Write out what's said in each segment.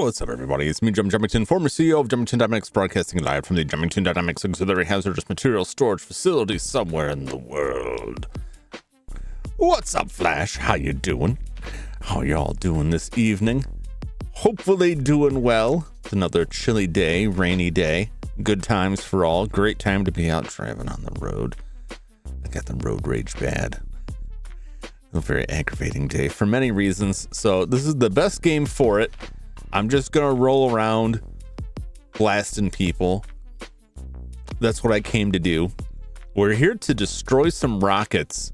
What's up, everybody? It's me, Jum Jumington, former CEO of Jumington Dynamics, broadcasting live from the Jumington Dynamics Auxiliary Hazardous Material Storage Facility somewhere in the world. What's up, Flash? How you doing? How y'all doing this evening? Hopefully doing well. It's another chilly day, rainy day. Good times for all. Great time to be out driving on the road. I got the road rage bad. A very aggravating day for many reasons. So this is the best game for it. I'm just gonna roll around blasting people. That's what I came to do. We're here to destroy some rockets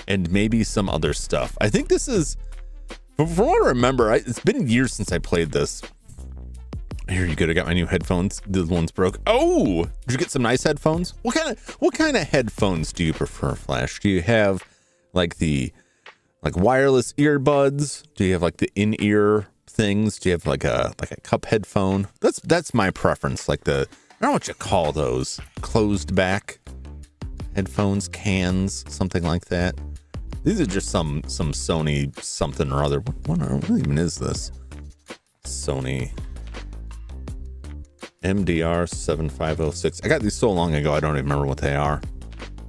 and maybe some other stuff. I think this is, from what I remember, it's been years since I played this. Here you go. I got my new headphones. The ones broke. Oh, did you get some nice headphones? What kind of headphones do you prefer, Flash? Do you have like the wireless earbuds? Do you have like the in-ear things? Do you have like a cup headphone? That's my preference. Like I don't know what you call those, closed back headphones, cans, something like that. These are just some Sony something or other. What even is this? Sony MDR 7506. I got these so long ago I don't even remember what they are.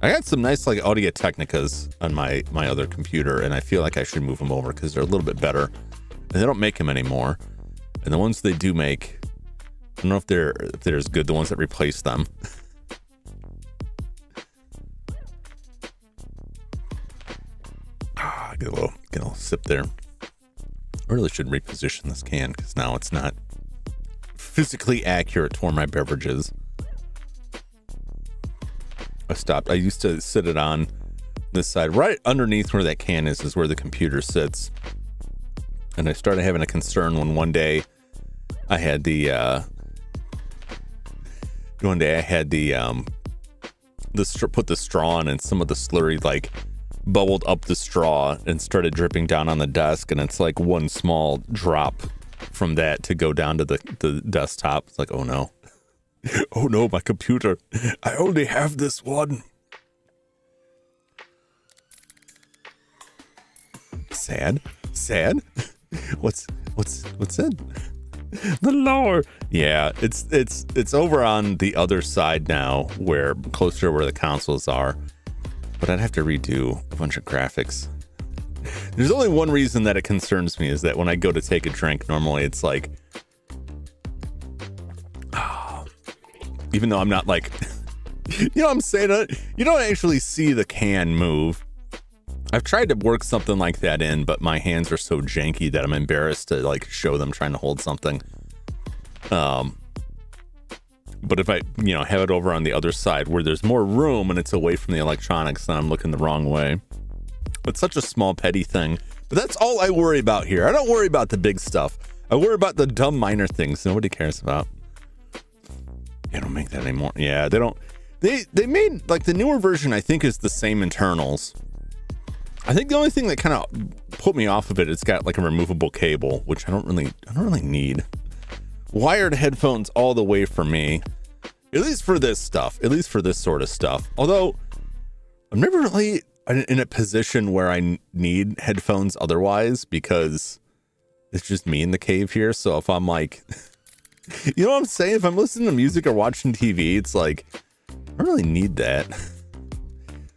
I got some nice like Audio Technicas on my other computer, and I feel like I should move them over because they're a little bit better. And they don't make them anymore. And the ones they do make, I don't know if they're as good. The ones that replace them. get a little sip there. I really should reposition this can because now it's not physically accurate for my beverages. I stopped. I used to sit it on this side. Right underneath where that can is where the computer sits. And I started having a concern when one day I had the put the straw on and some of the slurry like bubbled up the straw and started dripping down on the desk, and it's like one small drop from that to go down to the desktop. It's like, oh no. Oh no, my computer. I only have this one. Sad? What's it? The lower. Yeah, it's over on the other side now, where closer to where the consoles are. But I'd have to redo a bunch of graphics. There's only one reason that it concerns me, is that when I go to take a drink, normally it's like, even though I'm not like, you know what I'm saying? You don't actually see the can move. I've tried to work something like that in, but my hands are so janky that I'm embarrassed to like show them trying to hold something. But if I, have it over on the other side where there's more room and it's away from the electronics, then I'm looking the wrong way. It's such a small petty thing, but that's all I worry about here. I don't worry about the big stuff. I worry about the dumb minor things nobody cares about. They don't make that anymore. Yeah, they don't. They made like the newer version, I think, is the same internals. I think the only thing that kind of put me off of it's got like a removable cable, which I don't really need. Wired headphones all the way for me, at least for this stuff, at least for this sort of stuff. Although I'm never really in a position where I need headphones otherwise, because it's just me in the cave here. So if I'm like, you know what I'm saying? If I'm listening to music or watching TV, it's like, I don't really need that.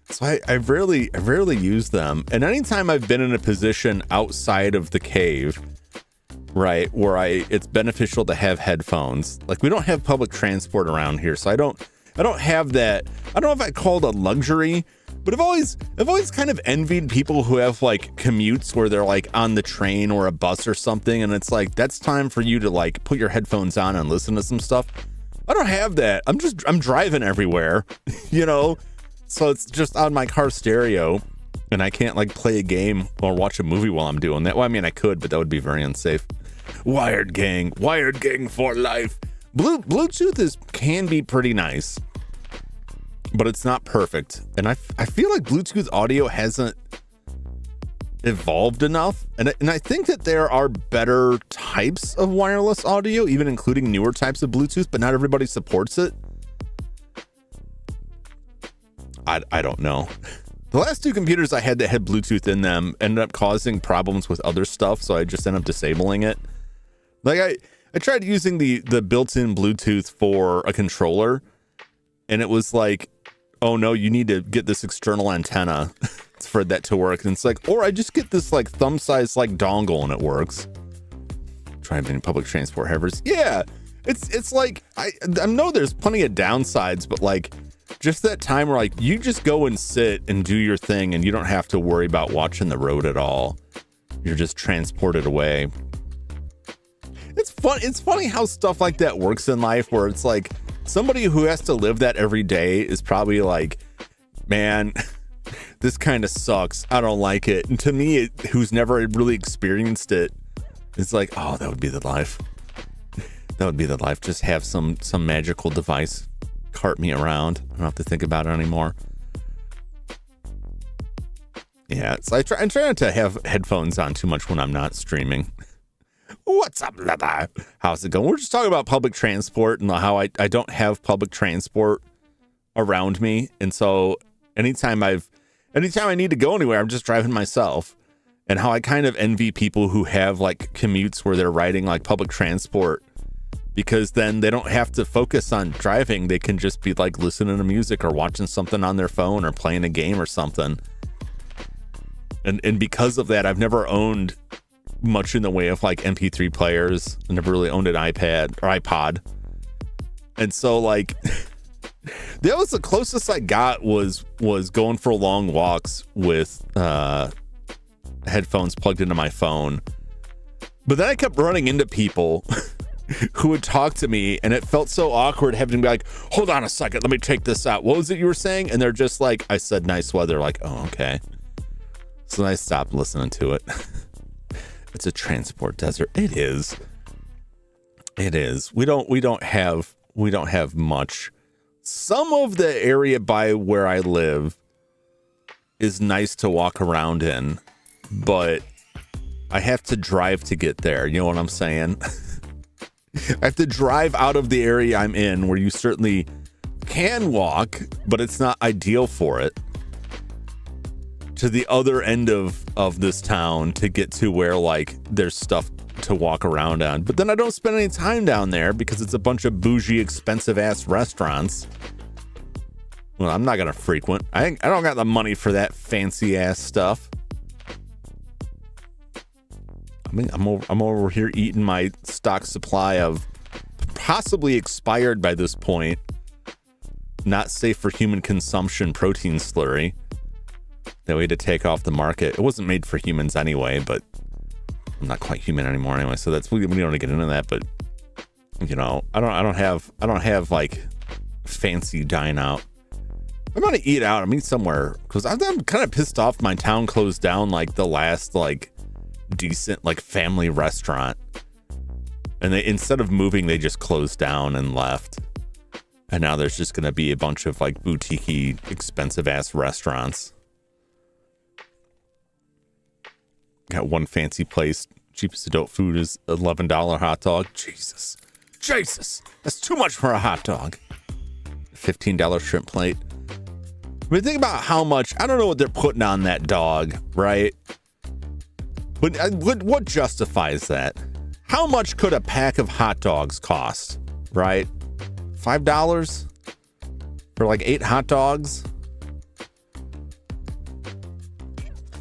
So I rarely use them. And anytime I've been in a position outside of the cave, right, where it's beneficial to have headphones. Like, we don't have public transport around here, so I don't have that. I don't know if I call it a luxury, but I've always kind of envied people who have like commutes where they're like on the train or a bus or something, and it's like, that's time for you to like put your headphones on and listen to some stuff. I don't have that. I'm driving everywhere, so it's just on my car stereo, and I can't like play a game or watch a movie while I'm doing that. Well, I mean, I could, but that would be very unsafe. Wired gang for life. Bluetooth can be pretty nice, but it's not perfect. And I feel like Bluetooth audio hasn't evolved enough. And I think that there are better types of wireless audio, even including newer types of Bluetooth, but not everybody supports it. I don't know. The last two computers I had that had Bluetooth in them ended up causing problems with other stuff, so I just ended up disabling it. Like, I tried using the built-in Bluetooth for a controller, and it was like, oh no, you need to get this external antenna for that to work. And it's like, or I just get this like thumb-sized like dongle and it works. Driving public transport havers. Yeah, it's like, I know there's plenty of downsides, but like, just that time where like you just go and sit and do your thing and you don't have to worry about watching the road at all. You're just transported away. It's funny how stuff like that works in life, where it's like somebody who has to live that every day is probably like, man, this kind of sucks. I don't like it. And to me, who's never really experienced it, it's like, oh, that would be the life. That would be the life. Just have some magical device cart me around. I don't have to think about it anymore. Yeah, so I try not to have headphones on too much when I'm not streaming. What's up, lover? How's it going? We're just talking about public transport and how I don't have public transport around me. And so anytime I need to go anywhere, I'm just driving myself. And how I kind of envy people who have like commutes where they're riding like public transport, because then they don't have to focus on driving. They can just be like listening to music or watching something on their phone or playing a game or something. And because of that, I've never owned much in the way of like MP3 players. I never really owned an iPad or iPod. And so like that was the closest I got was going for long walks with headphones plugged into my phone. But then I kept running into people who would talk to me, and it felt so awkward having to be like, hold on a second, let me take this out. What was it you were saying? And they're just like, I said nice weather. Like, oh, okay. So I stopped listening to it. It's a transport desert. It is. It is. We don't have much. Some of the area by where I live is nice to walk around in, but I have to drive to get there. You know what I'm saying? I have to drive out of the area I'm in, where you certainly can walk, but it's not ideal for it, to the other end of this town to get to where like there's stuff to walk around on. But then I don't spend any time down there because it's a bunch of bougie, expensive ass restaurants. Well, I'm not gonna frequent. I don't got the money for that fancy ass stuff. I mean, I'm over here eating my stock supply of possibly expired by this point, not safe for human consumption protein slurry that we had to take off the market. It wasn't made for humans anyway, but I'm not quite human anymore anyway. So we don't want to get into that. But you know, I don't have like fancy dine out. I'm gonna eat out. I'm eat somewhere because I'm kind of pissed off. My town closed down like the last like decent like family restaurant, and they, instead of moving, they just closed down and left. And now there's just gonna be a bunch of like boutique-y, expensive ass restaurants. Got one fancy place, cheapest adult food is $11 hot dog. Jesus, that's too much for a hot dog. $15 shrimp plate. I mean, think about how much, I don't know what they're putting on that dog, right? But what justifies that? How much could a pack of hot dogs cost, right? $5 for like 8 hot dogs?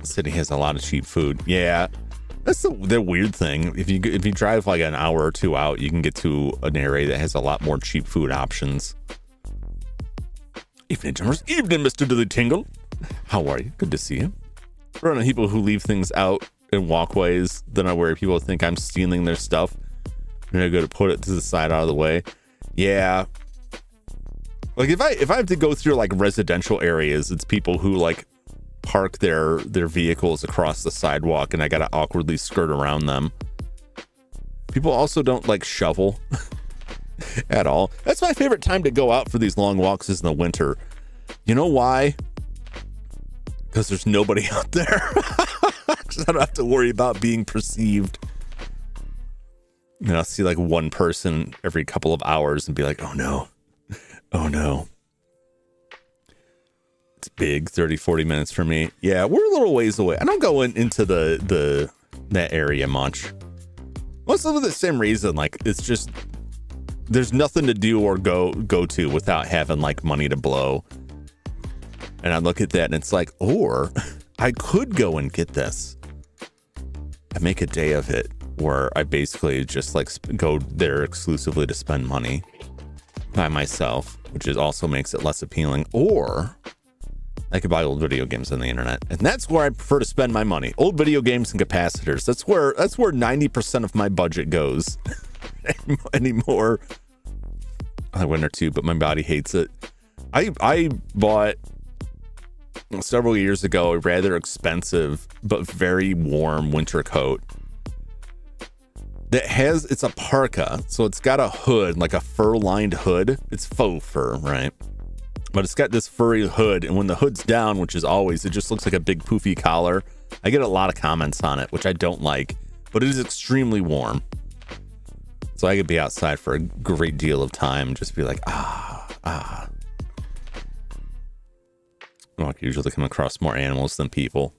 The city has a lot of cheap food. Yeah, that's the weird thing. If you drive like an hour or two out, you can get to an area that has a lot more cheap food options. Evening, Mr. Dilly Tingle. How are you? Good to see you. Running people who leave things out in walkways, then I worry people think I'm stealing their stuff. And I go to put it to the side out of the way. Yeah. Like if I have to go through like residential areas, it's people who like park their vehicles across the sidewalk and I gotta awkwardly skirt around them. People also don't like shovel at all. That's my favorite time to go out for these long walks is in the winter. You know why? Because there's nobody out there. I don't have to worry about being perceived. And I'll see like one person every couple of hours and be like, oh no. It's big, 30-40 minutes for me. Yeah, we're a little ways away. I don't go into that area much. Mostly for the same reason. Like it's just there's nothing to do or go to without having like money to blow. And I look at that and it's like, or I could go and get this. I make a day of it where I basically just like go there exclusively to spend money by myself, which also makes it less appealing. Or I could buy old video games on the internet, and that's where I prefer to spend my money. Old video games and capacitors. That's where 90% of my budget goes anymore. I went or two, but my body hates it. I bought several years ago a rather expensive but very warm winter coat that it's a parka, so it's got a hood, like a fur-lined hood. It's faux fur, right? But it's got this furry hood, and when the hood's down, which is always, it just looks like a big poofy collar. I get a lot of comments on it, which I don't like, but it is extremely warm. So I could be outside for a great deal of time and just be like, I usually come across more animals than people.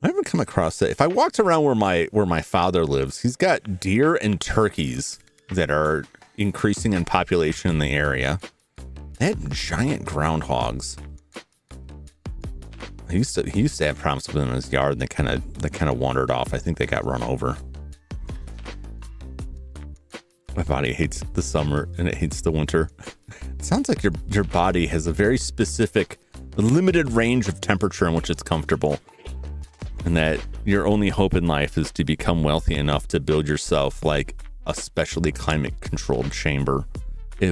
I haven't come across that. If I walked around where my father lives, he's got deer and turkeys that are increasing in population in the area. They had giant groundhogs. He used to have problems with them in his yard, and they kind of wandered off. I think they got run over. My body hates the summer and it hates the winter. It sounds like your body has a very specific, limited range of temperature in which it's comfortable. and that your only hope in life is to become wealthy enough to build yourself like a specially climate controlled chamber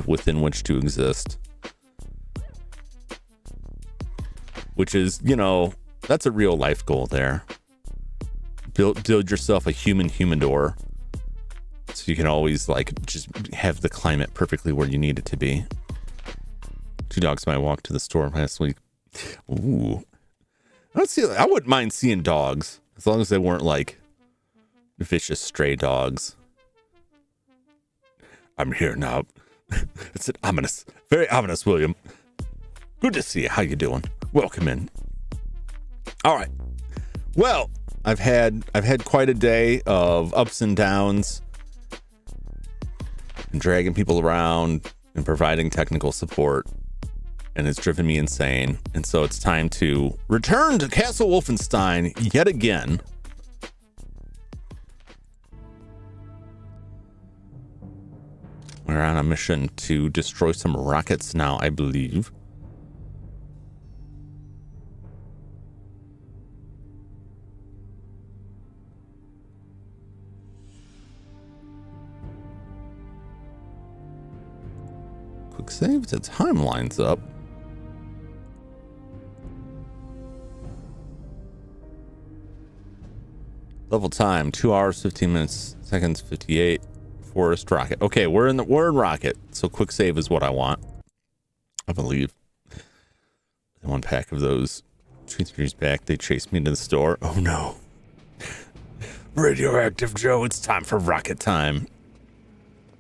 within which to exist. Which is, you know, that's a real life goal there. Build yourself a human humidor so you can always like just have the climate perfectly where you need it to be. 2 dogs might walk to the store last week. Ooh. I wouldn't mind seeing dogs as long as they weren't like vicious stray dogs. I'm here now. It's an ominous, very ominous William. Good to see you. How you doing? Welcome in. All right. Well, I've had quite a day of ups and downs and dragging people around and providing technical support, and it's driven me insane. And so it's time to return to Castle Wolfenstein yet again. We're on a mission to destroy some rockets now, I believe. Quick save, the time lines up. Level time, 2 hours, 15 minutes, seconds, 58. Forest rocket. Okay, we're in rocket, so quick save is what I want, I believe. 1 pack of those. 2 years back, they chased me to the store. Oh no. Radioactive Joe, it's time for rocket time.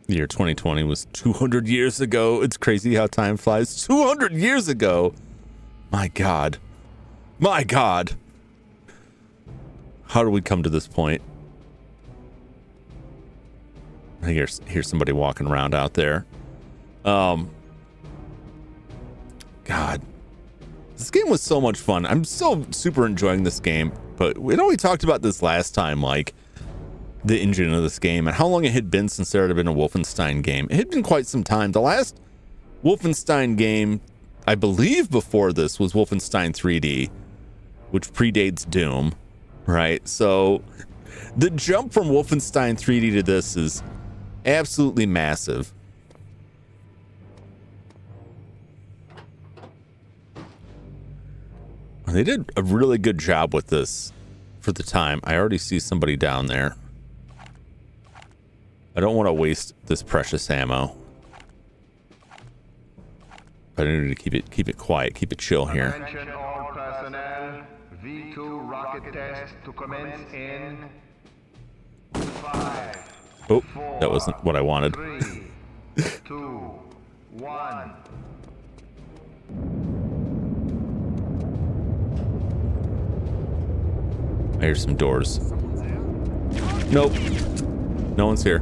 The year 2020 was 200 years ago. It's crazy how time flies. 200 years ago. My God. My God. How do we come to this point? Here's somebody walking around out there. God, this game was so much fun. I'm so super enjoying this game. But we talked about this last time, like the engine of this game and how long it had been since there had been a Wolfenstein game. It had been quite some time. The last Wolfenstein game, I believe, before this was Wolfenstein 3D, which predates Doom, right? So the jump from Wolfenstein 3D to this is absolutely massive. They did a really good job with this for the time. I already see somebody down there. I don't want to waste this precious ammo. But I need to keep it quiet, keep it chill here. Attention all personnel. V2 rocket test to commence in 5. Oh, that wasn't what I wanted. 3, 2, 1. I hear some doors. Nope. No one's here.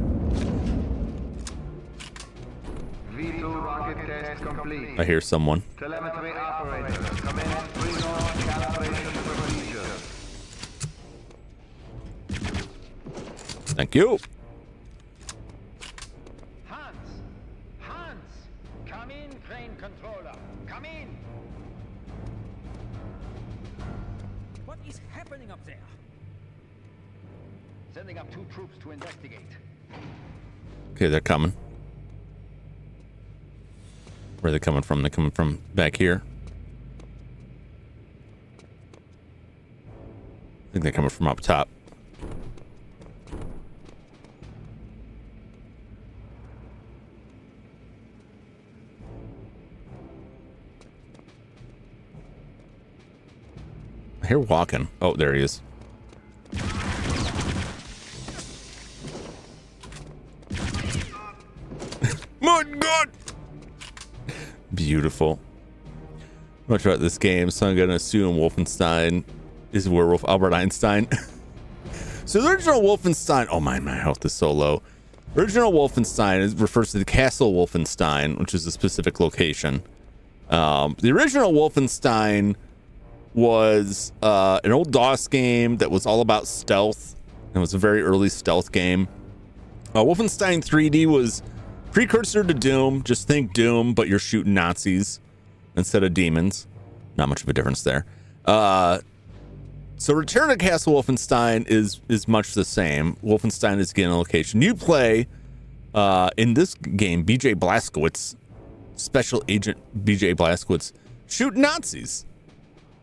V2 rocket test complete. I hear someone. Telemetry operator, commence pre-launch calibration procedure. Thank you. Hans, come in, crane controller. Come in. What is happening up there? Sending up 2 troops to investigate. Okay, they're coming. Where are they coming from? They're coming from back here. I think they're coming from up top. I hear walking. Oh, there he is. My God! Beautiful. Much about this game, so I'm gonna assume Wolfenstein is werewolf Albert Einstein. So the original Wolfenstein, oh my health is so low. Original Wolfenstein refers to the Castle Wolfenstein, which is a specific location. The original Wolfenstein was an old DOS game that was all about stealth. It was a very early stealth game. Wolfenstein 3D was precursor to Doom. Just think Doom, but you're shooting Nazis instead of demons. Not much of a difference there. So Return to Castle Wolfenstein is much the same. Wolfenstein is again a location. You play in this game, BJ Blazkowicz, Special Agent BJ Blazkowicz, shoot Nazis.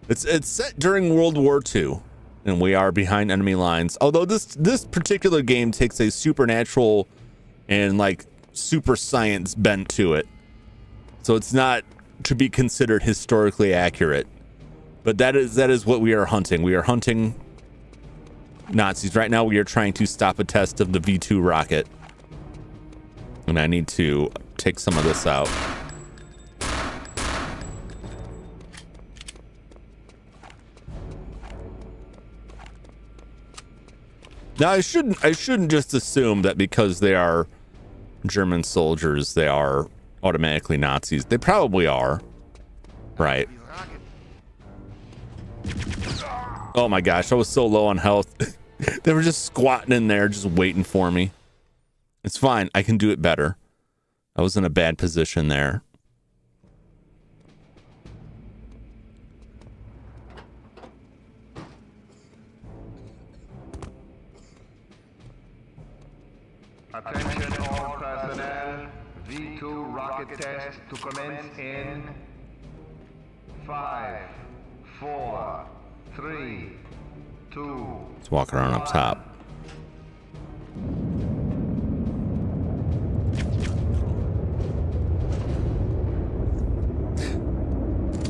It's set during World War II, and we are behind enemy lines. Although this particular game takes a supernatural and like super science bent to it, so it's not to be considered historically accurate. But that is what we are hunting. We are hunting Nazis. Right now we are trying to stop a test of the V2 rocket. And I need to take some of this out. Now I shouldn't just assume that because they are German soldiers they are automatically Nazis. They probably are. Right. Oh my gosh, I was so low on health. They were just squatting in there, just waiting for me. It's fine. I can do it better. I was in a bad position there. Attention all personnel. V2 rocket test to commence in 5, 4, 3, 2. Let's walk around up top.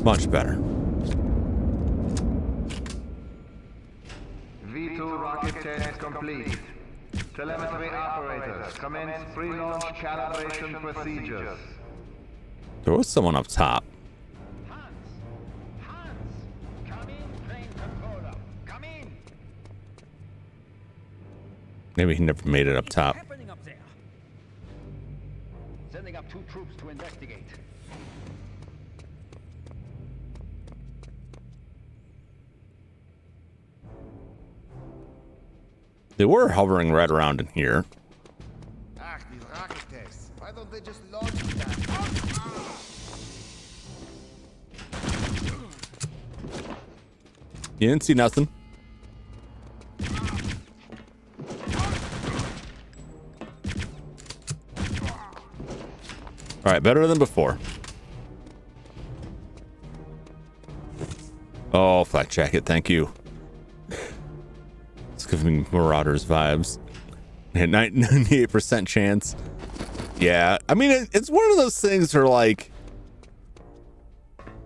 Much better. V2 rocket test complete. Telemetry operators, commence pre-launch calibration procedures. There was someone up top. Hans, come in, crane controller. Come in. Maybe he never made it up top. What's happening up there? Sending up 2 troops to investigate. They were hovering right around in here. Ach, these rocket tests. Why don't they just launch that? You didn't see nothing. All right, better than before. Oh, flak jacket, thank you. It's giving me Marauders vibes. 98% chance. Yeah, I mean, it's one of those things where like,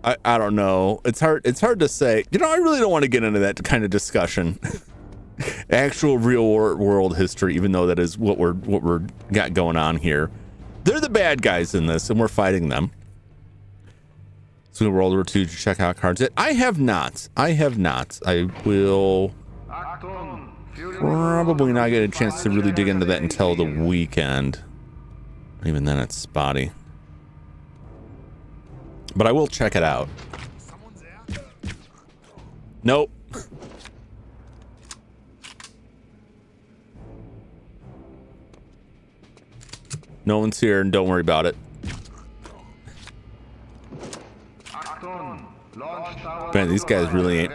I don't know. It's hard to say. You know, I really don't want to get into that kind of discussion. Actual real world history, even though that is what we're got going on here. They're the bad guys in this, and we're fighting them. So World War II to check out cards. I have not. I will probably not get a chance to really dig into that until the weekend. Even then, it's spotty. But I will check it out. Nope. No one's here, and don't worry about it. Man, these guys really ain't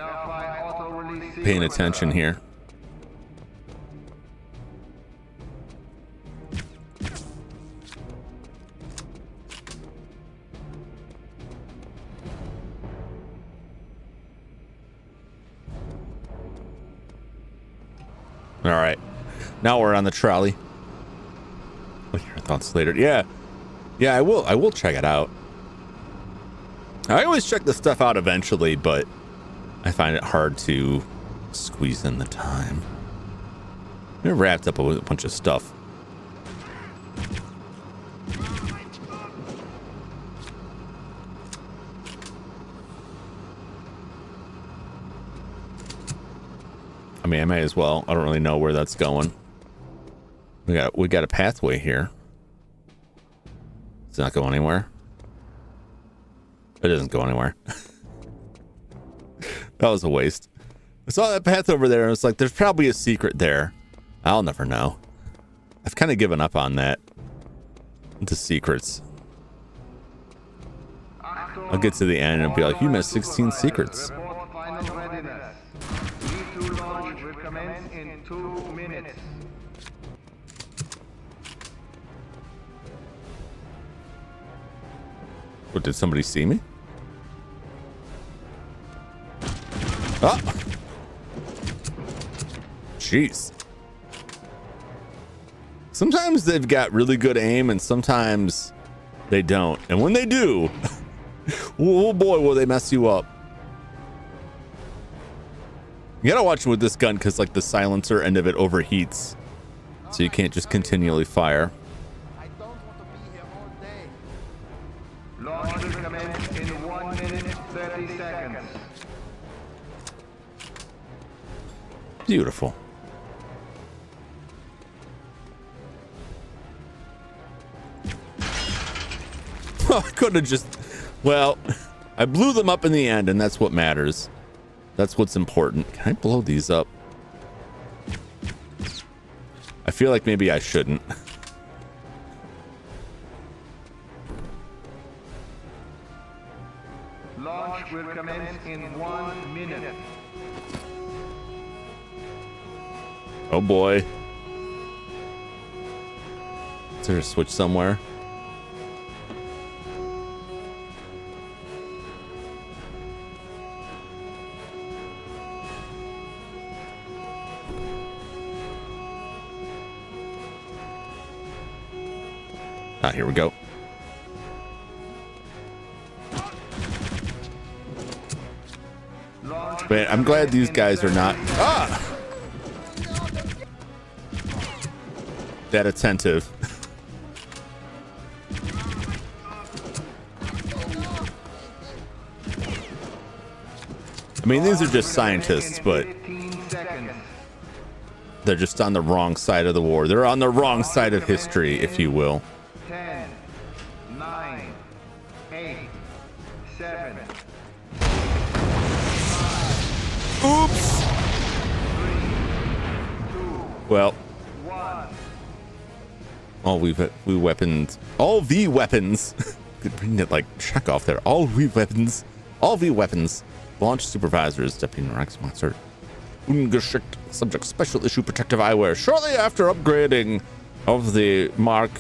paying attention here. All right, now we're on the trolley. What are your thoughts later? Yeah, I will check it out. I always check the stuff out eventually, but I find it hard to squeeze in the time. We're wrapped up with a bunch of stuff. I mean, I may as well. I don't really know where that's going. We got a pathway here. It's not going anywhere. It doesn't go anywhere. That was a waste. I saw that path over there and it's like, there's probably a secret there. I'll never know. I've kind of given up on that. The secrets. I'll get to the end and be like, you missed 16 secrets. did somebody see me? Oh! Jeez. Sometimes they've got really good aim and sometimes they don't. And when they do, oh boy, will they mess you up. You gotta watch with this gun because like the silencer end of it overheats. So you can't just continually fire. I don't want to be here all day. Launch will commence in 1 minute 30 seconds. Beautiful. I could have just, well, I blew them up in the end, and that's what matters. That's what's important. Can I blow these up? I feel like maybe I shouldn't. Launch will commence in 1 minute. Oh boy. Is there a switch somewhere? Ah, here we go. Man, I'm glad these guys are not that attentive. I mean, these are just scientists, but they're just on the wrong side of the war. They're on the wrong side of history, if you will. 10, 9, 8, 7. Oops. Well, all we weapons, all V weapons. Could bring it like check off there. All V weapons, all V weapons. Launch supervisors, Deputy Rex Monster. Ungeschickt subject special issue protective eyewear. Shortly after upgrading of the Mark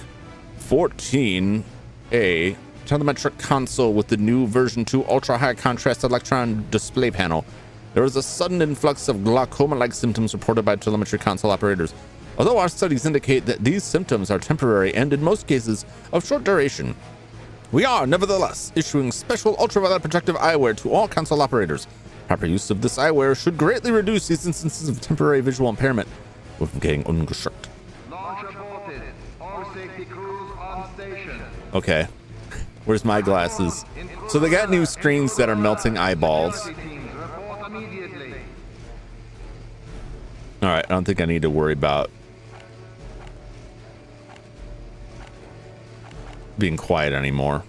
14A telemetric console with the new version 2 ultra high contrast electron display panel, there was a sudden influx of glaucoma-like symptoms reported by telemetry console operators. Although our studies indicate that these symptoms are temporary and in most cases of short duration, we are nevertheless issuing special ultraviolet protective eyewear to all console operators. Proper use of this eyewear should greatly reduce these instances of temporary visual impairment with getting ungeschickt. Launch aborted. All safety crews on station. Okay, where's my glasses? So they got new screens that are melting eyeballs. Security teams report immediately. All right, I don't think I need to worry about being quiet anymore.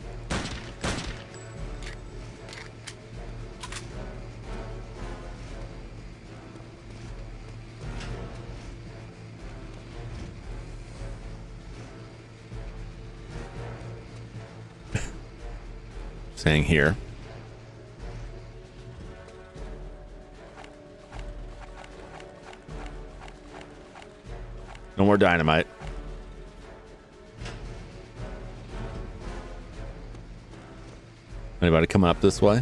Saying here. No more dynamite. Anybody coming up this way?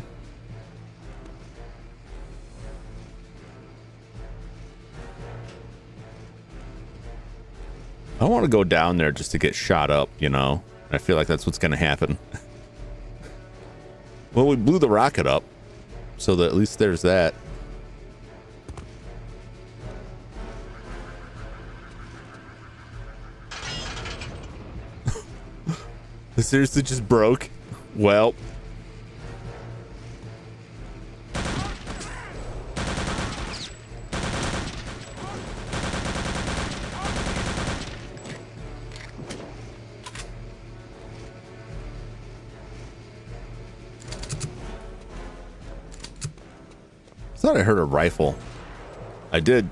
I don't want to go down there just to get shot up, you know? I feel like that's what's going to happen. Well, we blew the rocket up, so that at least there's that. This seriously just broke? Well. I thought I heard a rifle. I did.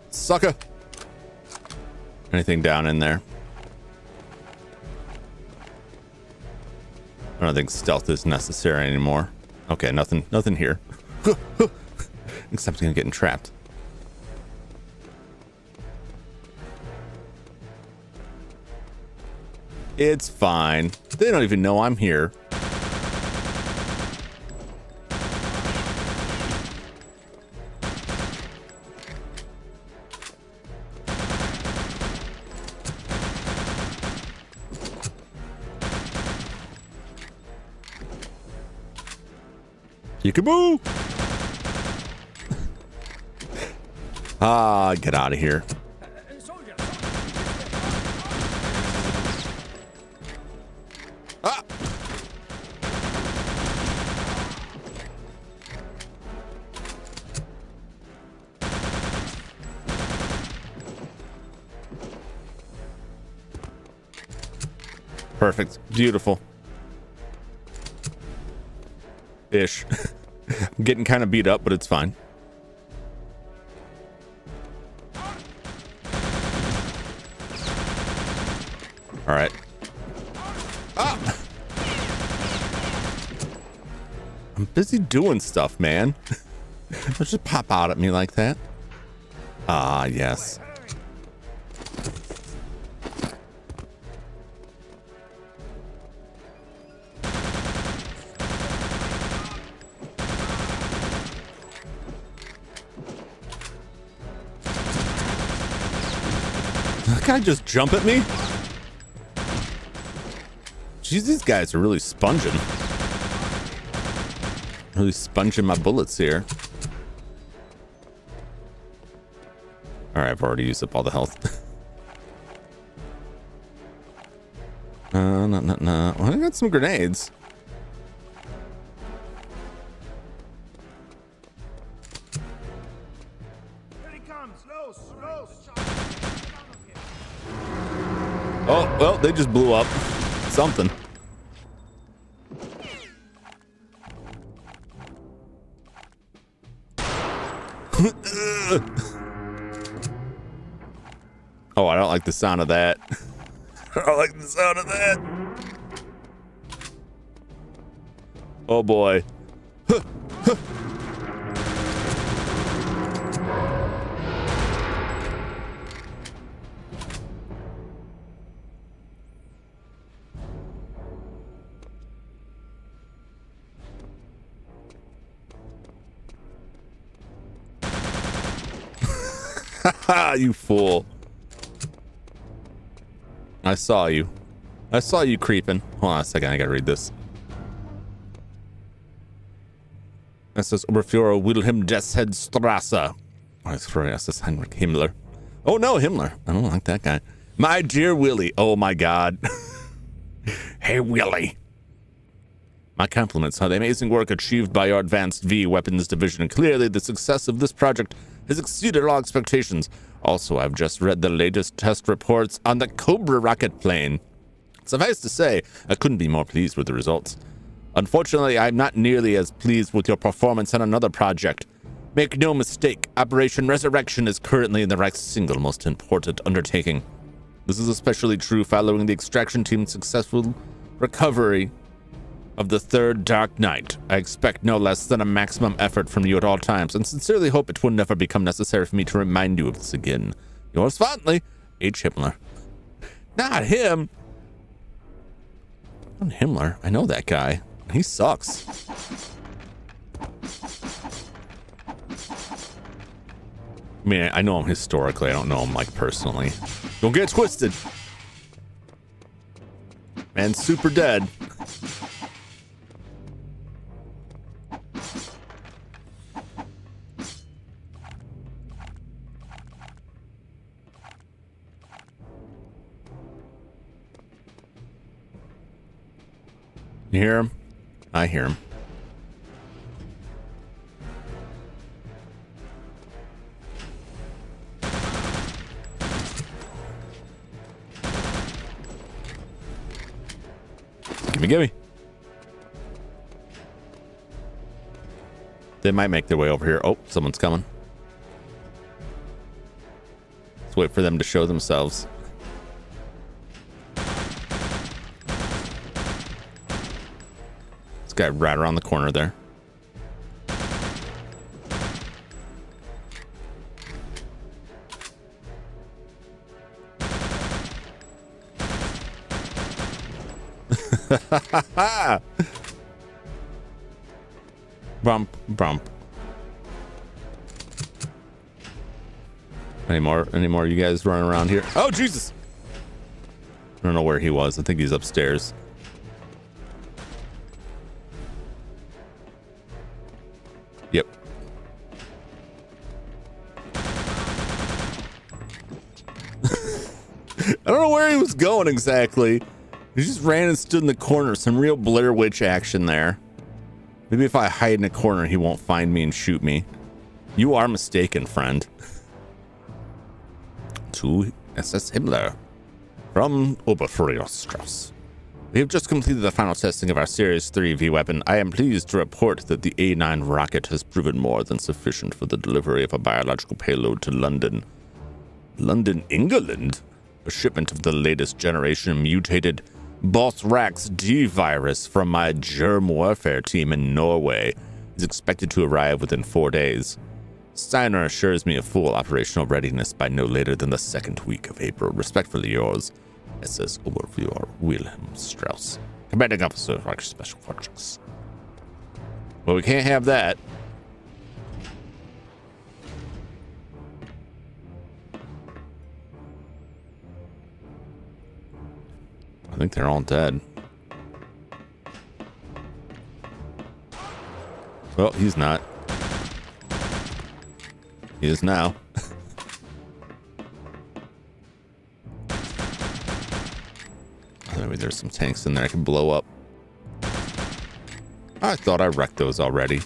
Sucker. Anything down in there? I don't think stealth is necessary anymore. Okay, nothing here. Except he's gonna get trapped. It's fine. They don't even know I'm here. Peekaboo! Ah, get out of here. Ah! Perfect. Beautiful. Ish. I'm getting kind of beat up, but it's fine. All right. Ah! I'm busy doing stuff, man. Don't just pop out at me like that. Ah, yes. That guy just jump at me? Jeez, these guys are really sponging. Really sponging my bullets here. All right, I've already used up all the health. No. Well, I got some grenades. Here he comes. Los. Oh, well, they just blew up. Something. Oh, I don't like the sound of that. I don't like the sound of that. Oh boy. Haha, you fool. I saw you. I saw you creeping. Hold on a second, I gotta read this. It says Oberfuhrer Wilhelm Desheadstrasse. Das ist Heinrich Himmler. Oh no, Himmler. I don't like that guy. My dear Willie. Oh my god. Hey Willie. My compliments on the amazing work achieved by your advanced V weapons division. Clearly the success of this project has exceeded all expectations. Also, I've just read the latest test reports on the Cobra rocket plane. Suffice to say, I couldn't be more pleased with the results. Unfortunately, I'm not nearly as pleased with your performance on another project. Make no mistake, Operation Resurrection is currently the Reich's single most important undertaking. This is especially true following the extraction team's successful recovery of the third Dark Knight. I expect no less than a maximum effort from you at all times, and sincerely hope it will never become necessary for me to remind you of this again. Yours fondly, H. Himmler. Not him. Not Himmler. I know that guy. He sucks. I mean, I know him historically. I don't know him, like, personally. Don't get twisted. Man's super dead. You hear him? I hear him. Gimme. They might make their way over here. Oh, someone's coming. Let's wait for them to show themselves. This guy right around the corner there. Bump, bump. Any more you guys running around here? Oh, Jesus! I don't know where he was. I think he's upstairs. Yep. I don't know where he was going exactly. He just ran and stood in the corner. Some real Blair Witch action there. Maybe if I hide in a corner, he won't find me and shoot me. You are mistaken, friend. To SS Himmler from Oberfeuerstrasse. We have just completed the final testing of our Series 3 V weapon. I am pleased to report that the A9 rocket has proven more than sufficient for the delivery of a biological payload to London. London, England? A shipment of the latest generation mutated Bothrax D virus from my germ warfare team in Norway is expected to arrive within 4 days. Steiner assures me of full operational readiness by no later than the second week of April. Respectfully yours, SS Oberfeuer Wilhelm Strauss, Commanding Officer of Reich Special Forces. Well, we can't have that. I think they're all dead. Well, he's not. He is now. Maybe there's some tanks in there I can blow up. I thought I wrecked those already.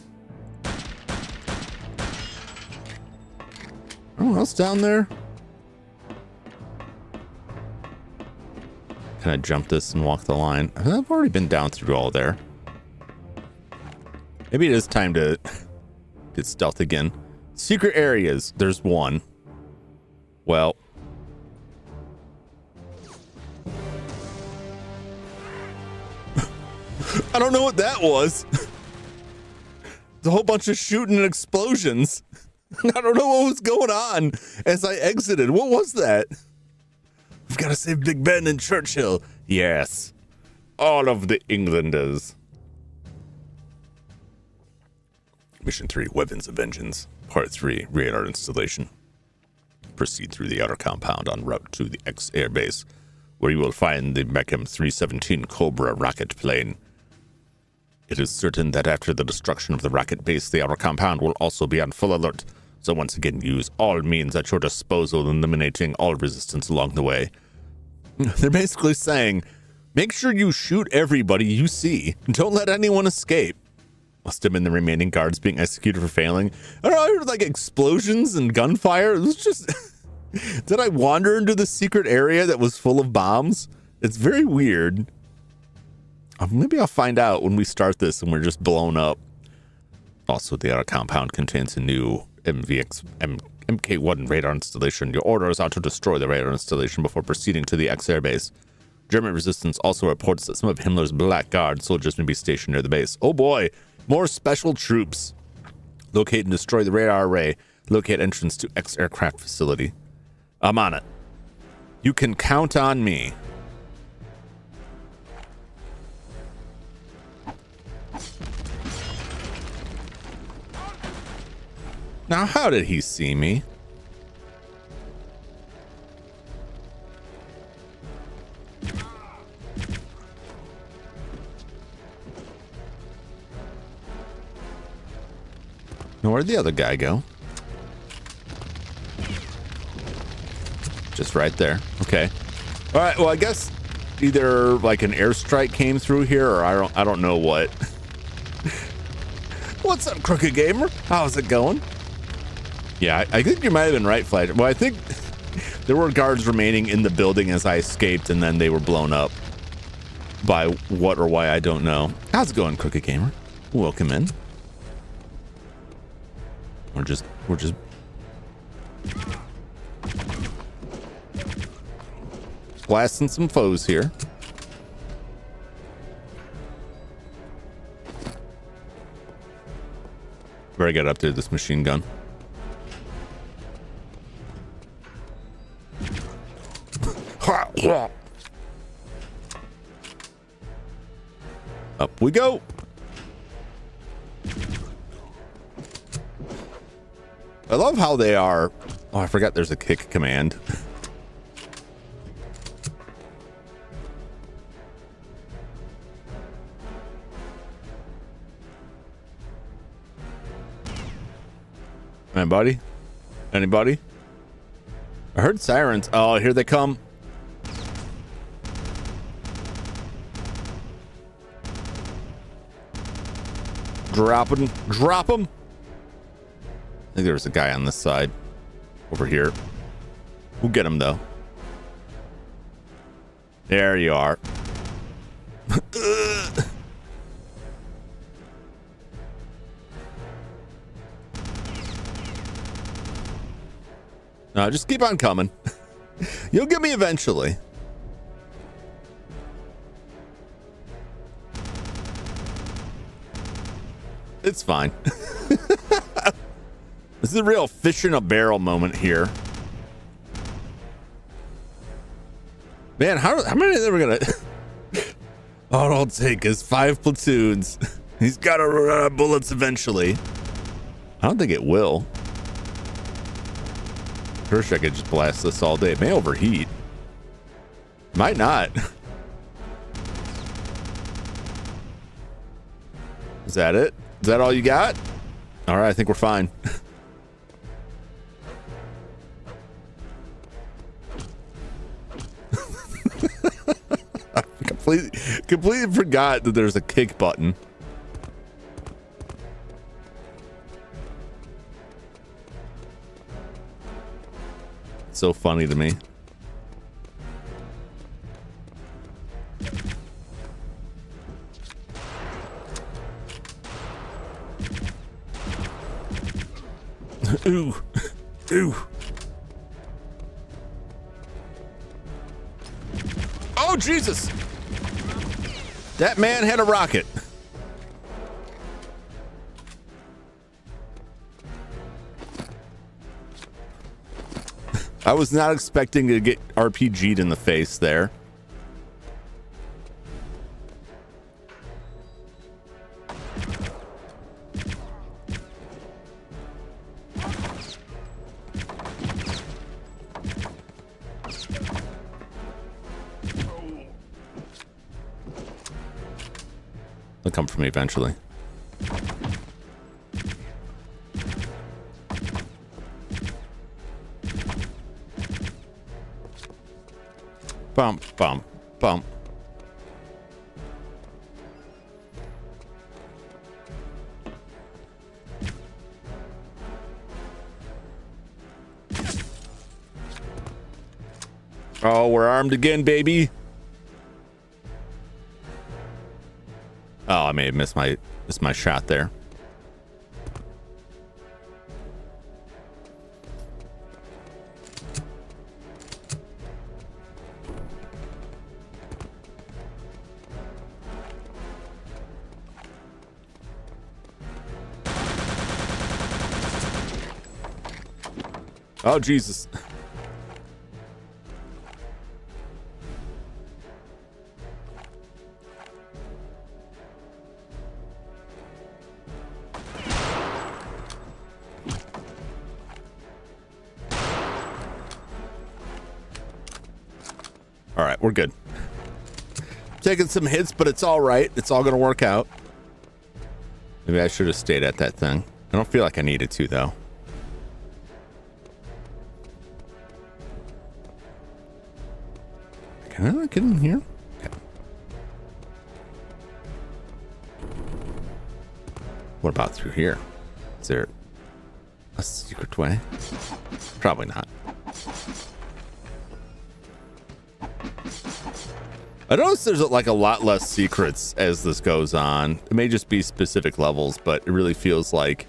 Anyone else down there? Can I jump this and walk the line? I've already been down through all there. Maybe it is time to get stealth again. Secret areas. There's one. Well. I don't know what that was. It's a whole bunch of shooting and explosions. I don't know what was going on as I exited. What was that? We've got to save Big Ben and Churchill. Yes. All of the Englanders. Mission 3, Weapons of Vengeance. Part 3, radar installation. Proceed through the outer compound en route to the X-Air base, where you will find the Mechem 317 Cobra rocket plane. It is certain that after the destruction of the rocket base, the outer compound will also be on full alert. So once again, use all means at your disposal, eliminating all resistance along the way. They're basically saying, make sure you shoot everybody you see. Don't let anyone escape. Must have been the remaining guards being executed for failing. I don't know, I heard like explosions and gunfire. It was just... Did I wander into the secret area that was full of bombs? It's very weird. Maybe I'll find out when we start this and we're just blown up. Also, the outer compound contains a new MK1 radar installation. Your order is out to destroy the radar installation before proceeding to the X-Air base. German resistance also reports that some of Himmler's Black Guard soldiers may be stationed near the base. Oh boy, more special troops. Locate and destroy the radar array. Locate entrance to X-Aircraft facility. I'm on it. You can count on me. Now, how did he see me? Now, where'd the other guy go? Just right there. Okay. All right. Well, I guess either like an airstrike came through here, or I don't know what. What's up, Crooked Gamer? How's it going? Yeah, I think you might have been right, Flash. Well, I think there were guards remaining in the building as I escaped, and then they were blown up by what or why, I don't know. How's it going, Crooked Gamer? Welcome in. We're just blasting some foes here. Better get up to this machine gun. Up we go. I love how they are. Oh, I forgot there's a kick command. Anybody? Anybody? I heard sirens. Oh, here they come. Drop them. Drop them. I think there's a guy on this side. Over here. We'll get him, though. There you are. No, just keep on coming. You'll get me eventually. It's fine. This is a real fish in a barrel moment here. Man, how many of them are gonna... All it'll take is 5 platoons. He's got to run out of bullets eventually. I don't think it will. First, I could just blast this all day. It may overheat. Might not. Is that it? Is that all you got? All right, I think we're fine. I completely forgot that there's a kick button. It's so funny to me. Ooh. Ooh. Oh, Jesus. That man had a rocket. I was not expecting to get RPG'd in the face there. They'll come for me eventually. Bump, bump, bump. Oh, we're armed again, baby. Oh, I may have missed my shot there. Oh, Jesus. All right, we're good. Taking some hits, but it's all right. It's all going to work out. Maybe I should have stayed at that thing. I don't feel like I needed to, though. Can I get in here? Okay. What about through here? Is there a secret way? Probably not. I notice there's like a lot less secrets as this goes on. It may just be specific levels, but it really feels like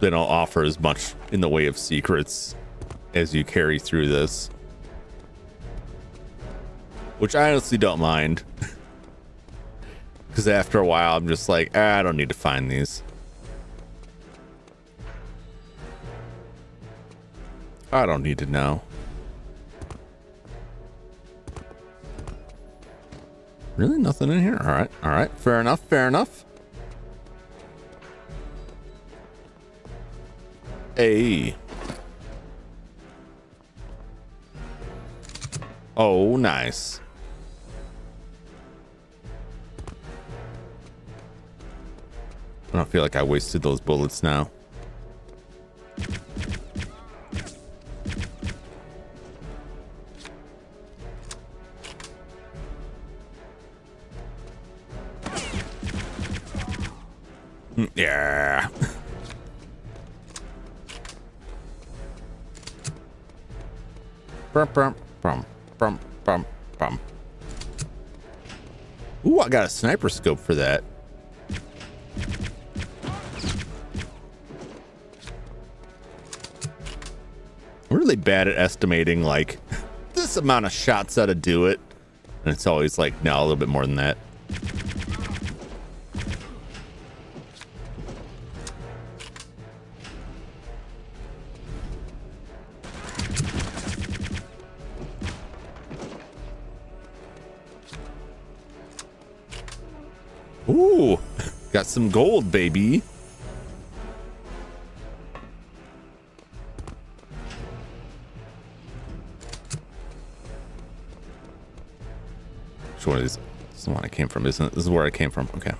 they don't offer as much in the way of secrets as you carry through this. Which I honestly don't mind. Because after a while, I'm just like, I don't need to find these. I don't need to know. Really? Nothing in here? All right. All right. Fair enough. Fair enough. Hey. Oh, nice. I don't feel like I wasted those bullets now. Yeah. Brum, brum, brum, brum, brum, brum. Ooh, I got a sniper scope for that. I'm really bad at estimating, like, this amount of shots ought to do it. And it's always like, no, a little bit more than that. Ooh, got some gold, baby. Which one is this? This is the one I came from, isn't it? This is where I came from. Okay.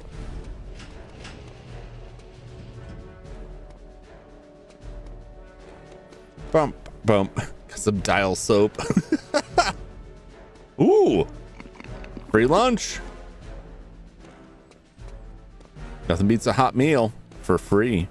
Bump, bump. Got some dial soap. Ooh, free lunch. Nothing beats a hot meal for free.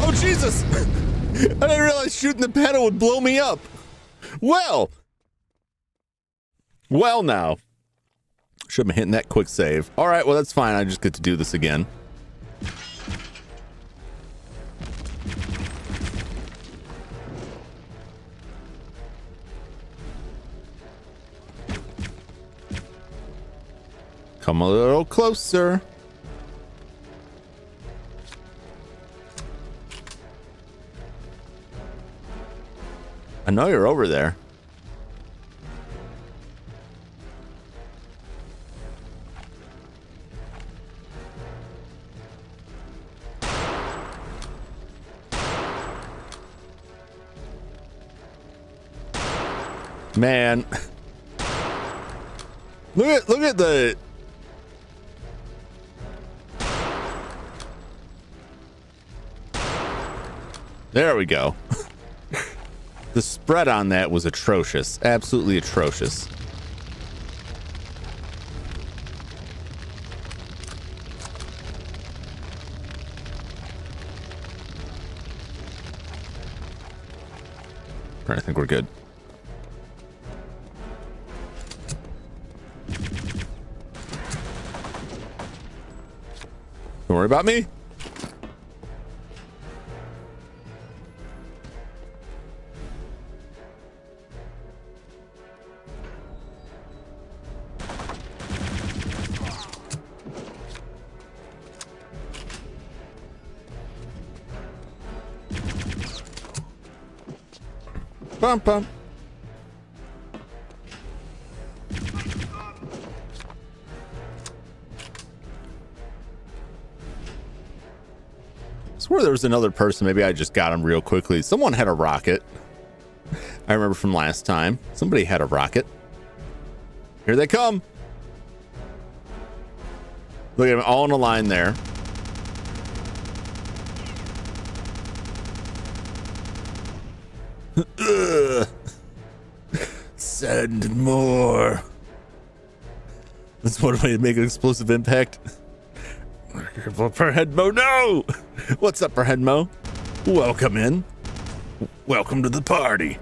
Oh, Jesus! I didn't realize shooting the pedal would blow me up. Well now. Should have been hitting that quick save. All right, well, that's fine. I just get to do this again. Come a little closer. I know you're over there. Man. Look at the There we go. The spread on that was atrocious. Absolutely atrocious. I think we're good. Don't worry about me. Bump, bump. I swear there was another person. Maybe I just got him real quickly. Someone had a rocket. I remember from last time. Somebody had a rocket. Here they come. Look at them all in a line there. Send more. That's one way to make an explosive impact. Perheadmo, no! What's up, Perheadmo? Welcome in. Welcome to the party.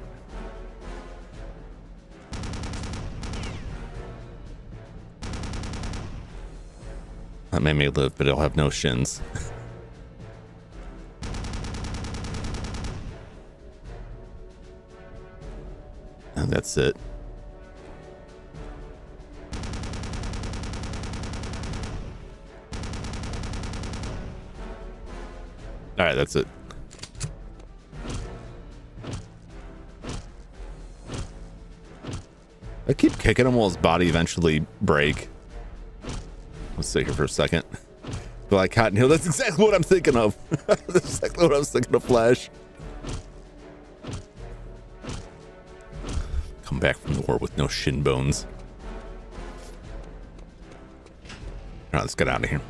That made me live, but it'll have no shins. That's it. All right, that's it. I keep kicking him, will his body eventually break? Let's sit here for a second. Feel like Cotton Hill. That's exactly what I'm thinking of. That's exactly what I was thinking of, Flash. Come back from the war with no shin bones. All right, let's get out of here.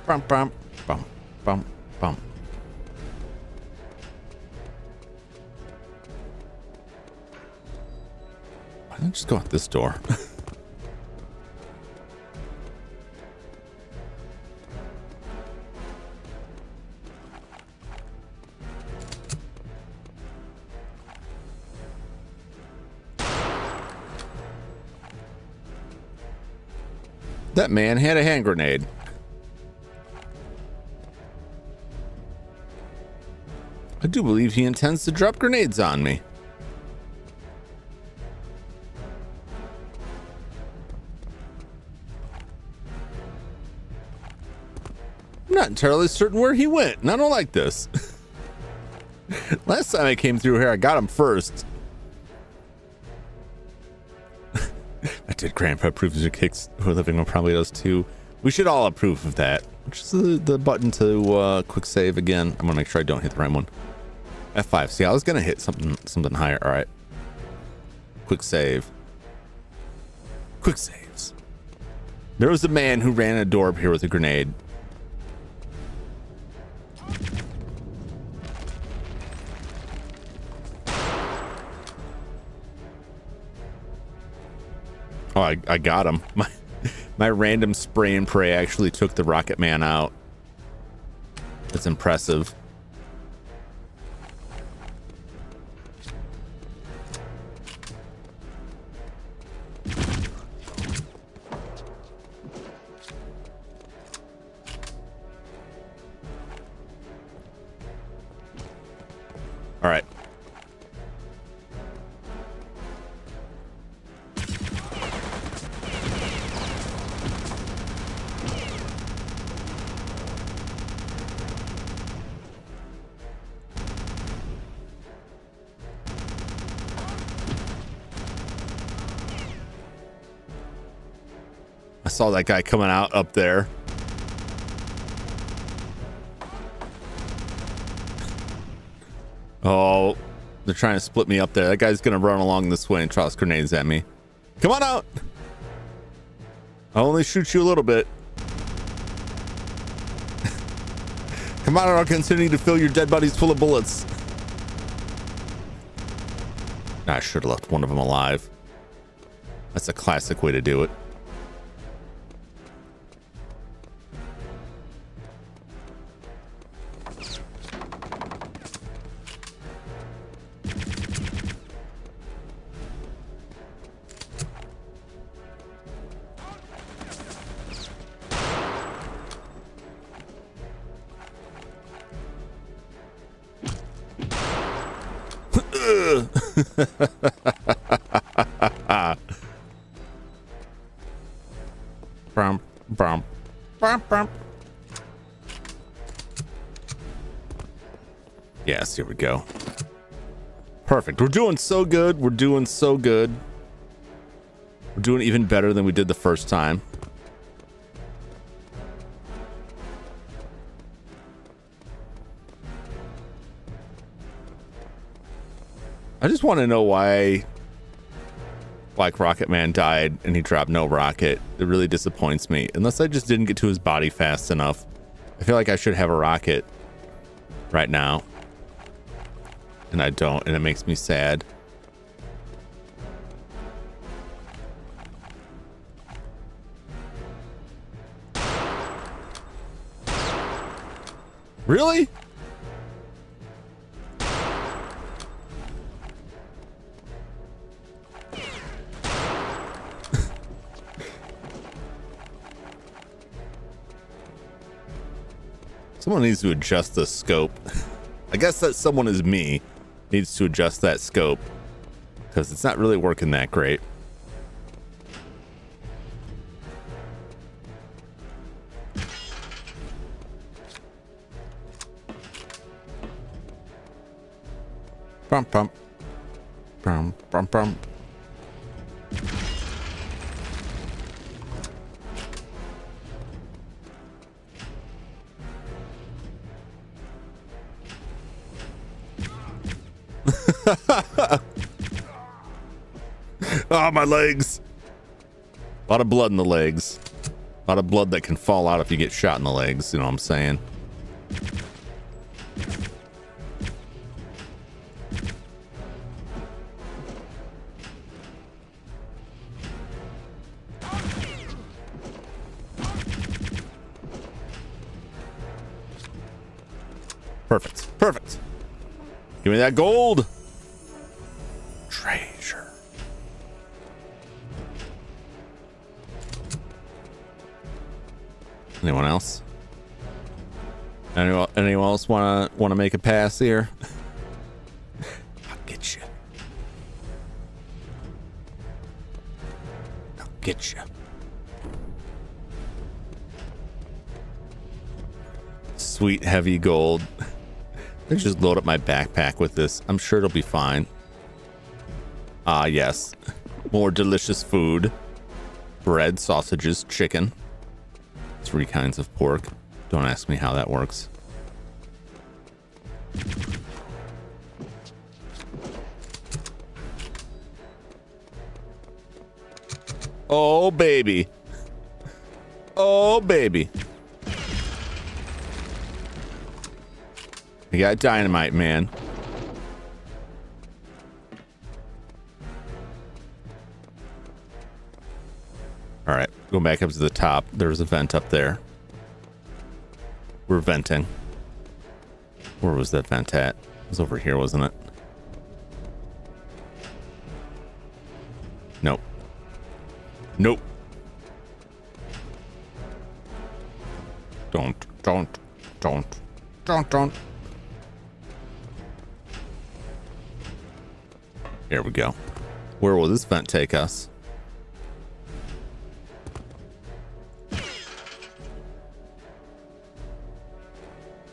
Bum, bum, bum, bum, bum. Why don't I just go out this door? That man had a hand grenade. I do believe he intends to drop grenades on me. I'm not entirely certain where he went, and I don't like this. Last time I came through here, I got him first. I did Grandpa approves your kicks for living room, probably does too. We should all approve of that. Which is the button to quick save again. I'm gonna make sure I don't hit the right one. F5. See, I was gonna hit something higher. All right. Quick save. Quick saves. There was a man who ran a door up here with a grenade. Oh, I got him. My random spray and pray actually took the Rocket Man out. That's impressive. All right. I saw that guy coming out up there. Oh, they're trying to split me up there. That guy's gonna run along this way and toss grenades at me. Come on out. I'll only shoot you a little bit. Come on, I'll continue to fill your dead bodies full of bullets. I should have left one of them alive. That's a classic way to do it. Brum, brum, brum, brum. Yes, here we go. Perfect. We're doing so good. We're doing so good. We're doing even better than we did the first time. I just want to know why, like, Rocket Man died and he dropped no rocket. It really disappoints me. Unless I just didn't get to his body fast enough. I feel like I should have a rocket right now. And I don't, and it makes me sad. Really? Someone needs to adjust the scope. I guess that someone is me. Needs to adjust that scope because it's not really working that great. Bump, bump. Bump, bump, bump. Oh, my legs. A lot of blood in the legs. A lot of blood that can fall out if you get shot in the legs. You know what I'm saying? Perfect. Perfect. Give me that gold. Treasure. Anyone else? Anyone else wanna make a pass here? I'll get you. I'll get you. Sweet heavy gold. I just load up my backpack with this. I'm sure it'll be fine. Ah, yes. More delicious food. Bread, sausages, chicken. 3 kinds of pork. Don't ask me how that works. Oh, baby. Oh, baby. You got dynamite, man. All right, go back up to the top. There's a vent up there. We're venting. Where was that vent at? It was over here, wasn't it? Nope. Nope. Don't. Here we go. Where will this vent take us?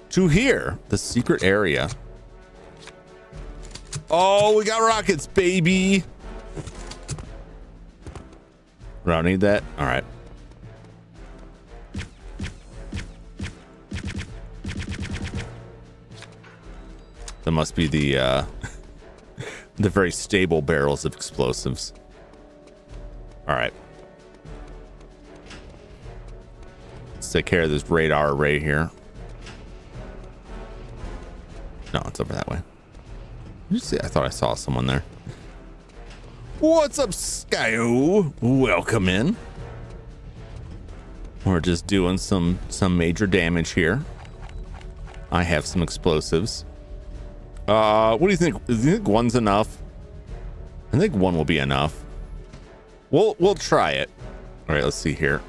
To here, the secret area. Oh, we got rockets, baby. I don't need that. All right. That must be the the very stable barrels of explosives. All right. Let's take care of this radar array here. No, it's over that way. Did you see? I thought I saw someone there. What's up, Skyo? Welcome in. We're just doing some major damage here. I have some explosives. What do you think? Do you think one's enough? I think one will be enough. We'll try it. All right, let's see here.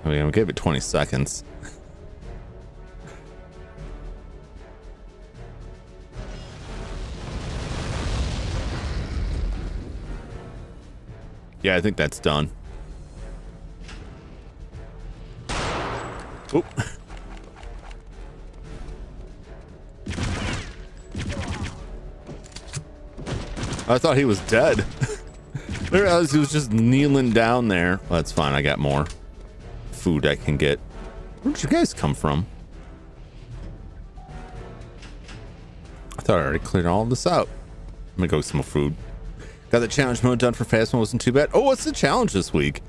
I mean, I'll give it 20 seconds. Yeah, I think that's done. Oop. I thought he was dead. I realized he was just kneeling down there. Well, that's fine. I got more food I can get. Where'd you guys come from? I thought I already cleared all of this out. I'm gonna go get some more food. Got the challenge mode done for fast mode. Wasn't too bad. Oh, what's the challenge this week?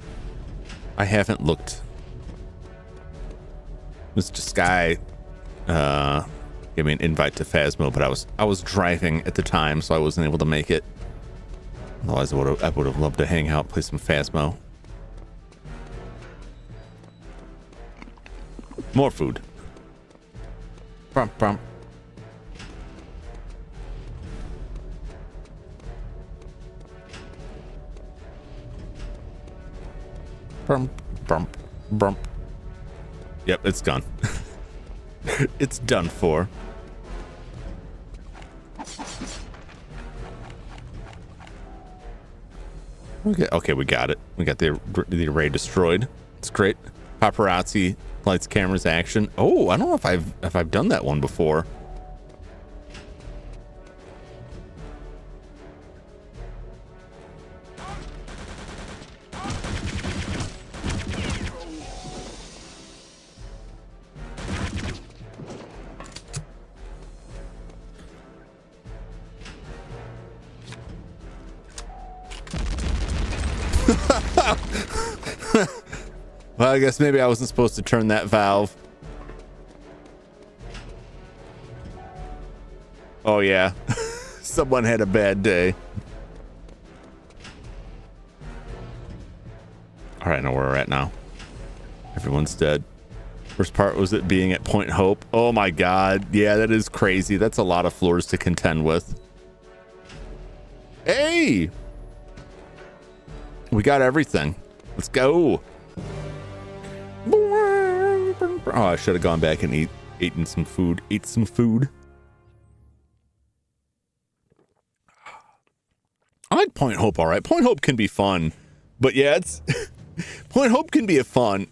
I haven't looked. Mr. Sky gave me an invite to Phasmo, but I was driving at the time, so I wasn't able to make it. Otherwise, I would have loved to hang out, play some Phasmo. More food. Bump, bump, Brump, brump, brump. Yep, it's done. It's done for. Okay, we got it. We got the array destroyed. It's great. Paparazzi, lights, cameras, action. Oh, I don't know if I've done that one before. Well, I guess maybe I wasn't supposed to turn that valve. Oh yeah. Someone had a bad day. All right, I know where we're at now. Everyone's dead. First part was it being at Point Hope. Oh my God. Yeah, that is crazy. That's a lot of floors to contend with. Hey! We got everything. Let's go. Oh, I should have gone back and eaten some food. Ate some food. I like Point Hope, all right. Point Hope can be fun, but yeah, it's Point Hope can be fun,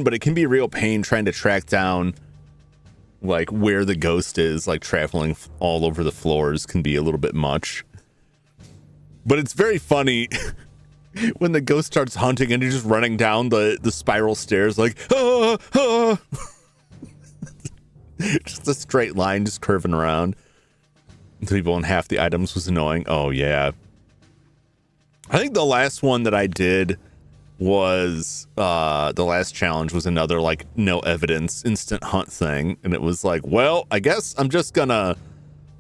but it can be a real pain trying to track down like where the ghost is. Like traveling all over the floors can be a little bit much, but it's very funny. When the ghost starts hunting and you're just running down the spiral stairs like, just a straight line, just curving around until people and half the items was annoying. Oh, yeah. I think the last one that I did was the last challenge was another like no evidence instant hunt thing. And it was like, well, I guess I'm just gonna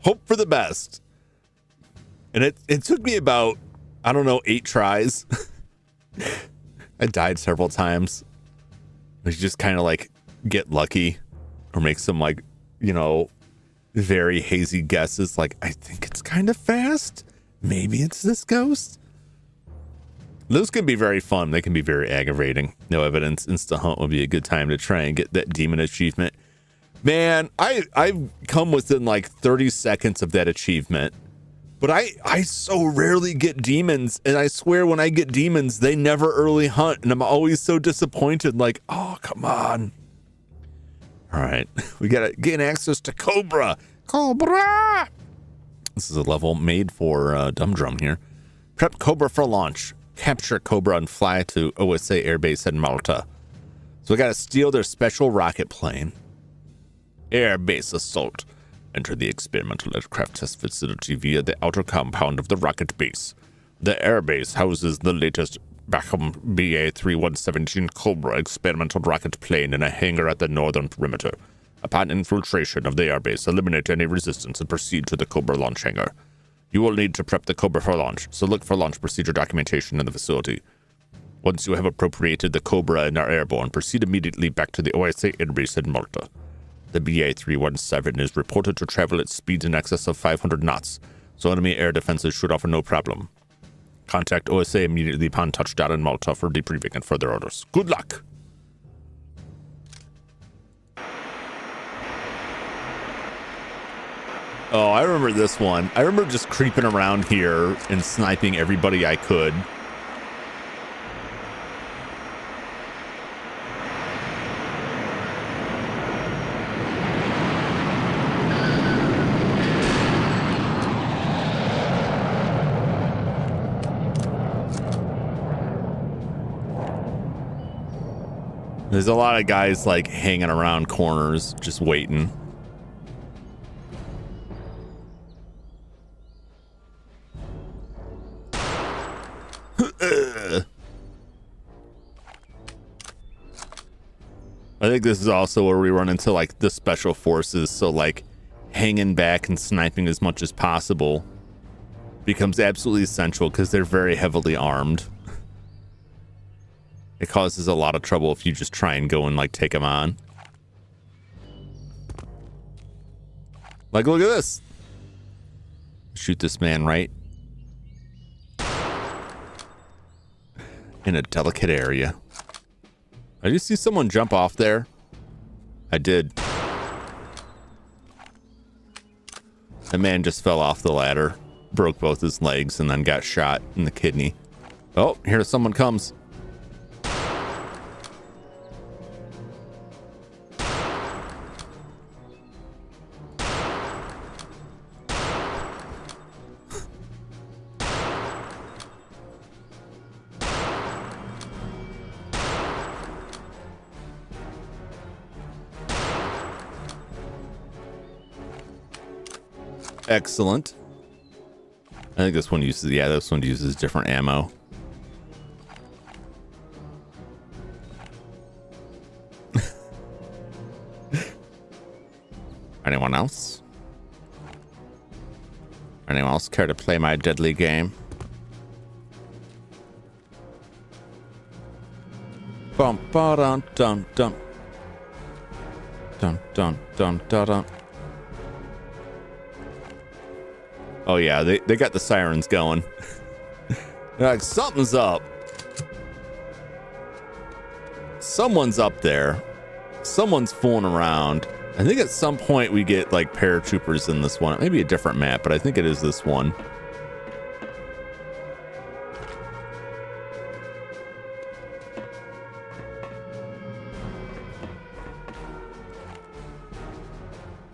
hope for the best. And it took me about, I don't know, 8 tries. I died several times. You just kind of like get lucky or make some like, you know, very hazy guesses. Like, I think it's kind of fast. Maybe it's this ghost. Those can be very fun. They can be very aggravating. No evidence. Insta hunt would be a good time to try and get that demon achievement. Man, I've come within like 30 seconds of that achievement. But I so rarely get demons, and I swear when I get demons, they never early hunt, and I'm always so disappointed, like, oh, come on. All right, we gotta gain access to Cobra. Cobra! This is a level made for Dum Drum here. Prep Cobra for launch. Capture Cobra and fly to OSA Airbase in Malta. So we gotta steal their special rocket plane. Airbase assault. Enter the experimental aircraft test facility via the outer compound of the rocket base. The airbase houses the latest Backham BA-3117 Cobra experimental rocket plane in a hangar at the northern perimeter. Upon infiltration of the airbase, eliminate any resistance and proceed to the Cobra launch hangar. You will need to prep the Cobra for launch, so look for launch procedure documentation in the facility. Once you have appropriated the Cobra and are airborne, proceed immediately back to the OSA airbase in Malta. The BA-317 is reported to travel at speeds in excess of 500 knots, so enemy air defenses should offer no problem. Contact OSA immediately upon touchdown in Malta for debriefing and further orders. Good luck! Oh, I remember this one. I remember just creeping around here and sniping everybody I could. There's a lot of guys like hanging around corners, just waiting. I think this is also where we run into like the special forces, so like hanging back and sniping as much as possible becomes absolutely essential because they're very heavily armed. It causes a lot of trouble if you just try and go and like take them on. Like, look at this. Shoot this man right in a delicate area. I just see someone jump off there. I did. The man just fell off the ladder, broke both his legs, and then got shot in the kidney. Oh, here someone comes. Excellent. I think this one uses, yeah, this one uses different ammo. Anyone else? Anyone else care to play my deadly game? Bum ba dun dun dun dun dun dun dun dun. Oh yeah, they got the sirens going. They're like, something's up. Someone's up there. Someone's fooling around. I think at some point we get like paratroopers in this one. Maybe a different map, but I think it is this one.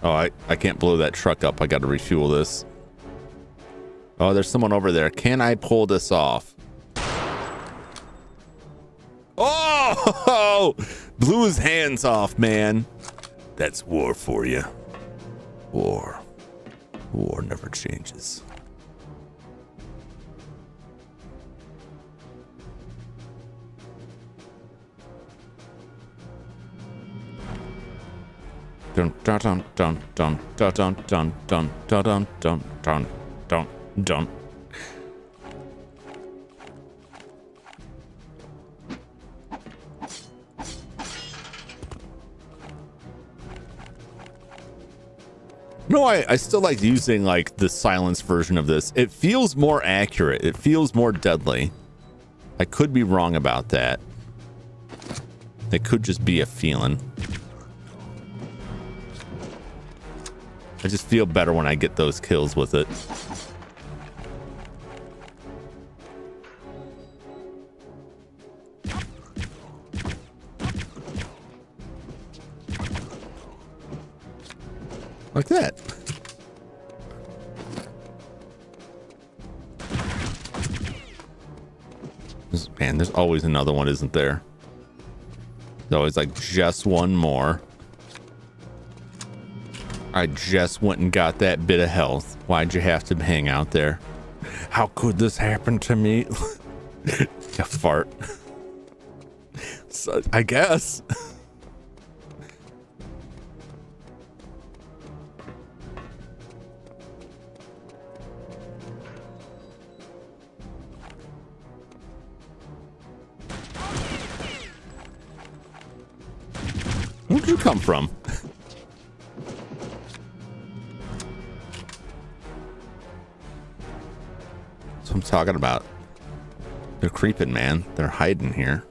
Oh, I can't blow that truck up. I got to refuel this. Oh, there's someone over there. Can I pull this off? Oh! Blew his hands off, man. That's war for you. War. War never changes. Dun dun dun dun dun dun dun dun dun dun dun dun dun. No, I still like using like the silence version of this. It feels more accurate. It feels more deadly. I could be wrong about that. It could just be a feeling. I just feel better when I get those kills with it. Like that. Man, there's always another one, isn't there? There's always like just one more. I just went and got that bit of health. Why'd you have to hang out there? How could this happen to me? You fart. So, I guess. Where'd you come from? That's what I'm talking about. They're creeping, man. They're hiding here.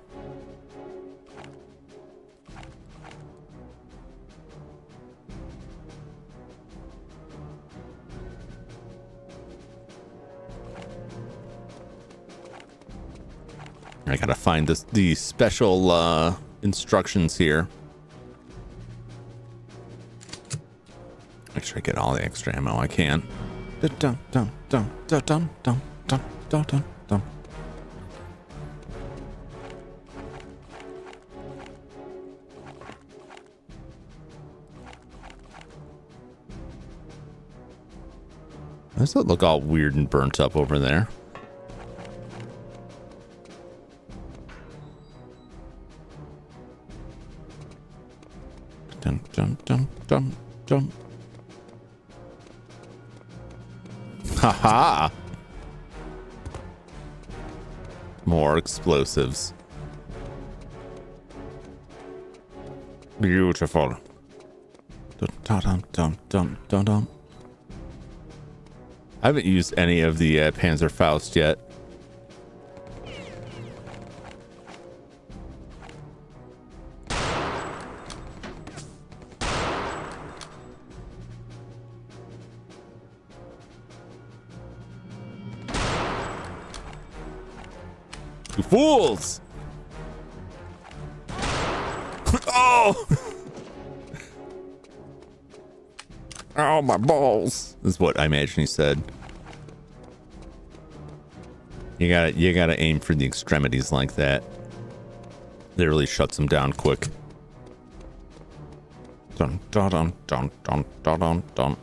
I gotta find these special instructions here. Make sure I get all the extra ammo I can. Dun dun dun dun dun dun dun dun dun dun. Does it look all weird and burnt up over there? Dun dun dun dun dun. Haha! More explosives. Beautiful. Dun dun dun dun dun dun. I haven't used any of the Panzerfaust yet. You fools! Oh! Oh, my balls! Is what I imagine he said. You gotta aim for the extremities like that. That really shuts him down quick. Dun dun dun dun dun dun dun dun.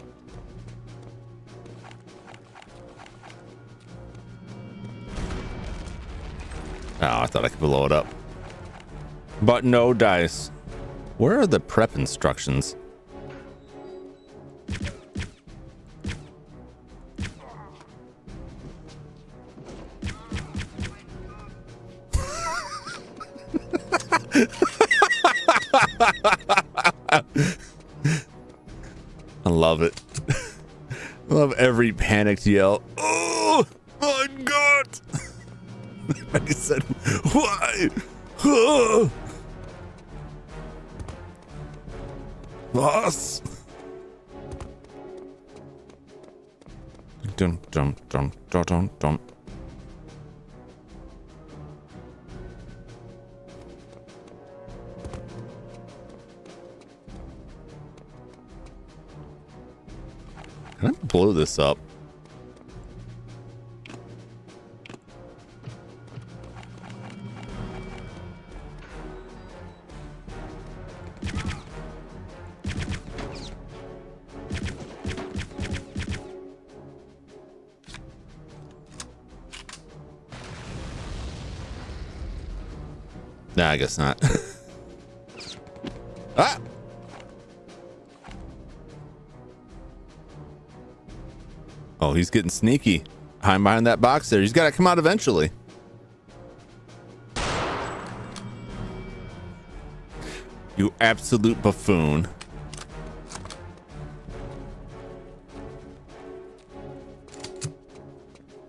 Oh, I thought I could blow it up. But no dice. Where are the prep instructions? I love it. I love every panicked yell. Oh my God! And he said, "Why? Boss." Dun dun dun dun dun dun. Can I blow this up? Nah, I guess not. Ah! Oh, he's getting sneaky. Hiding behind that box there. He's got to come out eventually. You absolute buffoon.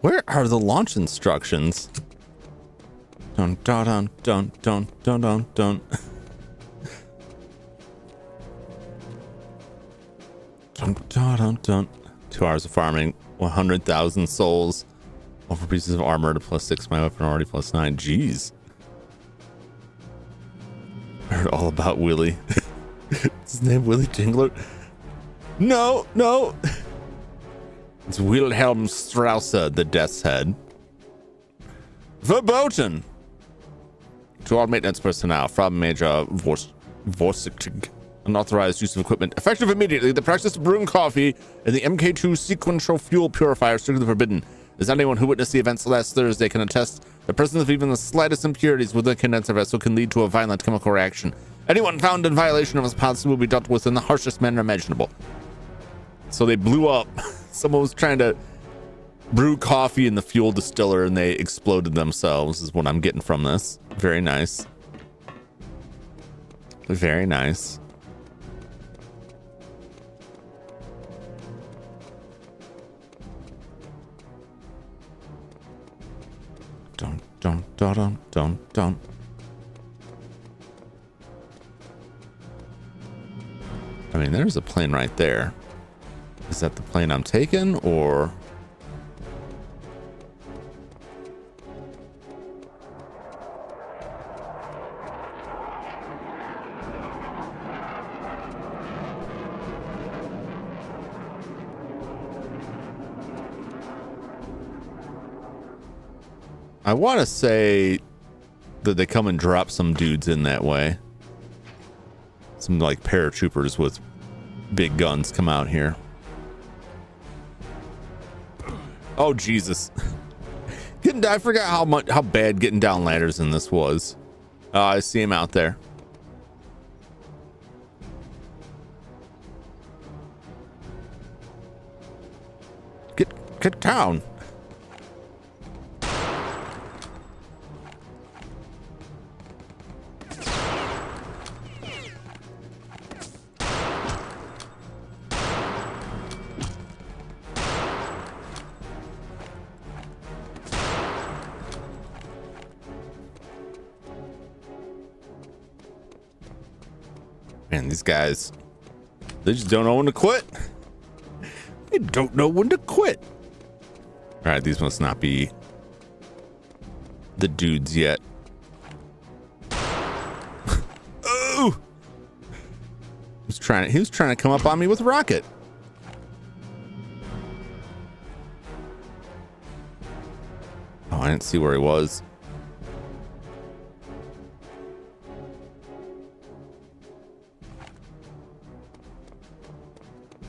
Where are the launch instructions? Dun dun dun dun dun dun dun dun. Dun dun dun dun. 2 hours of farming, 100,000 souls, over pieces of armor to +6, my weapon already +9. Jeez. I heard all about Willie. Is his name Willie Tingler? No, no. It's Wilhelm Strauss, the Death's Head. Verboten. To all maintenance personnel from Major Vorsichtig. Unauthorized use of equipment effective immediately. The practice of brewing coffee in the MK2 sequential fuel purifier is strictly forbidden. As anyone who witnessed the events last Thursday can attest, the presence of even the slightest impurities within the condenser vessel can lead to a violent chemical reaction. Anyone found in violation of this policy will be dealt with in the harshest manner imaginable. So they blew up. Someone was trying to brew coffee in the fuel distiller and they exploded themselves, is what I'm getting from this. Very nice. Very nice. Dun dun dun dun dun dun. I mean, there's a plane right there. Is that the plane I'm taking, or? I want to say that they come and drop some dudes in that way. Some like paratroopers with big guns come out here. Oh Jesus! I forgot how bad getting down ladders in this was. Oh, I see him out there. Get down. Man, these guys, they just don't know when to quit. They don't know when to quit. All right, these must not be the dudes yet. Oh! He was trying to come up on me with a rocket. Oh, I didn't see where he was.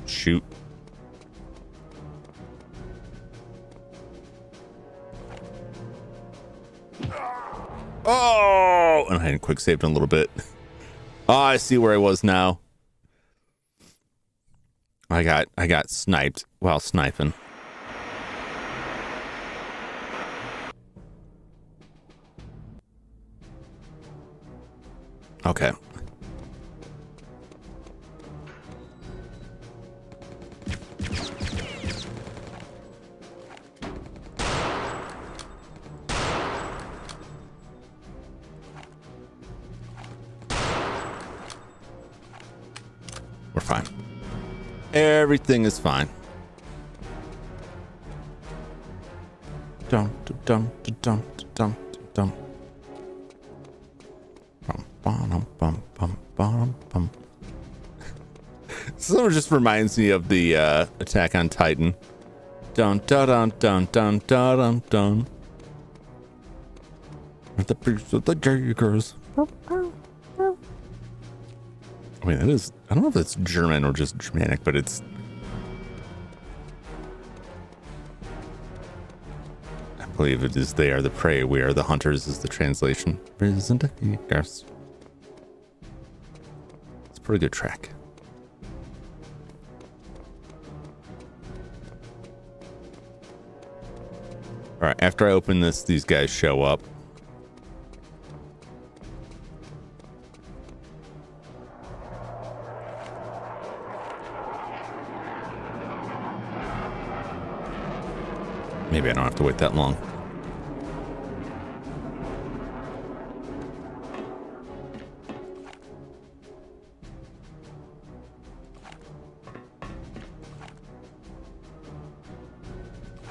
Shoot. Oh, and I hadn't quick saved him a little bit. Oh, I see where I was now. I got sniped while sniping. Okay. We're fine. Everything is fine. Dum dum dum dum dum dum. Bum bum bum bum bum bum. So it just reminds me of the Attack on Titan. Dun dun dun dun dun dun dun. The beast of the Jaegers. I mean, that is, I don't know if it's German or just Germanic, but it's, I believe it is they are the prey, we are the hunters is the translation. Isn't it? Yes. It's a pretty good track. All right, after I open this, these guys show up. Maybe I don't have to wait that long.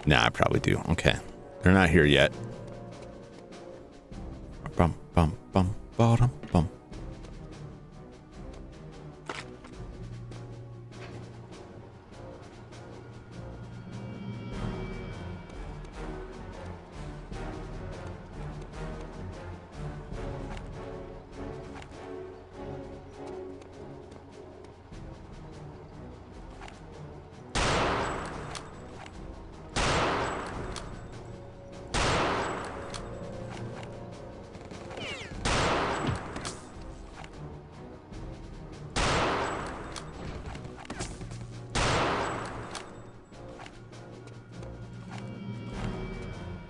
Nah, I probably do. Okay. They're not here yet. Bum, bum, bum, bottom, bum.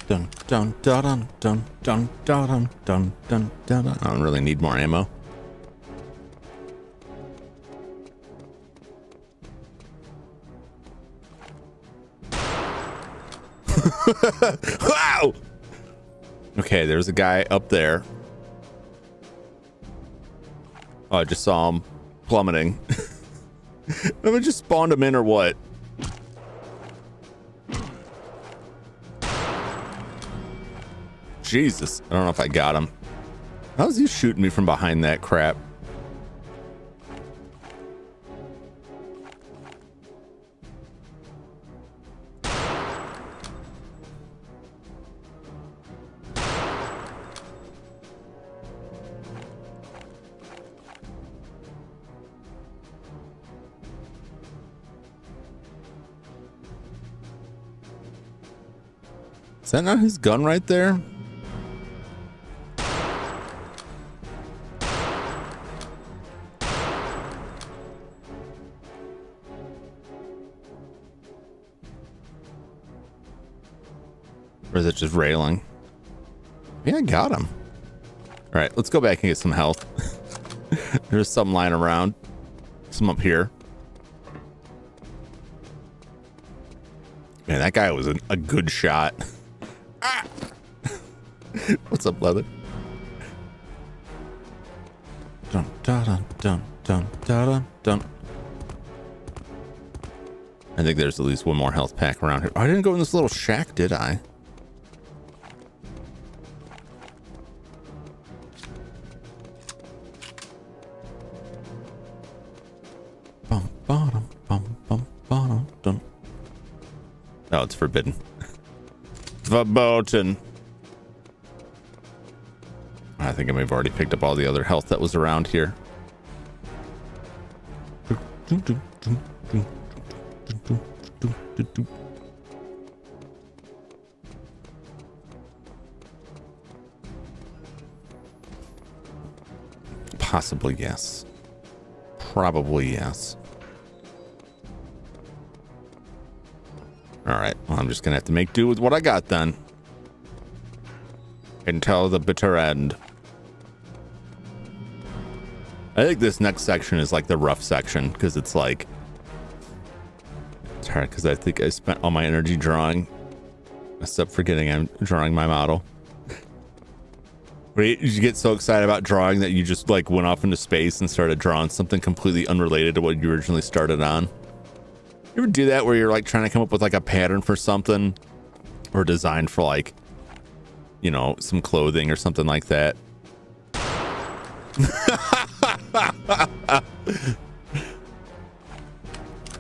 Dun dun dun dun dun dun dun dun dun. I don't really need more ammo. Wow! Okay, there's a guy up there. Oh, I just saw him plummeting. Have I just spawned him in or what? Jesus, I don't know if I got him. How's he shooting me from behind that crap? Is that not his gun right there? Or is it just railing? Yeah, I got him. All right, let's go back and get some health. There's some lying around. Some up here. Man, that guy was a good shot. Ah! What's up, Leather? Dun dun dun dun dun dun dun. I think there's at least one more health pack around here. Oh, I didn't go in this little shack, did I? Oh, it's forbidden. Verboten. I think I may have already picked up all the other health that was around here. Possibly yes. Probably yes. All right. Well, I'm just gonna have to make do with what I got then. Until the bitter end. I think this next section is like the rough section because it's like it's hard because I think I spent all my energy drawing, except forgetting I'm drawing my model. Right? You get so excited about drawing that you just like went off into space and started drawing something completely unrelated to what you originally started on. You ever do that where you're like trying to come up with like a pattern for something or design for like, you know, some clothing or something like that?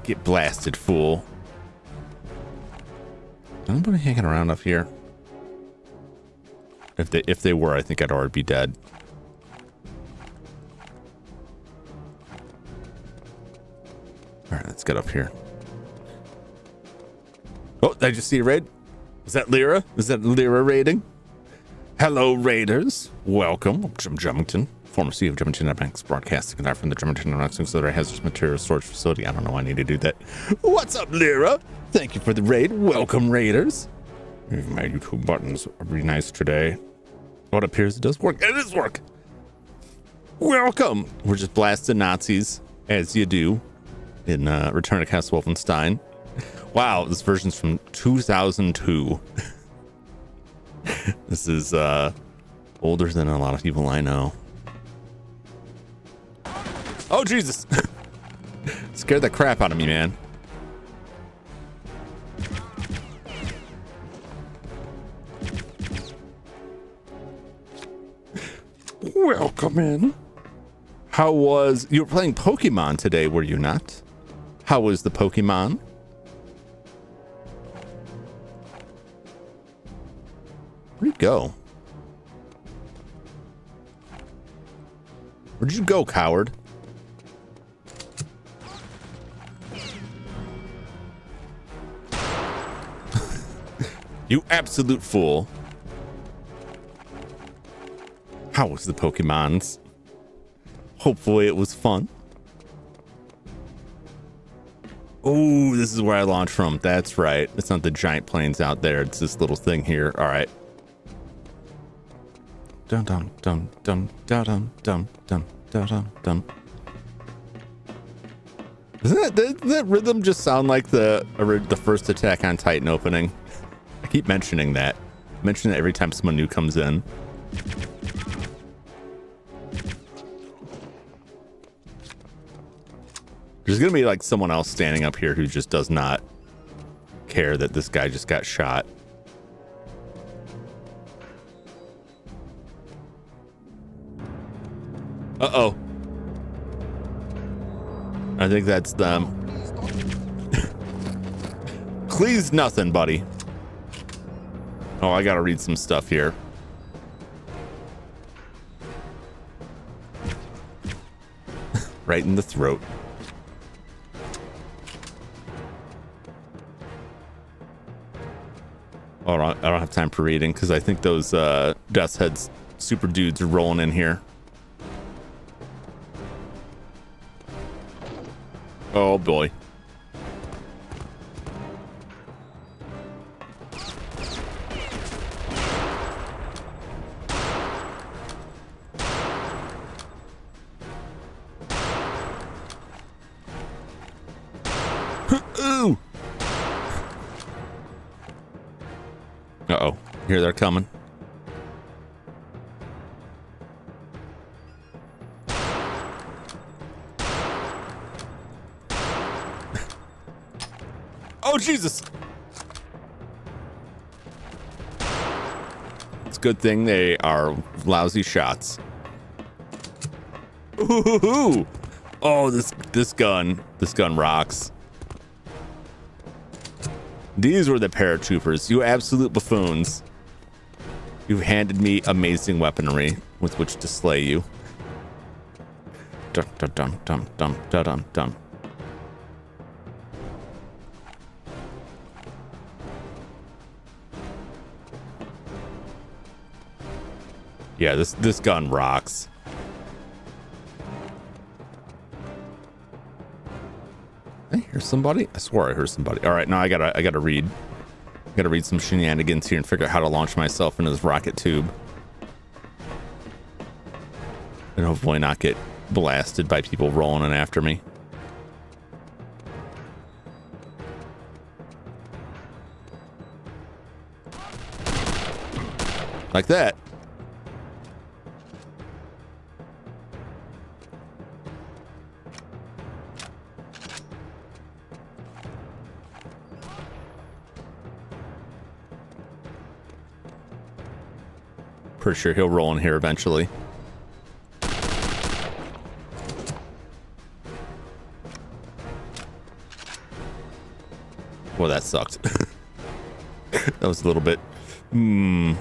Get blasted, fool. Anybody hanging around up here? If they were, I think I'd already be dead. All right, let's get up here. Oh, did I just see a raid? Was that Lyra? Was that Lyra raiding? Hello, raiders. Welcome. Jum Jumington, former CEO of Jumington Dynamics, broadcasting live from the Jumington Dynamics Auxiliary Hazardous Materials Storage Facility. I don't know why I need to do that. What's up, Lyra? Thank you for the raid. Welcome, raiders. My YouTube buttons are really nice today. What appears it does work. It does work. Welcome. We're just blasting Nazis, as you do, in Return to Castle Wolfenstein. Wow, this version's from 2002. This is older than a lot of people I know. Oh, Jesus. Scared the crap out of me, man. Welcome in. How was... You were playing Pokemon today, were you not? How was the Pokemon? Where'd you go? Where'd you go, coward? You absolute fool. How was the Pokemons? Hopefully it was fun. Oh, this is where I launched from. That's right. It's not the giant planes out there. It's this little thing here. All right. Dun dun dun dun dun dun dun dun dun dun. Doesn't that rhythm just sound like the first Attack on Titan opening? I keep mentioning that. Mention it every time someone new comes in. There's gonna be like someone else standing up here who just does not care that this guy just got shot. Uh-oh. I think that's them. Please nothing, buddy. Oh, I gotta read some stuff here. Right in the throat. Oh, I don't have time for reading because I think those Death's Heads super dudes are rolling in here. Oh boy. Ooh. Uh-oh. Here they're coming. Oh, Jesus. It's a good thing they are lousy shots. Ooh. Oh, this gun rocks. These were the paratroopers, you absolute buffoons. You've handed me amazing weaponry with which to slay you. Dun dun dun dun dun dun dun dun. Yeah, this gun rocks. I hear somebody. I swore I heard somebody. All right, now I gotta read. I gotta read some shenanigans here and figure out how to launch myself into this rocket tube, and hopefully not get blasted by people rolling in after me. Like that. Pretty sure he'll roll in here eventually. Well, that sucked. That was a little bit. I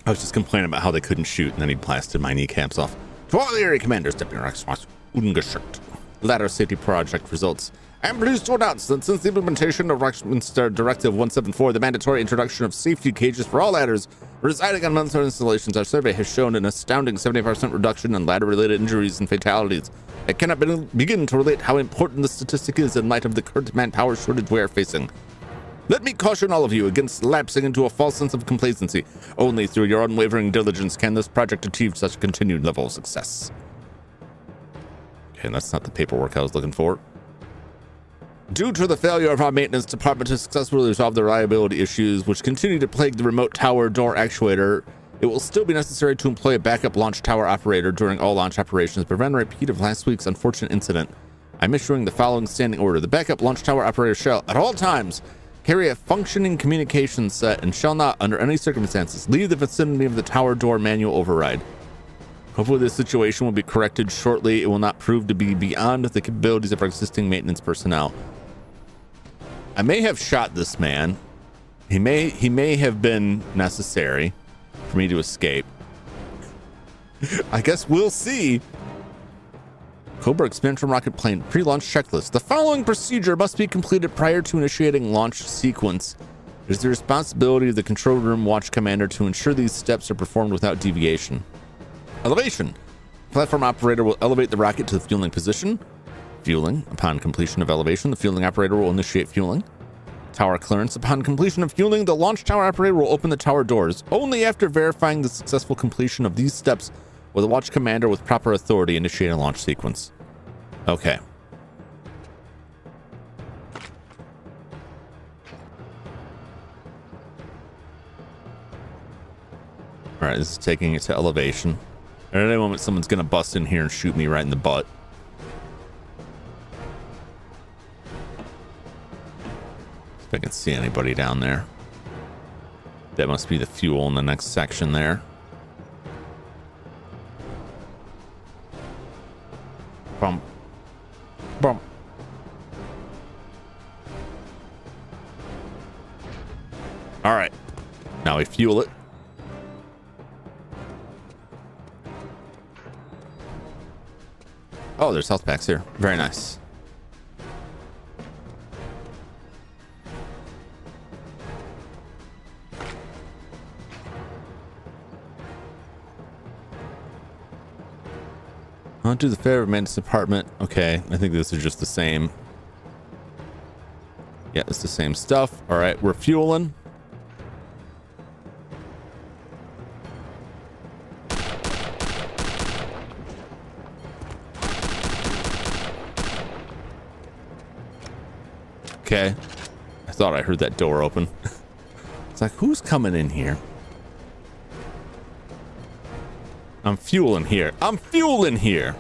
was just complaining about how they couldn't shoot, and then he blasted my kneecaps off. To all the area commanders, Deputy Response, Ungeschickt. Ladder safety project results. I'm pleased to announce that since the implementation of Westminster Directive 174, the mandatory introduction of safety cages for all ladders residing on military installations, our survey has shown an astounding 75% reduction in ladder-related injuries and fatalities. I cannot begin to relate how important this statistic is in light of the current manpower shortage we are facing. Let me caution all of you against lapsing into a false sense of complacency. Only through your unwavering diligence can this project achieve such a continued level of success. Okay, that's not the paperwork I was looking for. Due to the failure of our maintenance department to successfully resolve the reliability issues which continue to plague the remote tower door actuator, it will still be necessary to employ a backup launch tower operator during all launch operations to prevent a repeat of last week's unfortunate incident. I'm issuing the following standing order. The backup launch tower operator shall, at all times, carry a functioning communication set and shall not, under any circumstances, leave the vicinity of the tower door manual override. Hopefully this situation will be corrected shortly. It will not prove to be beyond the capabilities of our existing maintenance personnel. I may have shot this man. He may have been necessary for me to escape. I guess we'll see. Cobra expansion rocket plane pre-launch checklist. The following procedure must be completed prior to initiating launch sequence. It is the responsibility of the control room watch commander to ensure these steps are performed without deviation. Elevation. Platform operator will elevate the rocket to the fueling position. Fueling. Upon completion of elevation, the fueling operator will initiate fueling. Tower clearance. Upon completion of fueling, the launch tower operator will open the tower doors. Only after verifying the successful completion of these steps will the watch commander with proper authority initiate a launch sequence. Okay. All right, this is taking it to elevation. At any moment, someone's going to bust in here and shoot me right in the butt. If I can see anybody down there. That must be the fuel in the next section there. Bump. Bump. All right. Now we fuel it. Oh, there's health packs here. Very nice. On to the fair maintenance department. Okay, I think this is just the same. Yeah, it's the same stuff. All right, we're fueling. Okay. I thought I heard that door open. It's like, who's coming in here? I'm fueling here. I'm fueling here.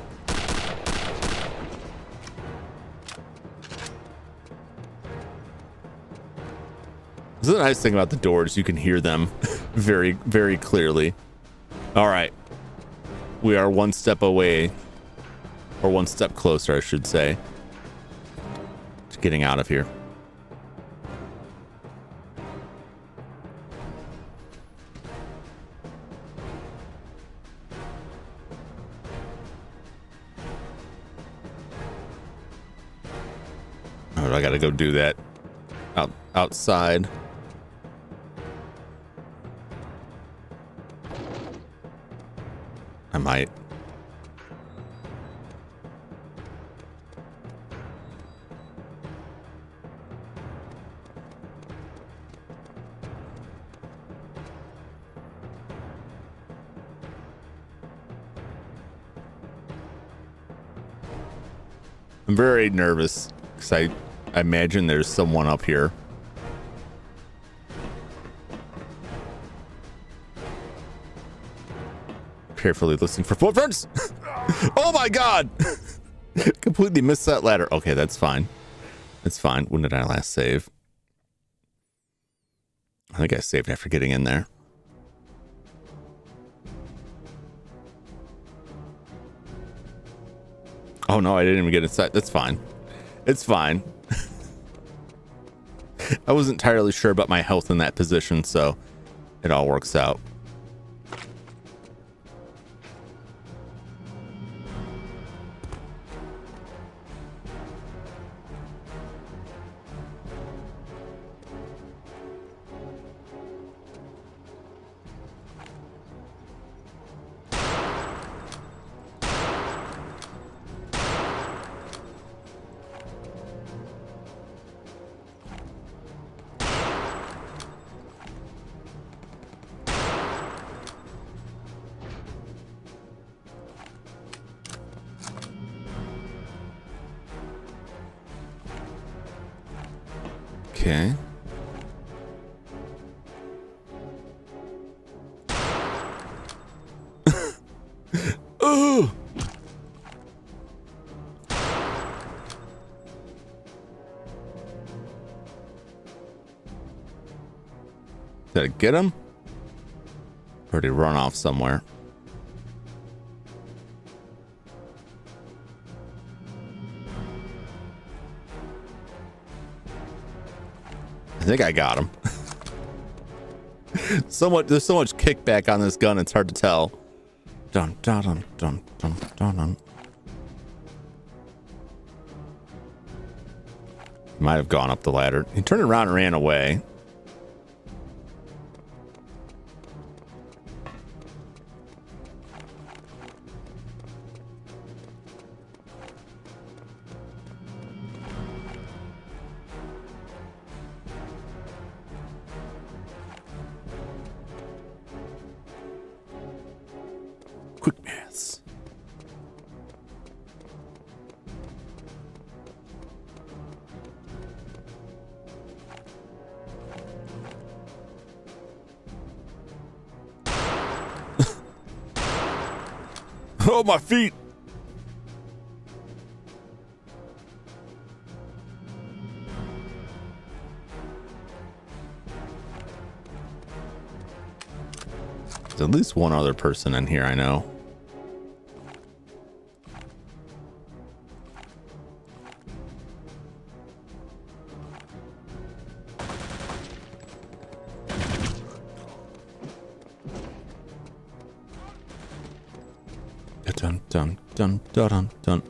This is the nice thing about the doors. You can hear them very, very clearly. All right. We are one step away, or one step closer, I should say, to getting out of here. Oh, I gotta go do that outside. I might. I'm very nervous because I imagine there's someone up here. Carefully listening for footprints. Oh my god! Completely missed that ladder. Okay, that's fine. That's fine. When did I last save? I think I saved after getting in there. Oh no, I didn't even get inside. That's fine. It's fine. I wasn't entirely sure about my health in that position, so it all works out. Okay. Oh. Did I get him? Or did he run off somewhere? I think I got him. There's so much kickback on this gun, it's hard to tell. Dun dun dun dun dun dun dun. Might have gone up the ladder. He turned around and ran away. Quick maths. Oh, my feet. There's at least one other person in here I know. Dun dun dun dun dun dun.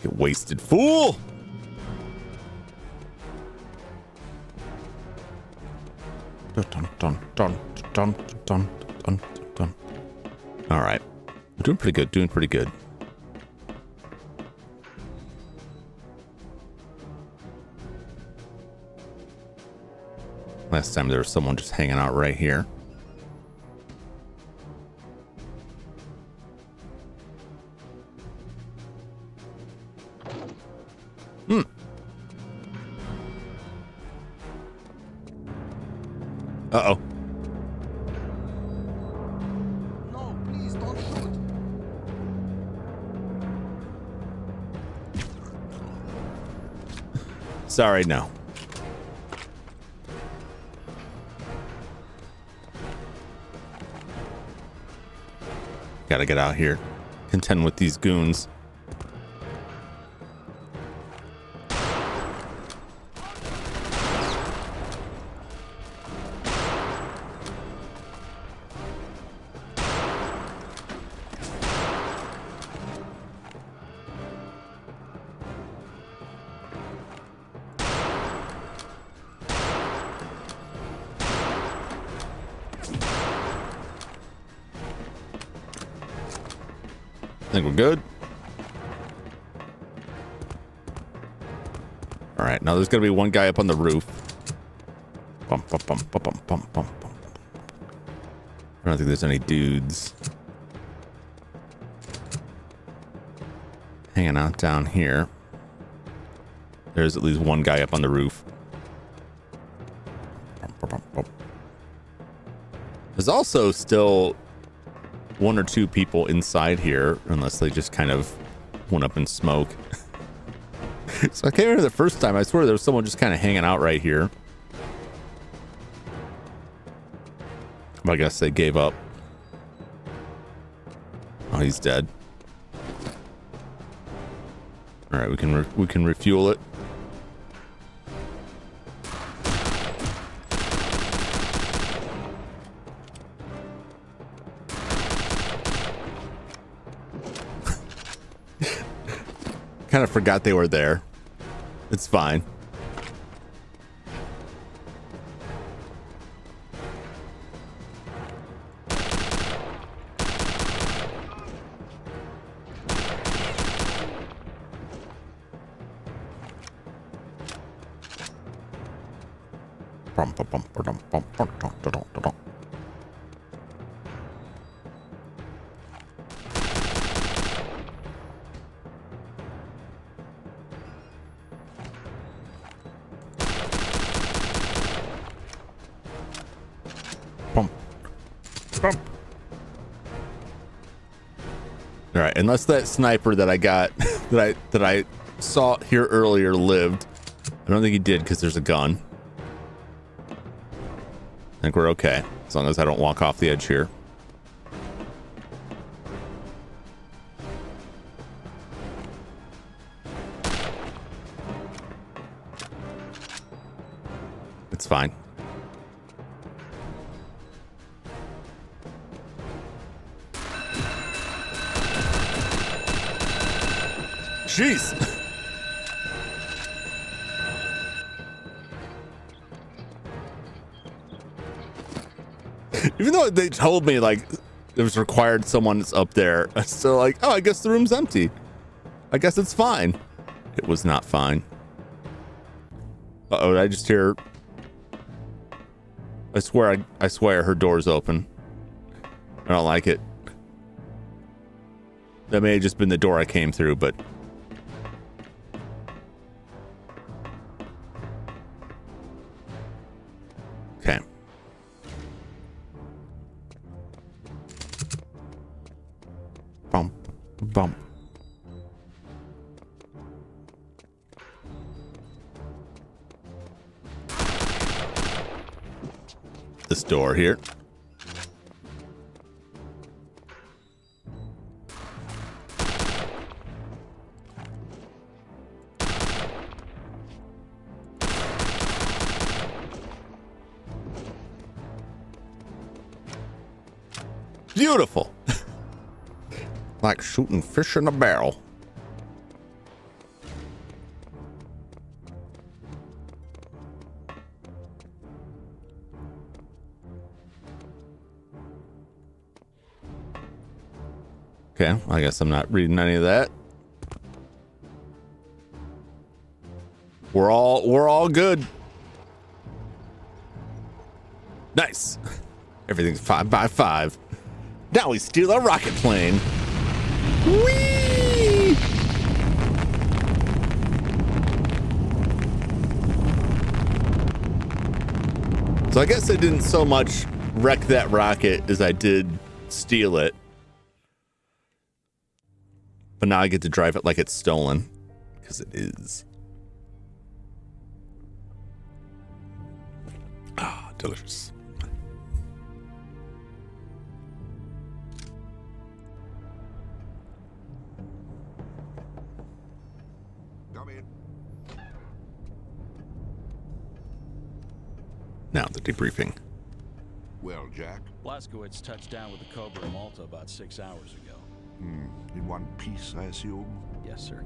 Get wasted, fool! Dun dun dun dun dun dun dun dun. All right, we're doing pretty good. Doing pretty good. Last time there was someone just hanging out right here. Uh-oh. No, please don't shoot. Sorry, no. Gotta get out here. Contend with these goons. I think we're good. All right, now there's gonna be one guy up on the roof. Bump, bump, bump, bump, bump, bump, bump, bump. I don't think there's any dudes hanging out down here. There's at least one guy up on the roof. Bump, bump, bump, bump. There's also still one or two people inside here, unless they just kind of went up in smoke. So I came here the first time. I swear there was someone just kind of hanging out right here. I guess they gave up. Oh, he's dead. All right, we can refuel it. Kind of forgot they were there. It's fine. All right, unless that sniper that I got that I saw here earlier lived. I don't think he did because there's a gun. I think we're okay as long as I don't walk off the edge here. It's fine. Jeez. Even though they told me like it was required someone's up there, I'm still like, oh, I guess the room's empty. I guess it's fine. It was not fine. Uh-oh, did I just hear? I swear her door's open. I don't like it. That may have just been the door I came through, but okay. Bump, bump. This door here. Beautiful. Like shooting fish in a barrel. Okay, I guess I'm not reading any of that. We're all good. Nice. Everything's 5 by 5. Now we steal a rocket plane. Whee! So I guess I didn't so much wreck that rocket as I did steal it. But now I get to drive it like it's stolen. Because it is. Ah, delicious. Now the debriefing. Well, Jack, Blazkowicz touched down with the Cobra in Malta about 6 hours ago. in one piece, I assume? Yes, sir.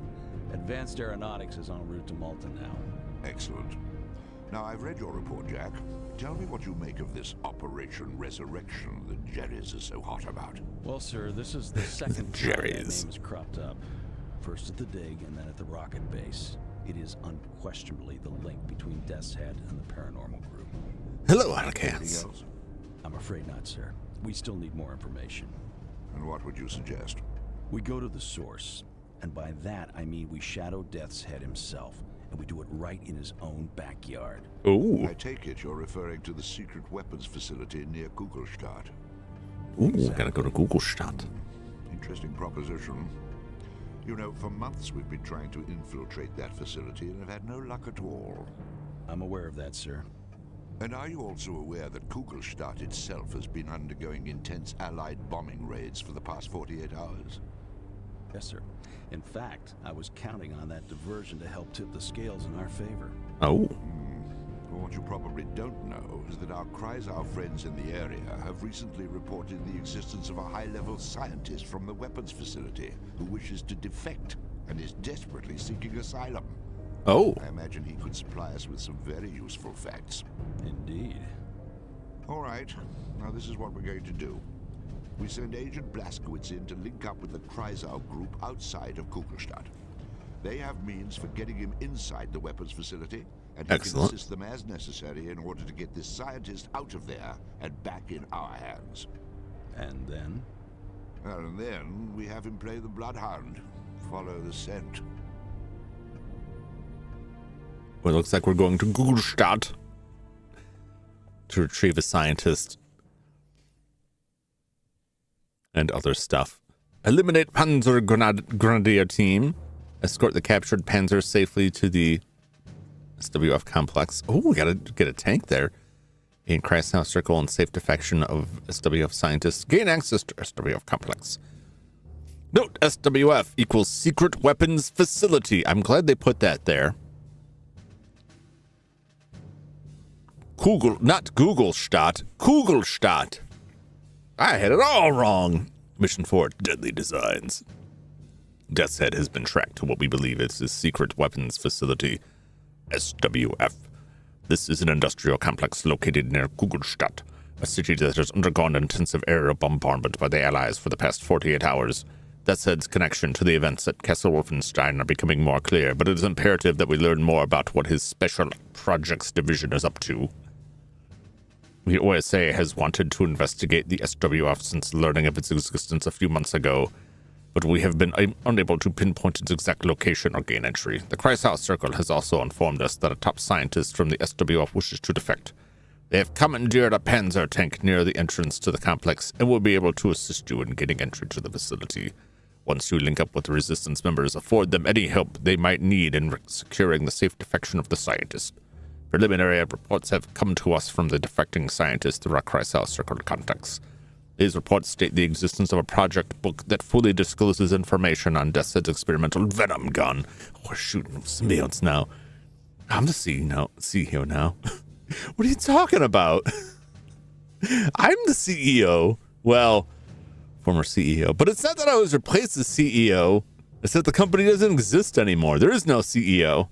Advanced Aeronautics is en route to Malta now. Excellent. Now, I've read your report, Jack. Tell me what you make of this Operation Resurrection that Jerry's is so hot about. Well, sir, this is the second time that name Jerry's. has cropped up. First at the dig and then at the rocket base. It is unquestionably the link between Death's Head and the paranormal group. Hello, Anything Outcasts. else? I'm afraid not, sir. We still need more information. And what would you suggest? We go to the source, and by that I mean we shadow Death's Head himself, and we do it right in his own backyard. Ooh. I take it you're referring to the secret weapons facility near Kugelstadt. Ooh, gotta go to Kugelstadt. Interesting proposition. You know, for months we've been trying to infiltrate that facility and have had no luck at all. I'm aware of that, sir. And are you also aware that Kugelstadt itself has been undergoing intense Allied bombing raids for the past 48 hours? Yes, sir. In fact, I was counting on that diversion to help tip the scales in our favor. Oh. Well, what you probably don't know is that our Kreisau friends in the area have recently reported the existence of a high-level scientist from the weapons facility who wishes to defect and is desperately seeking asylum. Oh. I imagine he could supply us with some very useful facts. Indeed. All right, now this is what we're going to do. We send Agent Blazkowicz in to link up with the Kreisau group outside of Kugelstadt. They have means for getting him inside the weapons facility, and he Excellent. can assist them as necessary in order to get this scientist out of there and back in our hands. And then? And then we have him play the bloodhound, follow the scent. Well, it looks like we're going to Kugelstadt to retrieve a scientist and other stuff. Eliminate Panzer Grenadier team. Escort the captured Panzer safely to the SWF complex. Oh, we gotta get a tank there. In Kreisau Circle and safe defection of SWF scientists. Gain access to SWF complex. Note, SWF equals secret weapons facility. I'm glad they put that there. Not Kugelstadt. Kugelstadt. I had it all wrong. Mission 4, Deadly Designs. Death's Head has been tracked to what we believe is his secret weapons facility, SWF. This is an industrial complex located near Kugelstadt, a city that has undergone intensive aerial bombardment by the Allies for the past 48 hours. Death's Head's connection to the events at Castle Wolfenstein are becoming more clear, but it is imperative that we learn more about what his Special Projects Division is up to. The OSA has wanted to investigate the SWF since learning of its existence a few months ago, but we have been unable to pinpoint its exact location or gain entry. The Kreisau Circle has also informed us that a top scientist from the SWF wishes to defect. They have commandeered a Panzer tank near the entrance to the complex and will be able to assist you in getting entry to the facility. Once you link up with the Resistance members, afford them any help they might need in securing the safe defection of the scientist. Preliminary reports have come to us from the defecting scientist through our Kreisau Circle contacts. These reports state the existence of a project book that fully discloses information on Death's Head's experimental venom gun. Oh, we're shooting symbiotes now. I'm the CEO now. What are you talking about? I'm the CEO. Well, former CEO. But it's not that I was replaced as CEO. It's that the company doesn't exist anymore. There is no CEO.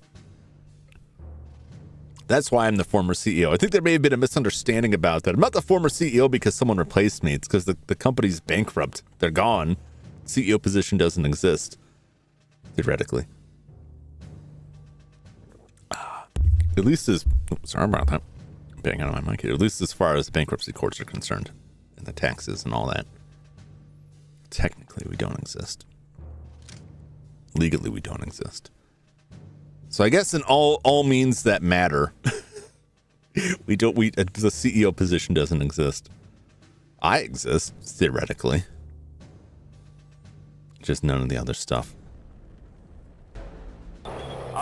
That's why I'm the former CEO. I think there may have been a misunderstanding about that. I'm not the former CEO because someone replaced me. It's because the company's bankrupt. They're gone. CEO position doesn't exist. Theoretically. At least as... sorry about that. I'm banging on my mic here. At least as far as bankruptcy courts are concerned. And the taxes and all that. Technically, we don't exist. Legally, we don't exist. So I guess in all means that matter, the CEO position doesn't exist. I exist, theoretically. Just none of the other stuff.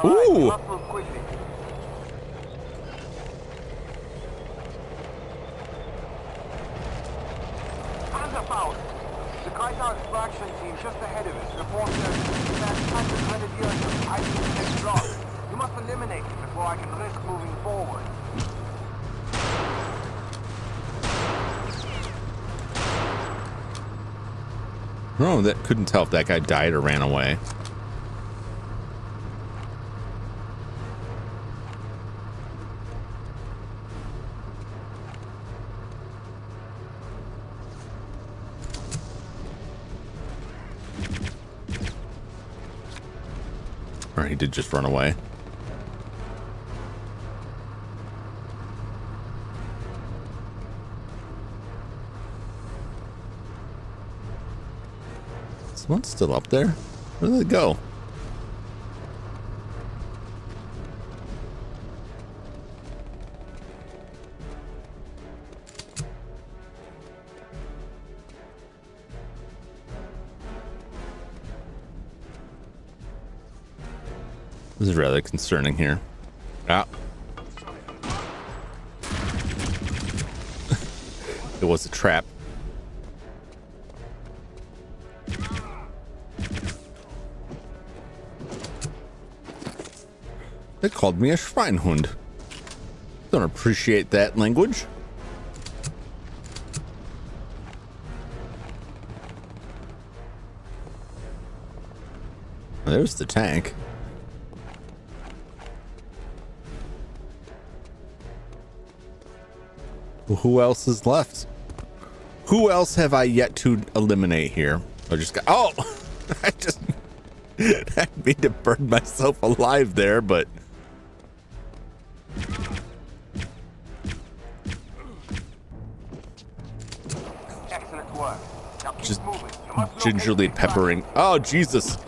Ooh! The Kreisau extraction team just ahead of us reports that 100 grenadiers are hiding in the next block. You must eliminate them before I can risk moving forward. Oh, that couldn't tell if that guy died or ran away. Or he did just run away. Someone's still up there? Where did they go? This is rather concerning here. Ah. It was a trap. They called me a Schweinhund. Don't appreciate that language. There's the tank. Who else is left? Who else have I yet to eliminate here? I just got. Oh, I mean to burn myself alive there, but. Excellent work. Now keep Just moving. You must locate gingerly the extraction peppering. Oh, Jesus.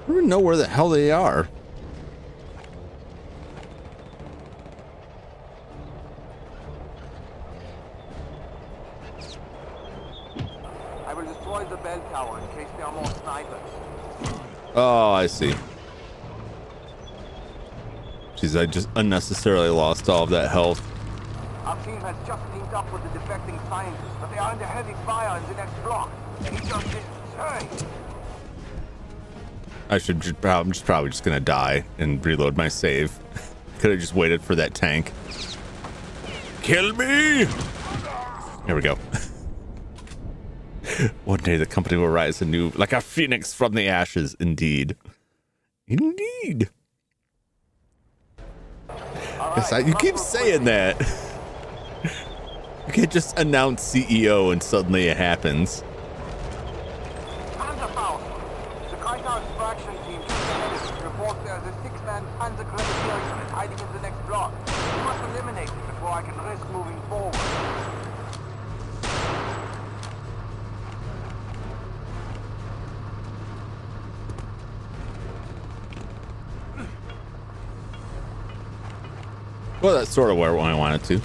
I don't even know where the hell they are. I will destroy the bell tower in case there are more snipers. Oh, I see. Jeez, I just unnecessarily lost all of that health. Our team has just linked up with the defecting scientists, but they are under heavy fire in the next block. And he just insane. I'm just probably just gonna die and reload my save. Could have just waited for that tank. Kill me! Here we go. One day the company will rise anew like a phoenix from the ashes. Indeed. Indeed. Yes, you keep saying that. You can't just announce CEO and suddenly it happens. Extraction team just ahead of us reports there's a 6-man Panzer Grenadier unit hiding in the next block. We must eliminate it before I can risk moving forward. Well, that's sort of where I wanted to.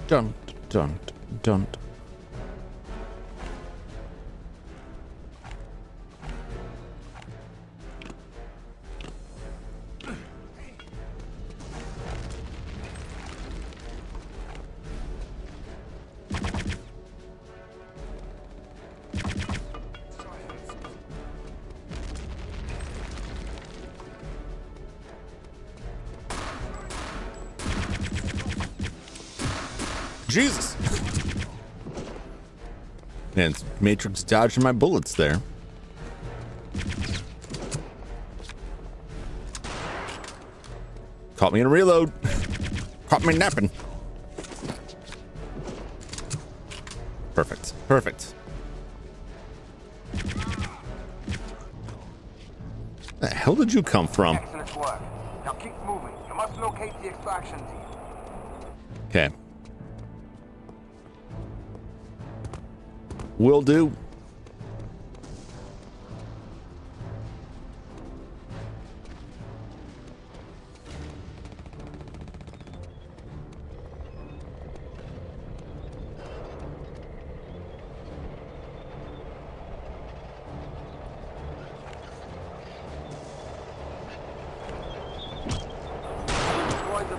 Dun, dun, dun. Jesus. Man, it's Matrix dodging my bullets there. Caught me in a reload. Caught me napping. Perfect. Perfect. Where the hell did you come from? Excellent work. Now keep moving. You must locate the extraction team. Okay. Will do.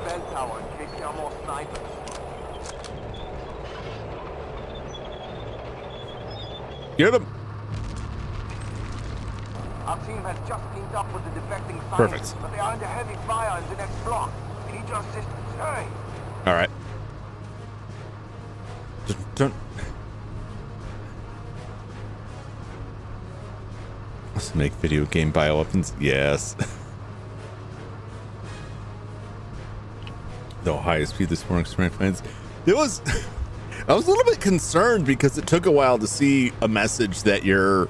bell tower in case there are more snipers. Get him. Our team has just teamed up with the defecting scientists, Perfect. but they are under heavy fire in the next block. We need your assistance. Hurry! All right. Just don't. Let's make video game bioweapons. Yes. The highest speed this morning strength finds. It was. I was a little bit concerned because it took a while to see a message that your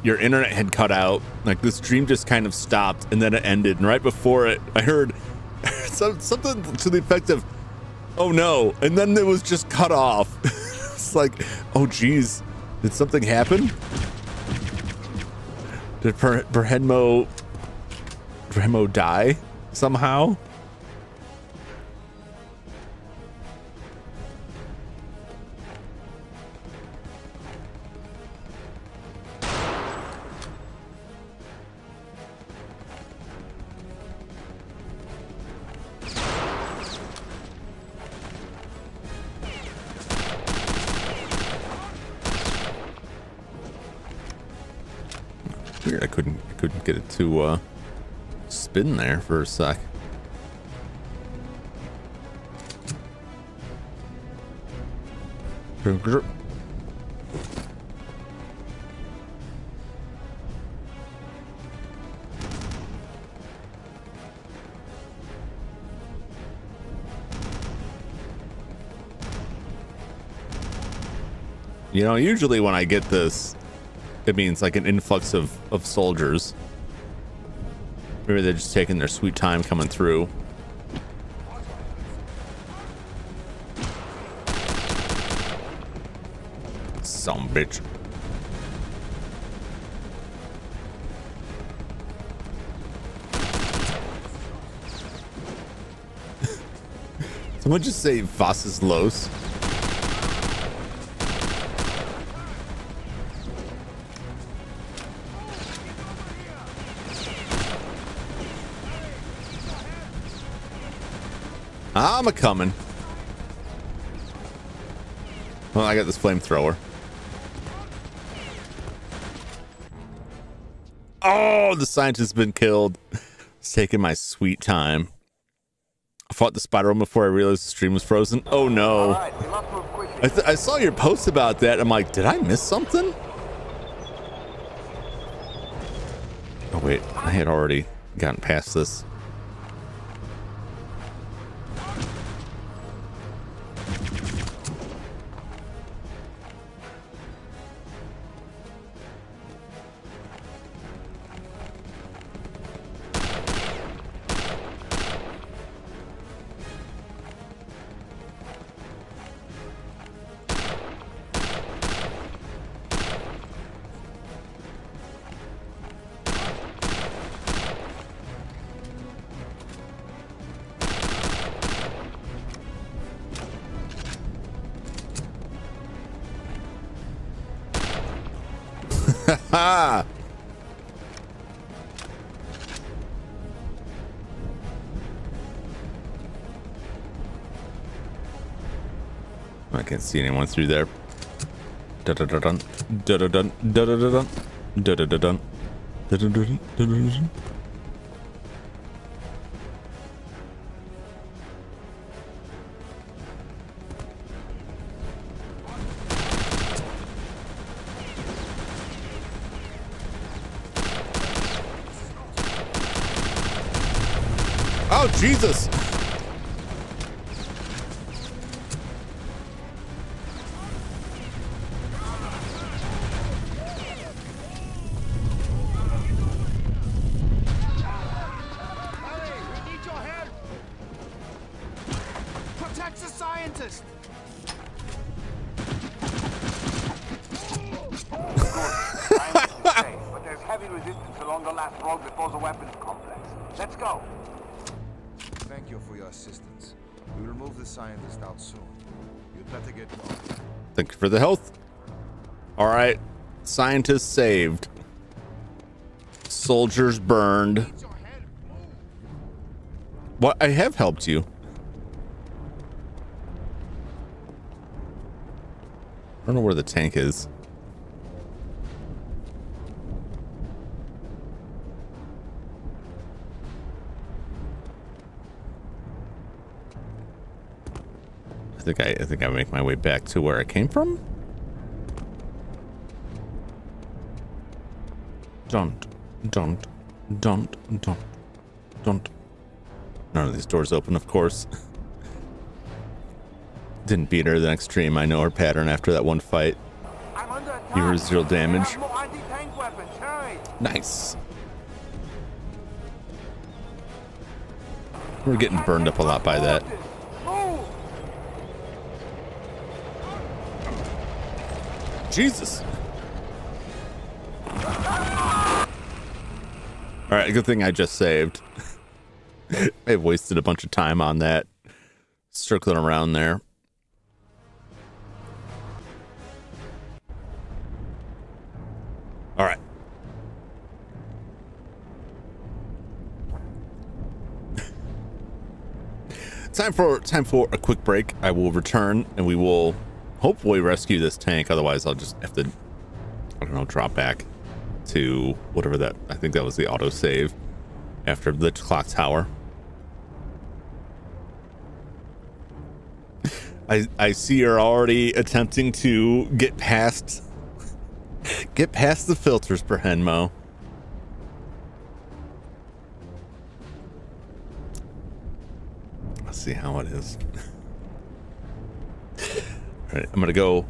internet had cut out. Like the stream just kind of stopped and then it ended. And right before it, I heard something to the effect of, "Oh no!" And then it was just cut off. It's like, oh geez, did something happen? Did Brahedmo die somehow? Weird, I couldn't get it to spin there for a sec. You know, usually when I get this, it means like an influx of soldiers. Maybe they're just taking their sweet time coming through. Some bitch. Someone just say Vas's Los. I'm a-coming. Well, I got this flamethrower. Oh, the scientist's been killed. It's taking my sweet time. I fought the spider one before I realized the stream was frozen. Oh no. I saw your post about that. I'm like, did I miss something? Oh wait, I had already gotten past this. Ha! I can't see anyone through there. Da-da-da-dun, da-da-dun, da-da-da-dun, da-da-da-dun, da-da-da-dun, da-da-da-dun. Oh, Jesus. Hurry, we need your help. Protect the scientist. But there's heavy resistance along the last road before the weapons complex. Let's go. Thank you for your assistance. We will move the scientist out soon. You'd better get going. Thank you for the health. All right. Scientists saved. Soldiers burned. Well, I have helped you. I don't know where the tank is. I think I make my way back to where I came from. Don't. None of these doors open, of course. Didn't beat her the next stream. I know her pattern after that one fight. I'm under attack. Give her 0 damage. I have more anti-tank weapons. Hurry. Nice. We're getting burned up a lot by that. Move. Jesus. All right, good thing I just saved. I've wasted a bunch of time on that, circling around there. All right. Time for a quick break. I will return and we will hopefully rescue this tank. Otherwise, I'll just have to, I don't know, drop back to whatever that, I think that was the auto save after the clock tower. I see you're already attempting to get past the filters per Henmo. Let's see how it is. All right, I'm gonna go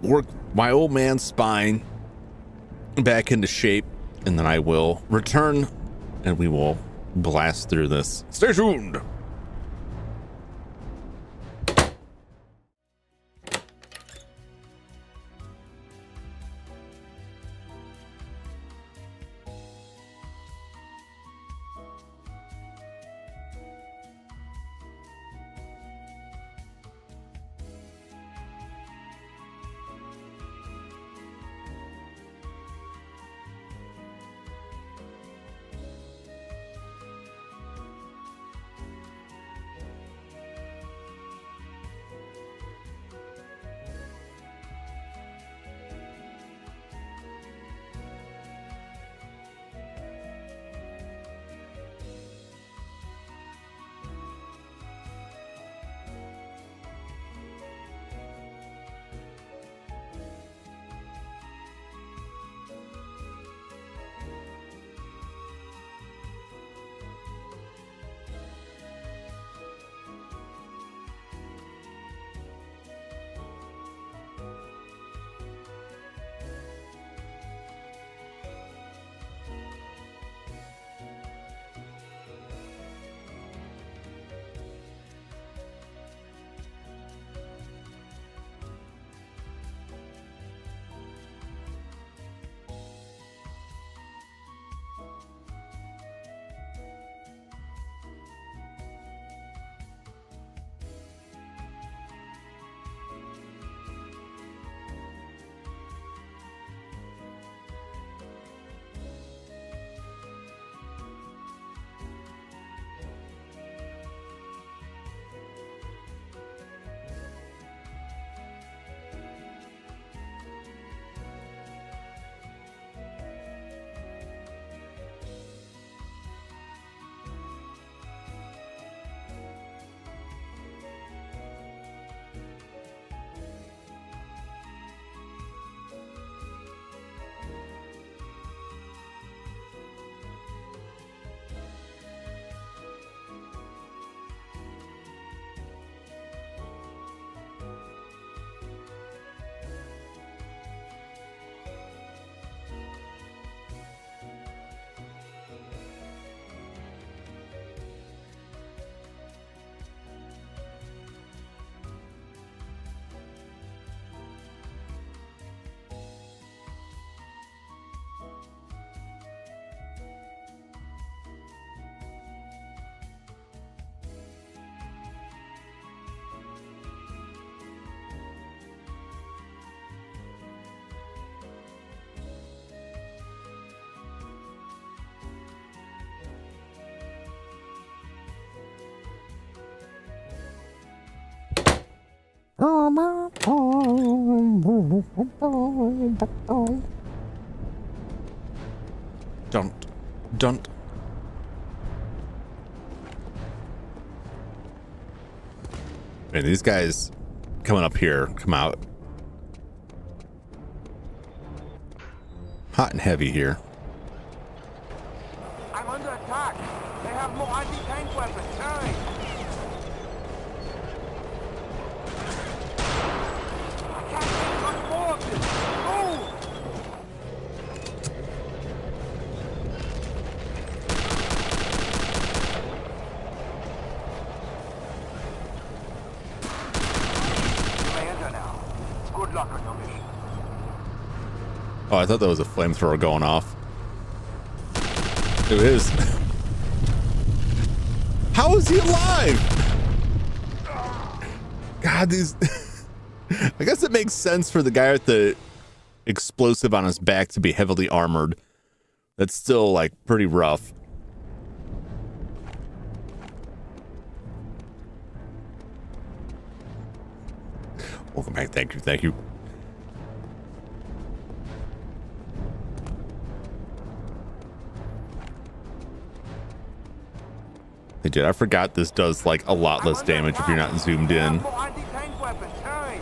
work my old man's spine back into shape, and then I will return and we will blast through this. Stay tuned. Don't. Man, these guys coming up here come out hot and heavy here. I'm under attack. They have more anti-tank weapons. Hurry! I can't take much more of this. Move! Commander now. Good luck on your mission. Oh, I thought that was a flamethrower going off. It is. How is he alive? God, these... I guess it makes sense for the guy with the explosive on his back to be heavily armored. That's still, like, pretty rough. Welcome back. Thank you. Thank you. Hey, dude, I forgot this does like a lot less damage if you're not zoomed in. Anti-tank weapons. Hurry!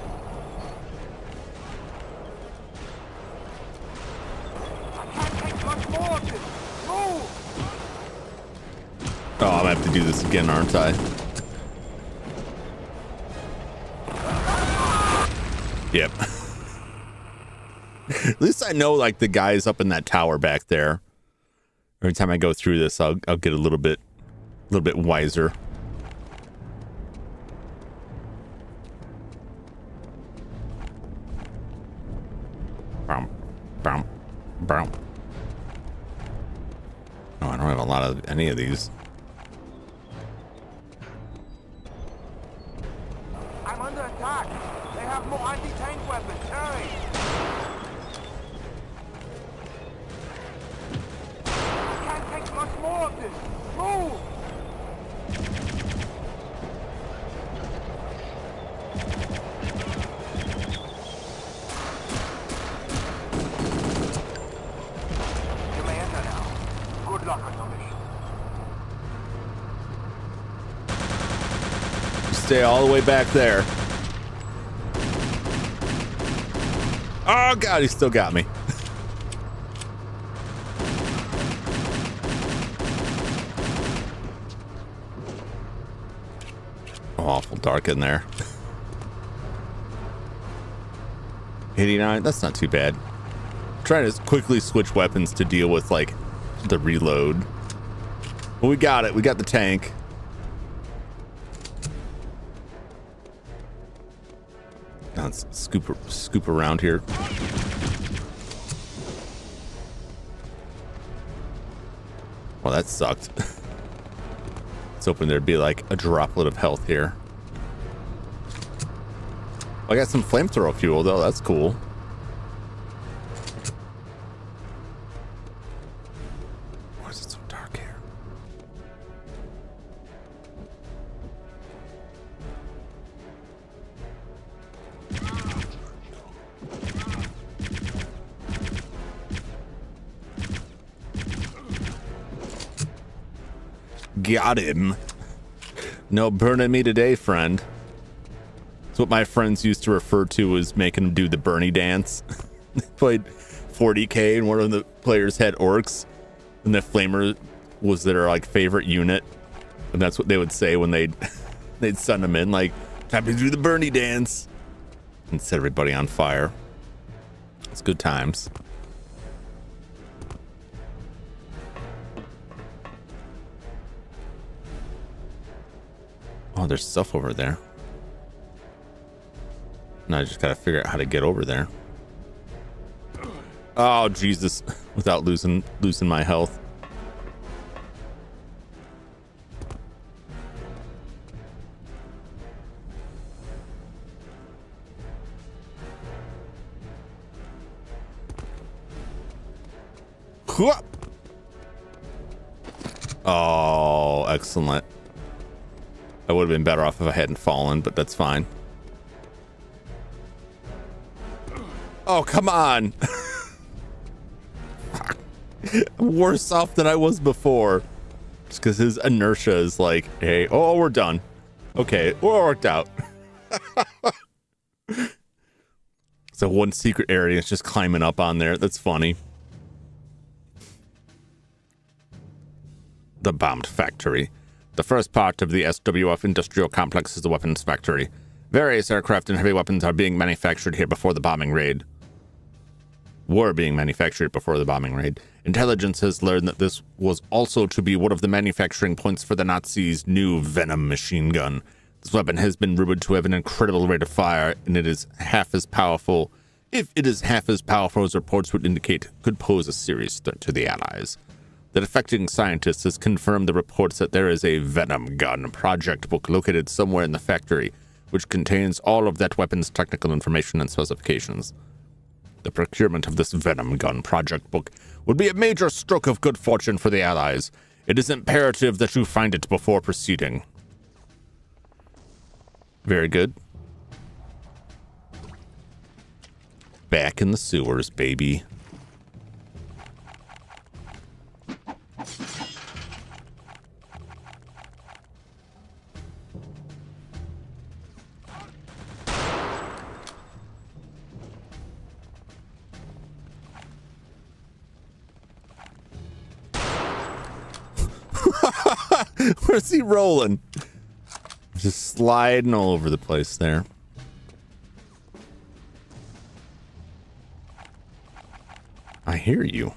I can't take much more of this. Move! Oh, I'm gonna have to do this again, aren't I? Yep. At least I know like the guys up in that tower back there. Every time I go through this, I'll get a little bit wiser. Bum, bum, bum. Oh, I don't have a lot of any of these. I'm under attack. They have more anti-tank weapons. Hurry! I can't take much more of this. Move! Commander now. Good luck on your mission. Stay all the way back there. Oh God, he still got me. Awful dark in there. 89, that's not too bad. Trying to quickly switch weapons to deal with like the reload. But we got it. We got the tank. Now let's scoop around here. Well, that sucked. Let's hoping there'd be like a droplet of health here. I got some flamethrower fuel though. That's cool. Why is it so dark here? Got him. No burning me today, friend. It's what my friends used to refer to as making them do the Bernie dance. They played 40K and one of the players had orcs and the flamer was their like favorite unit. And that's what they would say when they'd send them in, like, time to do the Bernie dance and set everybody on fire. It's good times. Oh, there's stuff over there. Now I just gotta figure out how to get over there. Oh Jesus! Without losing my health. Oh, excellent. I would have been better off if I hadn't fallen, but that's fine. Oh, come on. I'm worse off than I was before. Just because his inertia is like, hey, oh, we're done. Okay, we're all worked out. So one secret area is just climbing up on there. That's funny. The bombed factory. The first part of the SWF industrial complex is the weapons factory. Various aircraft and heavy weapons are being manufactured here before the bombing raid. Were being manufactured before the bombing raid. Intelligence has learned that this was also to be one of the manufacturing points for the Nazis' new Venom machine gun. This weapon has been rumored to have an incredible rate of fire, and it is half as powerful. If it is half as powerful as reports would indicate, could pose a serious threat to the Allies. The defecting scientist has confirmed the reports that there is a Venom gun project book located somewhere in the factory, which contains all of that weapon's technical information and specifications. The procurement of this Venom gun project book would be a major stroke of good fortune for the Allies. It is imperative that you find it before proceeding. Very good. Back in the sewers, baby. Where's he rolling? Just sliding all over the place there. I hear you.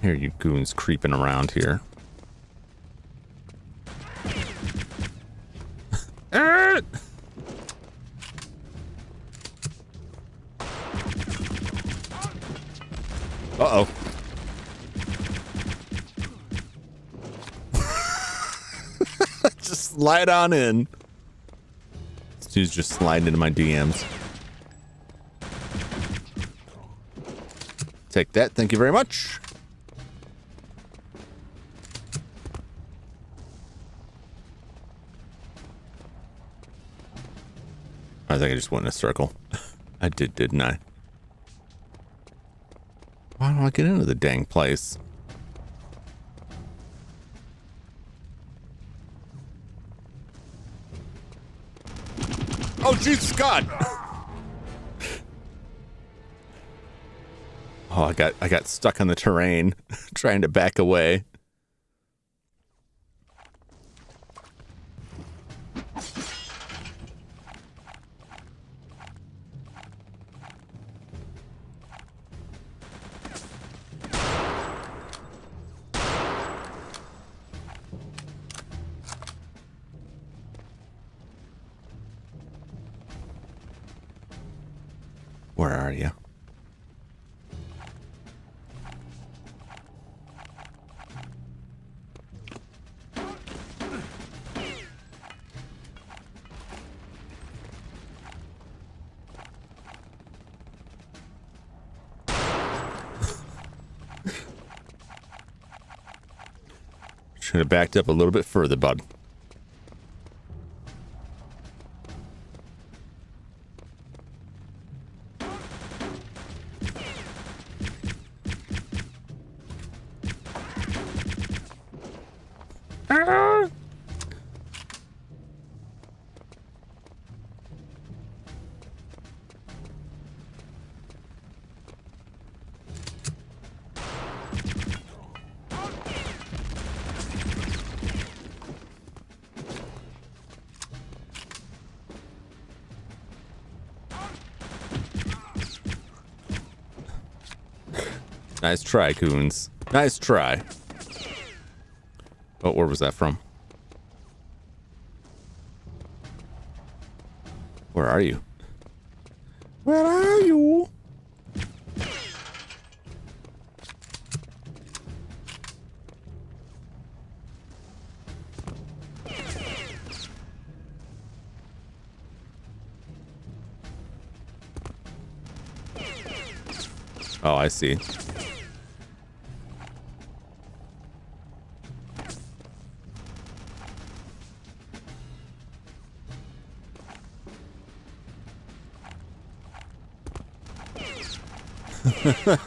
Hear you goons creeping around here. Uh-oh. Just slide on in. This dude's just sliding into my DMs. Take that. Thank you very much. I think I just went in a circle. I did, didn't I? Why don't I get into the dang place? Oh, Jesus God! Oh, I got stuck on the terrain trying to back away. Where are you? Should have backed up a little bit further, bud. Nice try, Coons. Nice try. Oh, where was that from? Where are you? Where are you? Oh, I see. I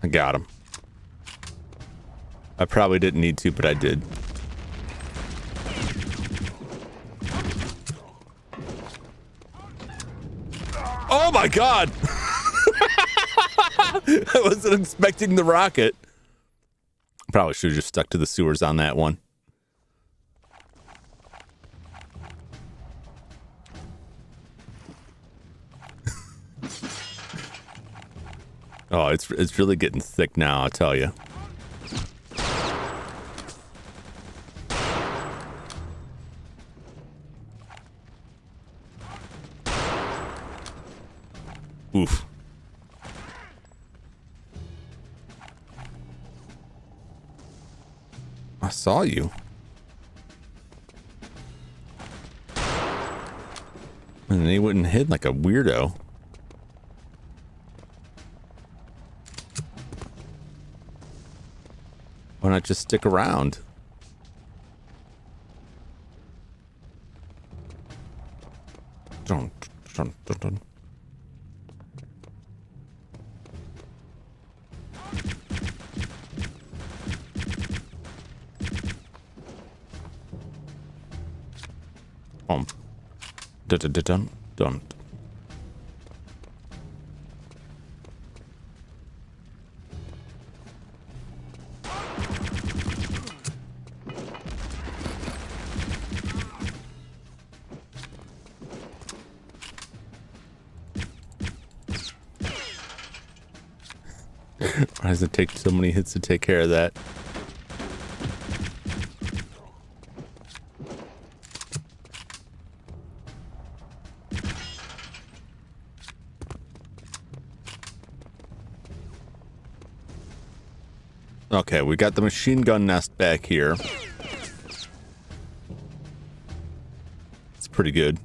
got him. I probably didn't need to, but I did. Oh my god! I wasn't expecting the rocket. Probably should have just stuck to the sewers on that one. Oh, it's really getting thick now, I'll tell you. Oof. I saw you. And he wouldn't hit like a weirdo. Why not just stick around? Dun, dun, dun, dun. Dun, dun, dun, dun, dun. Why does it take so many hits to take care of that? Okay, we got the machine gun nest back here. It's pretty good.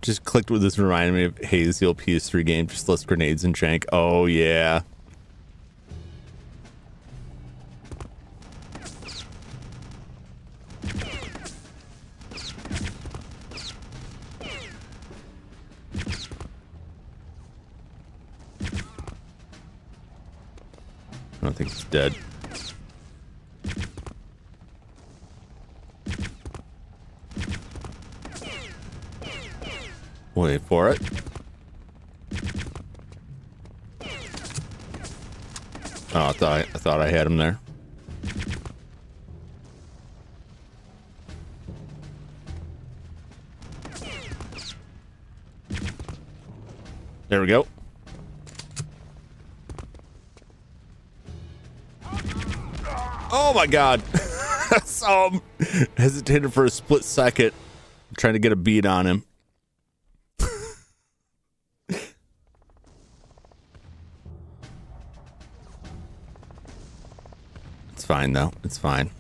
Just clicked with this, reminded me of Hayes, the old PS3 game, just less grenades and jank. Oh, yeah. I don't think it's dead. Wait for it. Oh, I thought I had him there. There we go. Oh my god. I saw him. Hesitated for a split second, trying to get a beat on him. It's fine though. It's fine.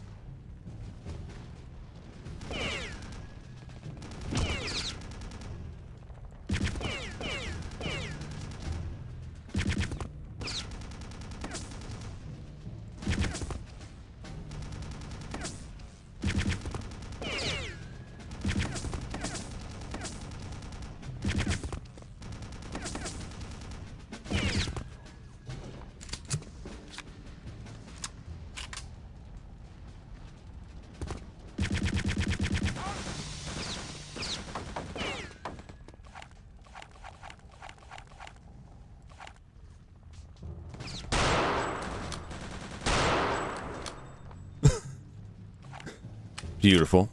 Beautiful.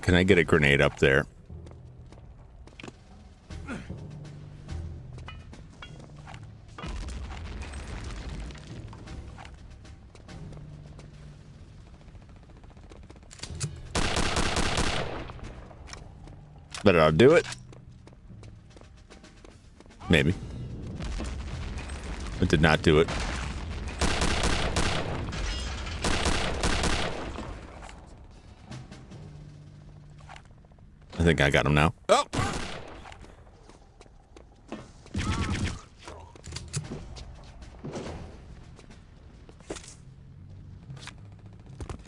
Can I get a grenade up there? But I'll do it. Maybe. It did not do it. I think I got him now. Oh!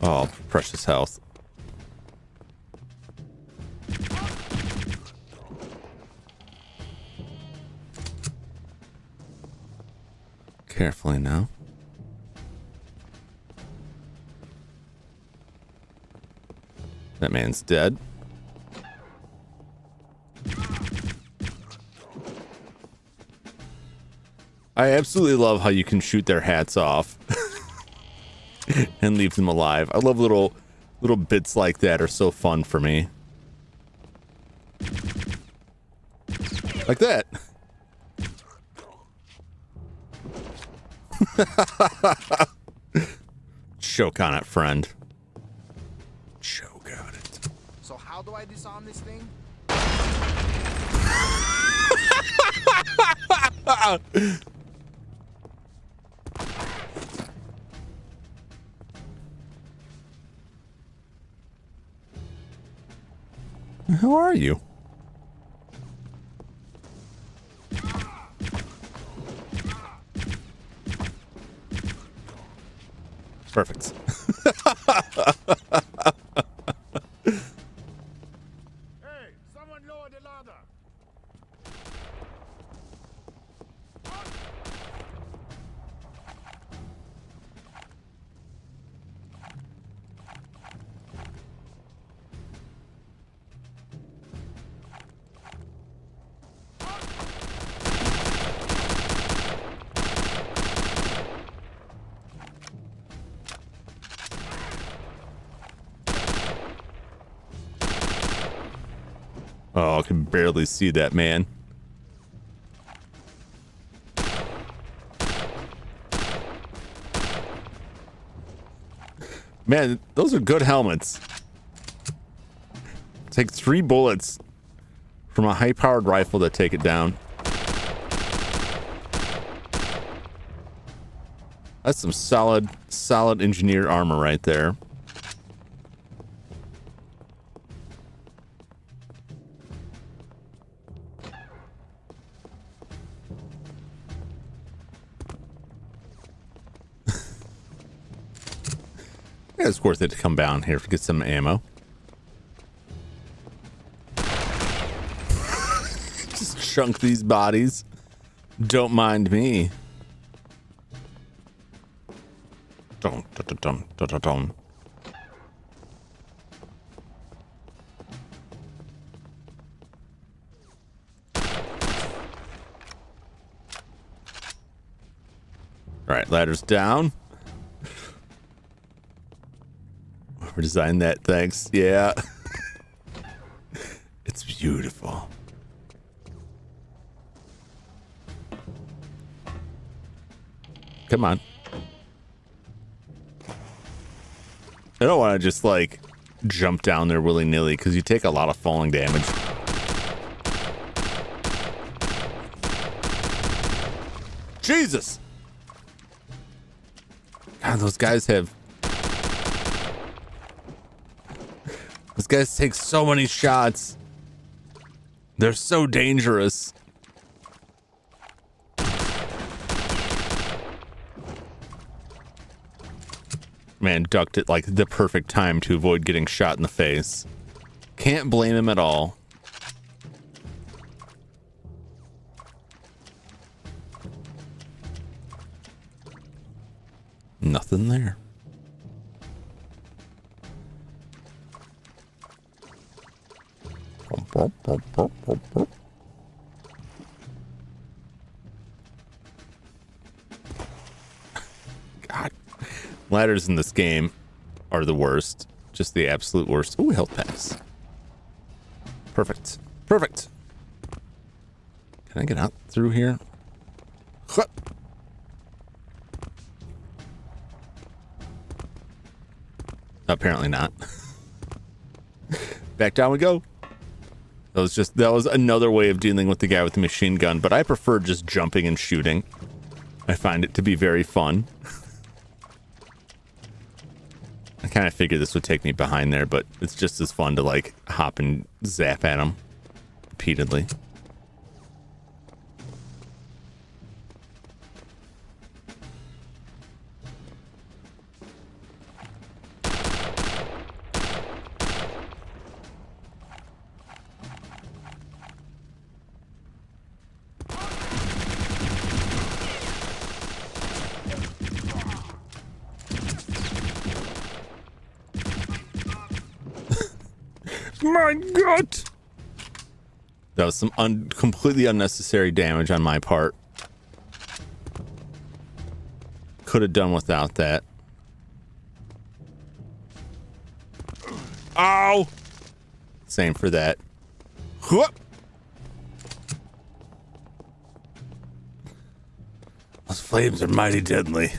Oh, precious health. Carefully now. That man's dead. I absolutely love how you can shoot their hats off and leave them alive. I love little bits like that are so fun for me. Like that. Choke on it, friend. Choke on it. So how do I disarm this thing? How are you? Perfect. Hey, someone lower the ladder. Oh, I can barely see that man. Man, those are good helmets. Take 3 bullets from a high-powered rifle to take it down. That's some solid engineered armor right there. Yeah, it's worth it to come down here to get some ammo. Just chunk these bodies. Don't mind me. Dum, dum, dum, dum, dum, dum. All right, ladder's down. We're designing that, thanks. Yeah. It's beautiful. Come on. I don't want to just like jump down there willy-nilly because you take a lot of falling damage. Jesus! God, those guys take so many shots. They're so dangerous. Man, ducked at like the perfect time to avoid getting shot in the face. Can't blame him at all. Nothing there. God, ladders in this game are the worst. Just the absolute worst. Ooh, health packs. Perfect. Perfect. Can I get out through here? Apparently not. Back down we go. That was another way of dealing with the guy with the machine gun, but I prefer just jumping and shooting. I find it to be very fun. I kind of figured this would take me behind there, but it's just as fun to like hop and zap at him repeatedly. My God! That was some completely unnecessary damage on my part. Could have done without that. Ow! Same for that. Whoop! Those flames are mighty deadly.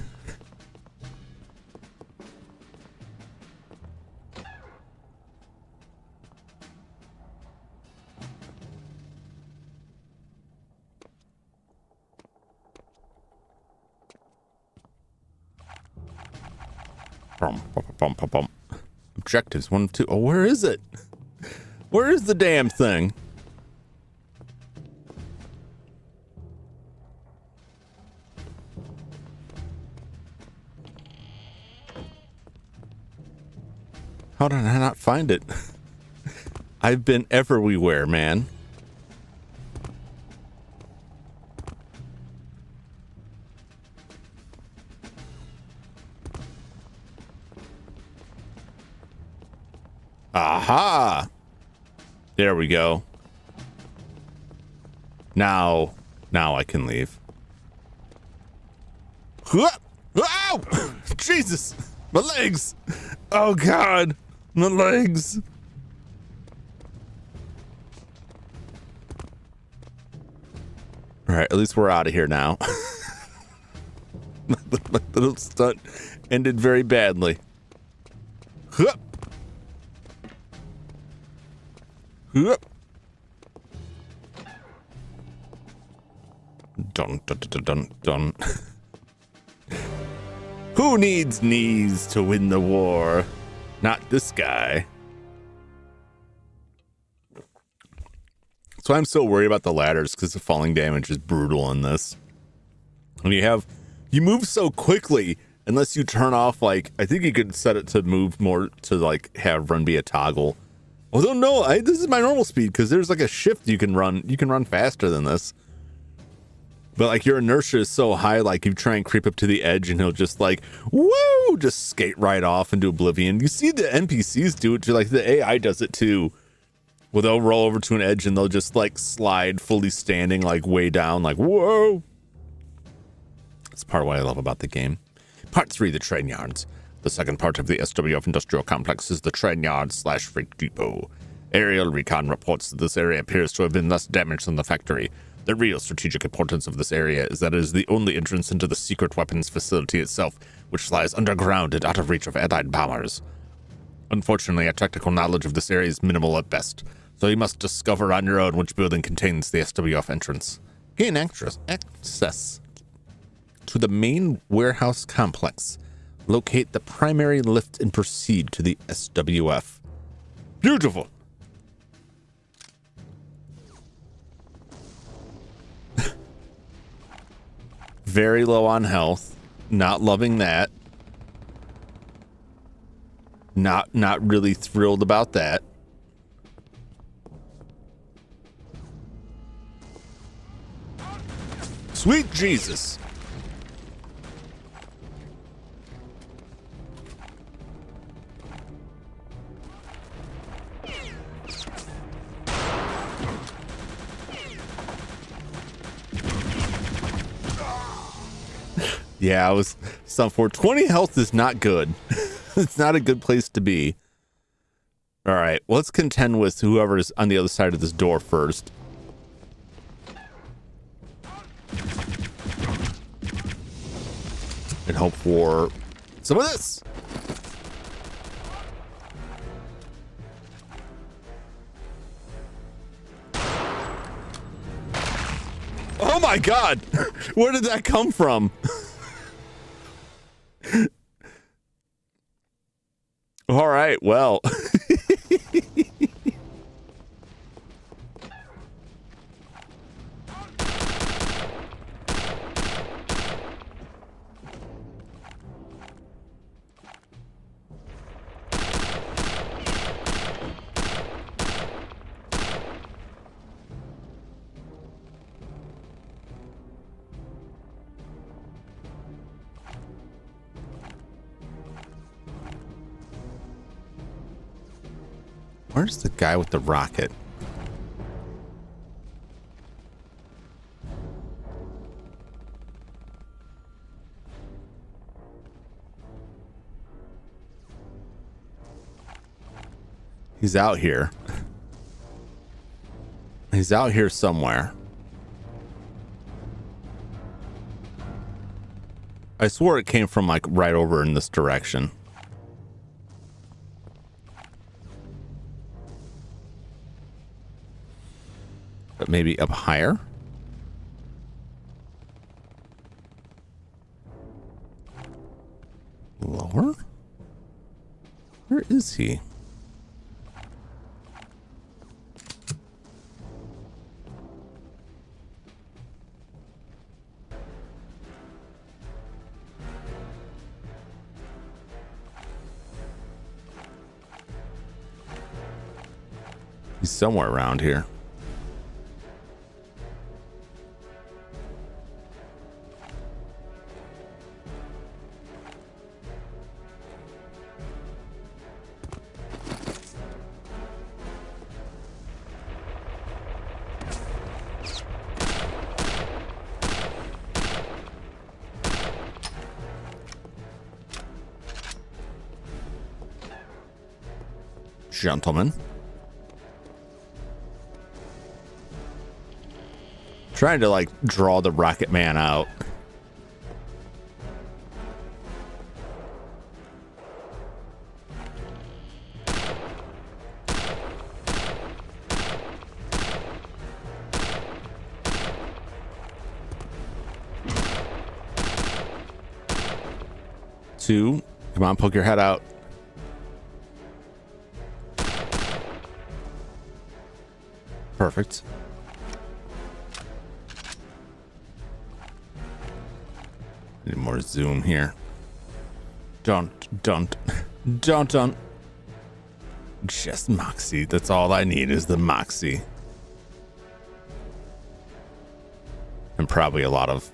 Objectives 1 of 2. Oh, where is it? Where is the damn thing? How did I not find it? I've been everywhere, man. Aha! There we go. Now I can leave. Ow! Jesus! My legs! Oh God! My legs! Alright, at least we're out of here now. My little stunt ended very badly. Hup! Hup! Dun dun dun dun dun. Who needs knees to win the war? Not this guy. So I'm so worried about the ladders because the falling damage is brutal in this. And you move so quickly unless you turn off, like, I think you could set it to move more to like have run be a toggle. Although no, this is my normal speed because there's like a shift you can run. You can run faster than this. But like your inertia is so high, like you try and creep up to the edge and he'll just like, woo, just skate right off into oblivion. You see the NPCs do it too, like the AI does it too. Where they'll roll over to an edge and they'll just like slide fully standing like way down, like whoa. That's part of what I love about the game. Part 3, the train yards. The second part of the SWF industrial complex is the train yard / freight depot. Aerial recon reports that this area appears to have been less damaged than the factory. The real strategic importance of this area is that it is the only entrance into the secret weapons facility itself, which lies underground and out of reach of allied bombers. Unfortunately, our technical knowledge of this area is minimal at best, so you must discover on your own which building contains the SWF entrance. Gain access to the main warehouse complex. Locate the primary lift and proceed to the SWF. Beautiful! Very low on health. Not loving that. Not really thrilled about that. Sweet Jesus. Yeah, I was some for 20 health is not good. It's not a good place to be. All right, let's contend with whoever's on the other side of this door first. And hope for some of this. Oh my God! Where did that come from? All right, well. Where's the guy with the rocket? He's out here. He's out here somewhere. I swore it came from like right over in this direction. But maybe up higher? Lower? Where is he? He's somewhere around here. Gentlemen. Trying to like draw the Rocket Man out. Two, come on, poke your head out. Perfect. Need more zoom here. Don't. Just moxie. That's all I need is the moxie. And probably a lot of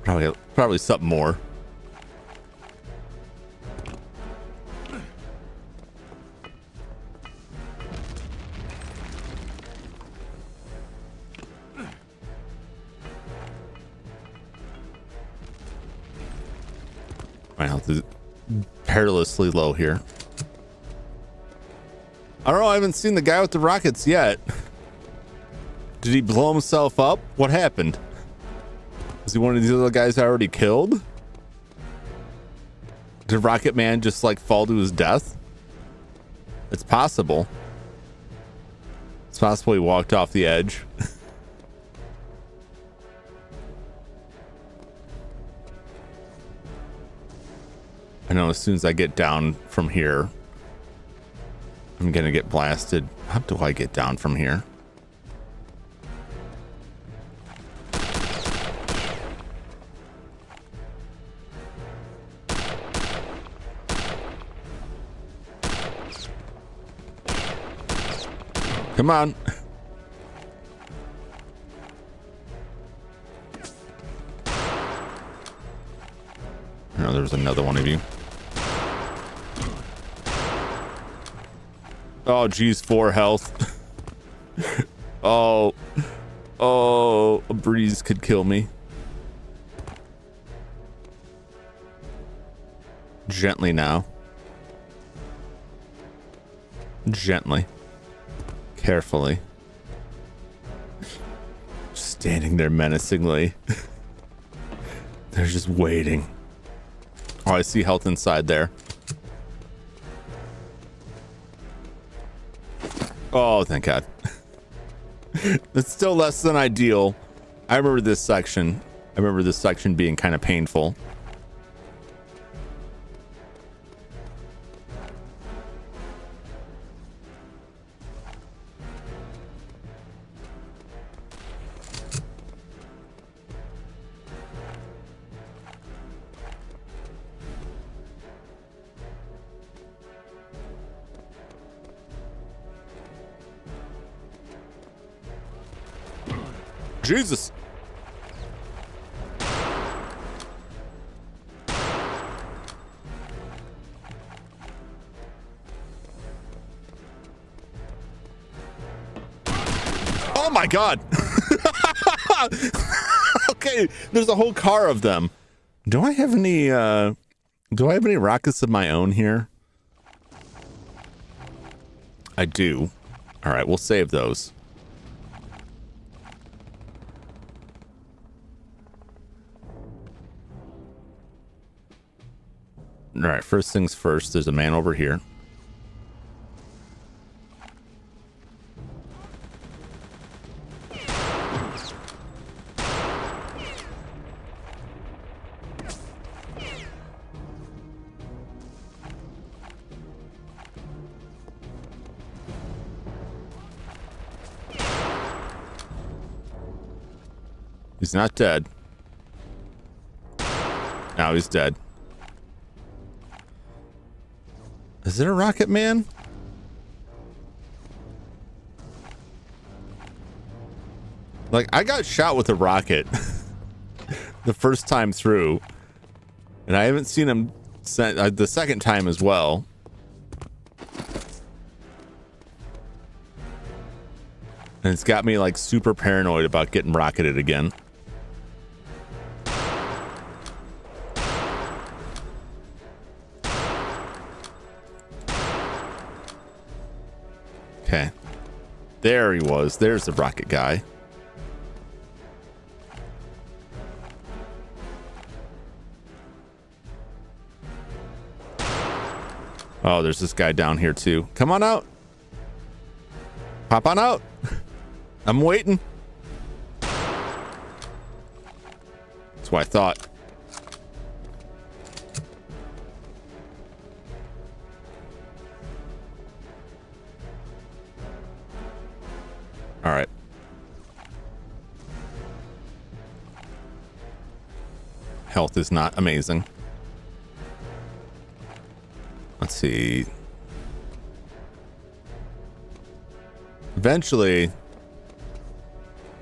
probably something more. My health is perilously low here. I don't know. I haven't seen the guy with the rockets yet. Did he blow himself up? What happened? Was he one of these other guys I already killed? Did Rocket Man just like fall to his death? It's possible. It's possible he walked off the edge. I know as soon as I get down from here, I'm gonna get blasted. How do I get down from here? Come on. No, there's another one of you. Oh, geez, 4 health. Oh, a breeze could kill me. Gently now. Gently. Carefully. Standing there menacingly. They're just waiting. Oh, I see health inside there. Oh, thank God. It's still less than ideal. I remember this section. I remember this section being kind of painful. Jesus. my god. Okay, there's a whole car of them. Do I have any rockets of my own here? I do. All right, we'll save those. All right, first things first, there's a man over here. He's not dead. Now he's dead. Is it a rocket man? Like, I got shot with a rocket the first time through, and I haven't seen him the second time as well. And it's got me like super paranoid about getting rocketed again. Okay. There he was. There's the rocket guy. Oh, there's this guy down here too. Come on out. Pop on out. I'm waiting. That's what I thought. All right. Health is not amazing. Let's see. Eventually,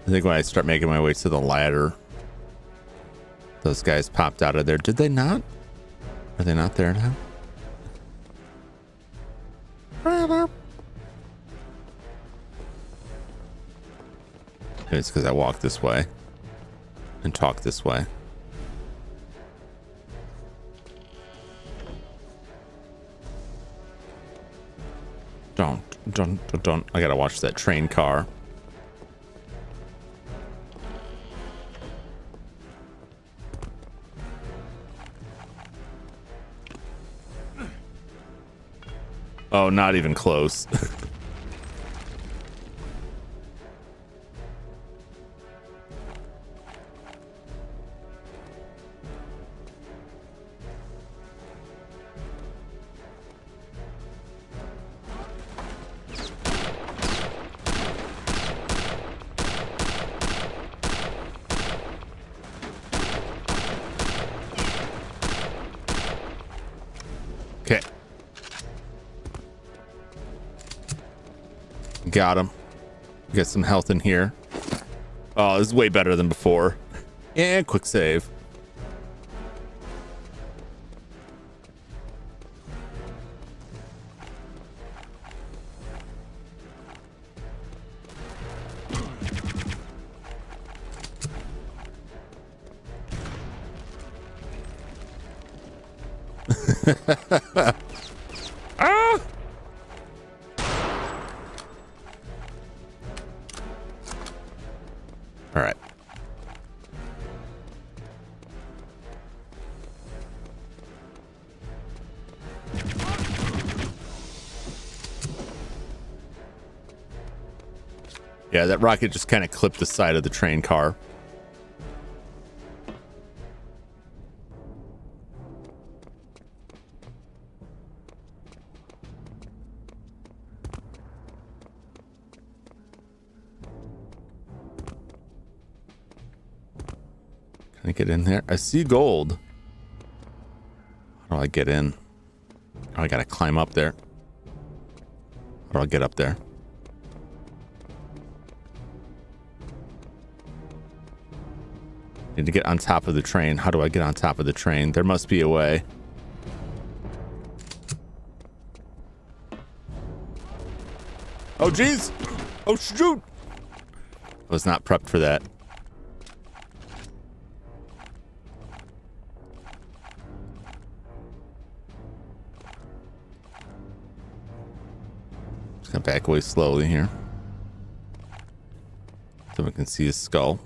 I think when I start making my way to the ladder, those guys popped out of there. Did they not? Are they not there now? Maybe it's because I walk this way and talk this way. Don't. I gotta watch that train car. Oh, not even close. Okay. Got him. Get some health in here. Oh, this is way better than before. And quick save. Ah! All right. Yeah, that rocket just kind of clipped the side of the train car. Can I get in there? I see gold. How do I get in? Oh, I gotta climb up there. How do I get up there? Need to get on top of the train. How do I get on top of the train? There must be a way. Oh, geez. Oh, shoot. I was not prepped for that. Just gonna back away slowly here. So we can see his skull.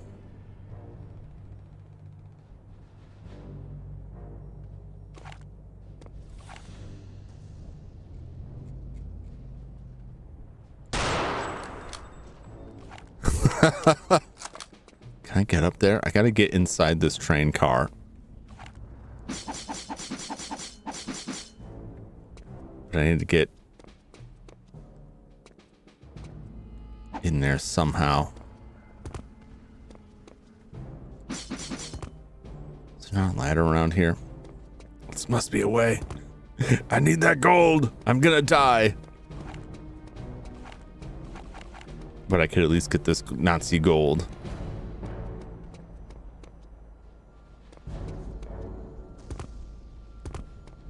Can I get up there? I gotta get inside this train car. But I need to get in there somehow. Is there not a ladder around here? This must be a way. I need that gold. I'm gonna die. But I could at least get this Nazi gold.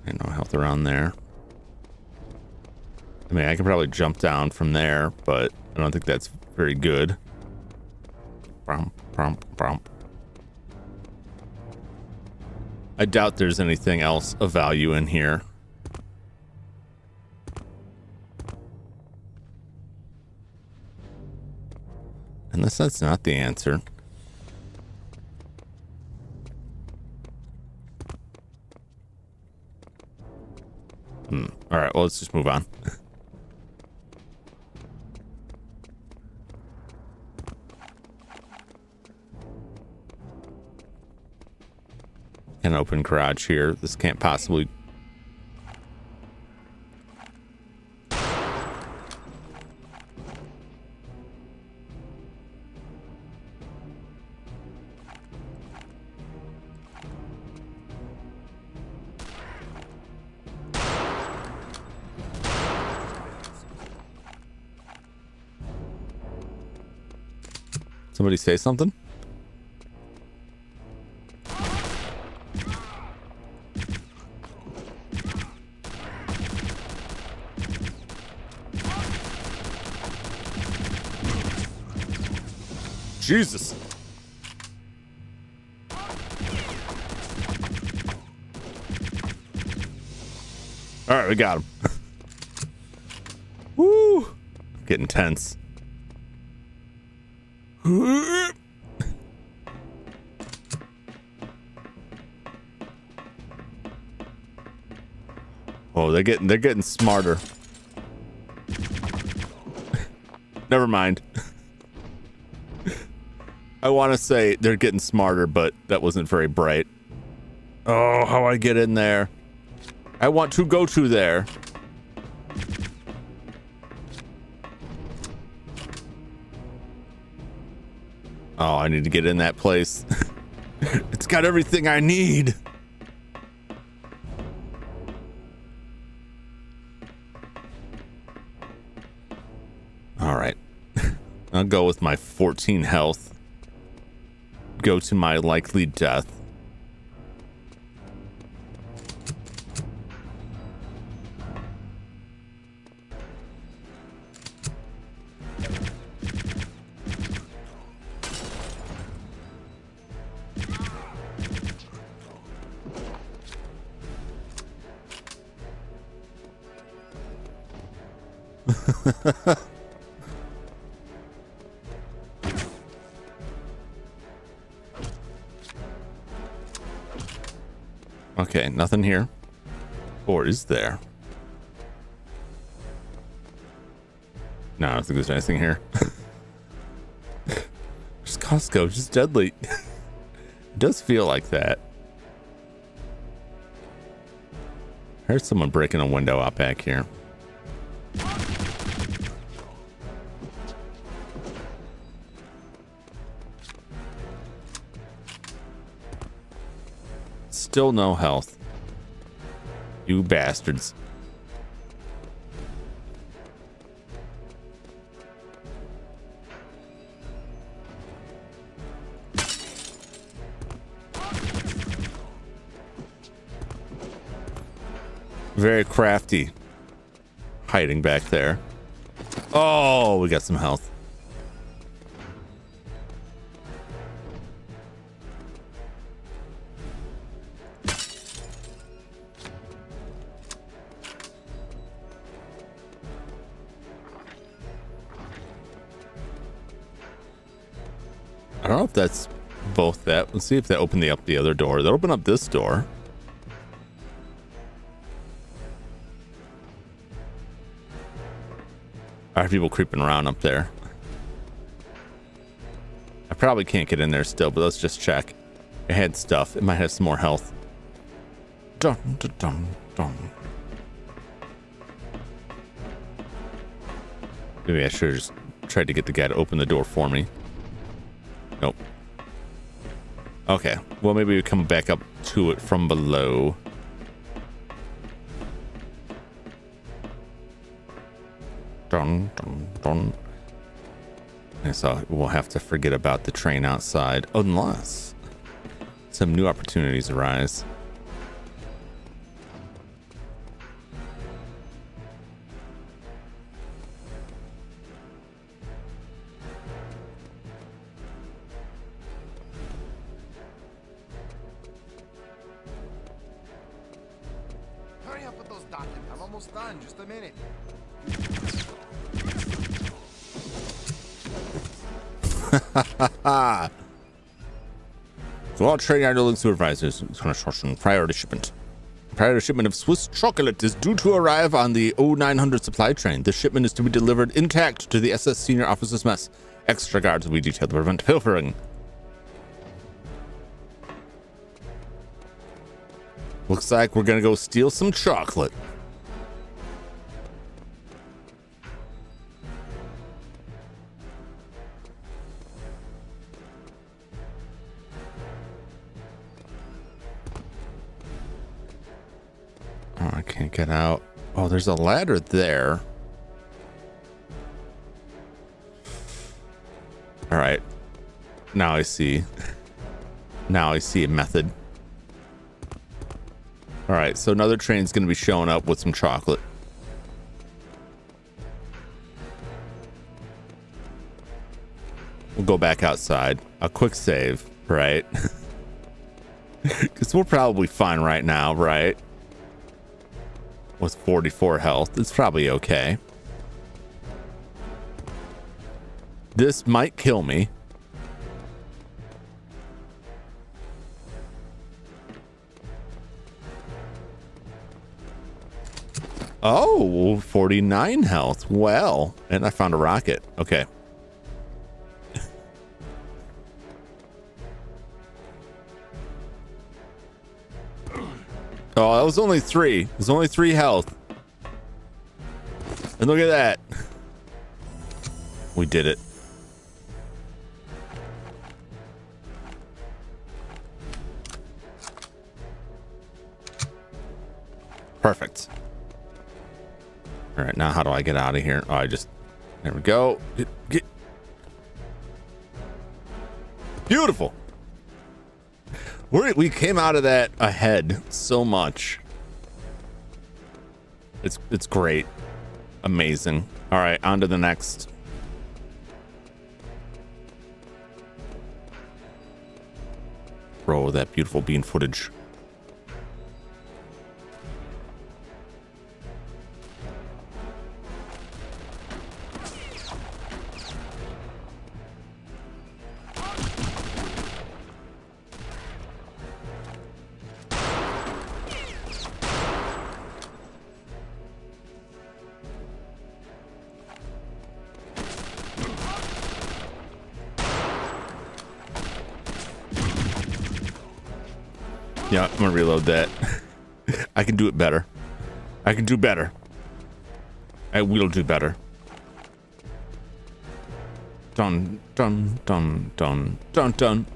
And no health around there. I mean, I could probably jump down from there, but I don't think that's very good. Brump, brump, brump. I doubt there's anything else of value in here. Unless that's not the answer. All right, well, let's just move on. An open garage here. This can't possibly... Somebody say something? Jesus. All right, we got him. Woo! Getting tense. Oh, they're getting smarter. Never mind. I want to say they're getting smarter, but that wasn't very bright. Oh, how I get in there? I want to go to there. Oh, I need to get in that place. It's got everything I need. All right. I'll go with my 14 health. Go to my likely death. Okay, nothing here. Or is there? No, I don't think there's anything here. Just Costco, just deadly. It does feel like that. I heard someone breaking a window out back here. Still no health. You bastards. Very crafty. Hiding back there. Oh, we got some health. know if that's both that. Let's see if they open up the other door. They'll open up this door. I have people creeping around up there. I probably can't get in there still, but let's just check. It had stuff. It might have some more health. Dun, dun, dun, dun. Maybe I should have just tried to get the guy to open the door for me. Nope. Okay. Well, maybe we come back up to it from below. Dun, dun, dun. And so we'll have to forget about the train outside unless some new opportunities arise. Hurry up with those documents. I'm almost done. Just a minute. So all train idling supervisors, construction priority shipment. Priority shipment of Swiss chocolate is due to arrive on the 0900 supply train. This shipment is to be delivered intact to the SS senior officers mess. Extra guards will be detailed to prevent pilfering. Looks like we're gonna go steal some chocolate. Oh, I can't get out. Oh, there's a ladder there. All right. Now I see. Now I see a method. All right, so another train's going to be showing up with some chocolate. We'll go back outside. A quick save, right? Because we're probably fine right now, right? With 44 health, it's probably okay. This might kill me. Oh, 49 health. Well, and I found a rocket. Okay. Oh, that was only 3. It was only 3 health. And look at that. We did it. Perfect. All right, now how do I get out of here? Oh, there we go. Get. Beautiful. We came out of that ahead so much. It's great. Amazing. All right, on to the next. Roll that beautiful bean footage. Yeah, I'm gonna reload that. I can do it better. I can do better. I will do better. Dun, dun, dun, dun, dun, dun.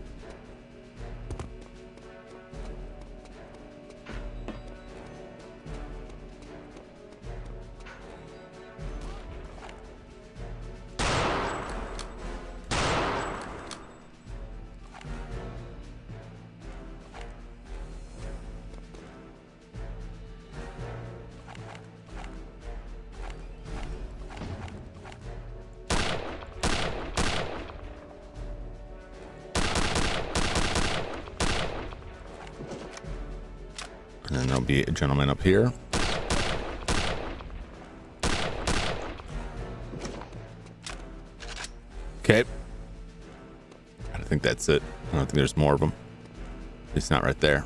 And then there'll be a gentleman up here. Okay. I think think that's it. I don't think there's more of them. At least not right there.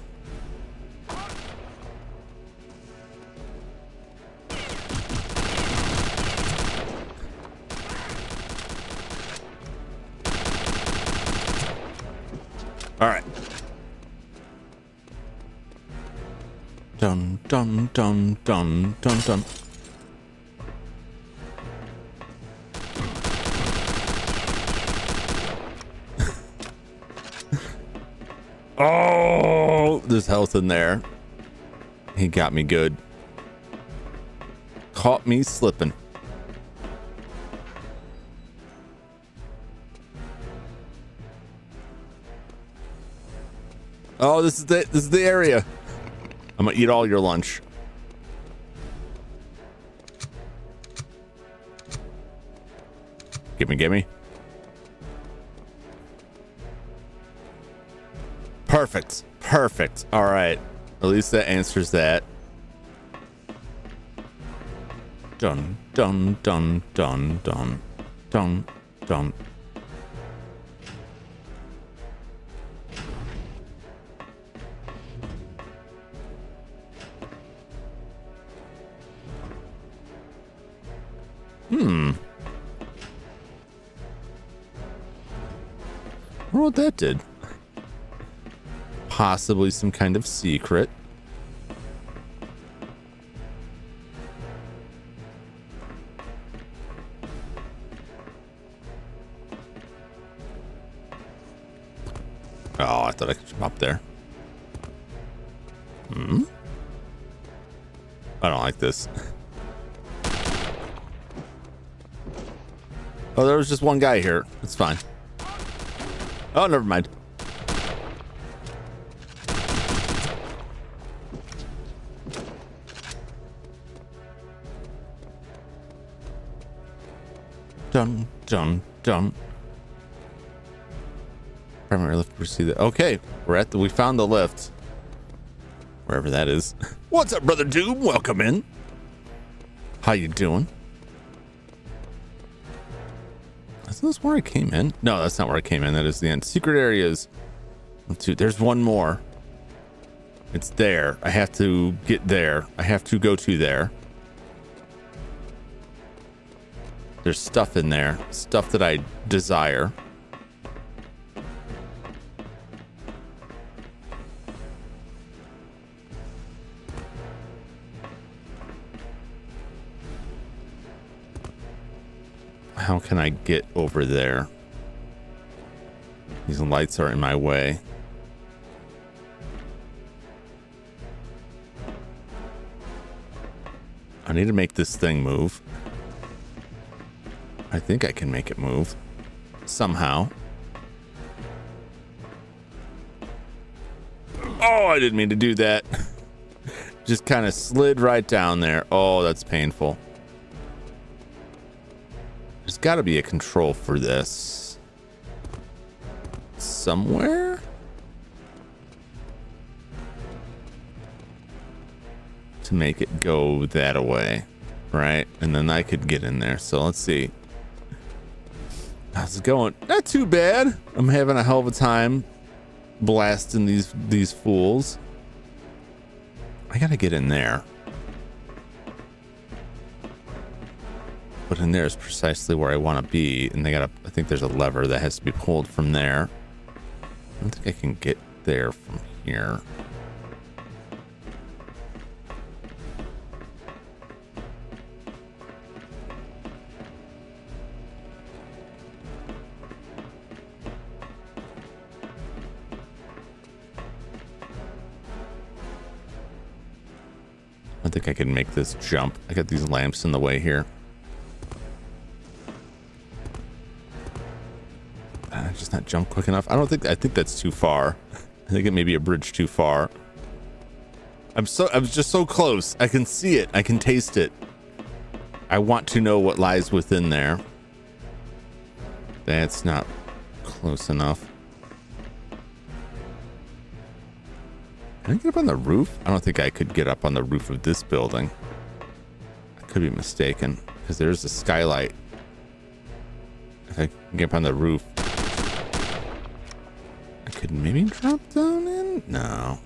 All right. Dun dun dun dun dun dun. Oh, there's health in there. He got me good. Caught me slipping. Oh, this is the area. I'm gonna eat all your lunch. Gimme. Perfect. All right. At least that answers that. Dun dun dun dun dun dun dun. I wonder what that did. Possibly some kind of secret. Oh, I thought I could jump up there. I don't like this. Oh, there was just one guy here. It's fine. Oh, never mind. Dun dun dun. Primary lift to proceed. Okay, we found the lift. Wherever that is. What's up, brother Doom? Welcome in. How you doing? Is this where I came in? No, that's not where I came in. That is the end. Secret areas. There's one more. It's there. I have to get there. I have to go to there. There's stuff in there. Stuff that I desire. How can I get over there? These lights are in my way. I need to make this thing move. I think I can make it move. Somehow. Oh, I didn't mean to do that. Just kind of slid right down there. Oh, that's painful. There's got to be a control for this somewhere. To make it go that away, right? And then I could get in there. So let's see. How's it going? Not too bad. I'm having a hell of a time blasting these fools. I gotta get in there. But in there is precisely where I want to be, and I think there's a lever that has to be pulled from there. I don't think I can get there from here. I think I can make this jump. I got these lamps in the way here. Just not jump quick enough. I think that's too far. I think it may be a bridge too far. I was just so close. I can see it. I can taste it. I want to know what lies within there. That's not close enough. Can I get up on the roof? I don't think I could get up on the roof of this building. I could be mistaken because there's a skylight. If I can get up on the roof. I could maybe drop down in? No.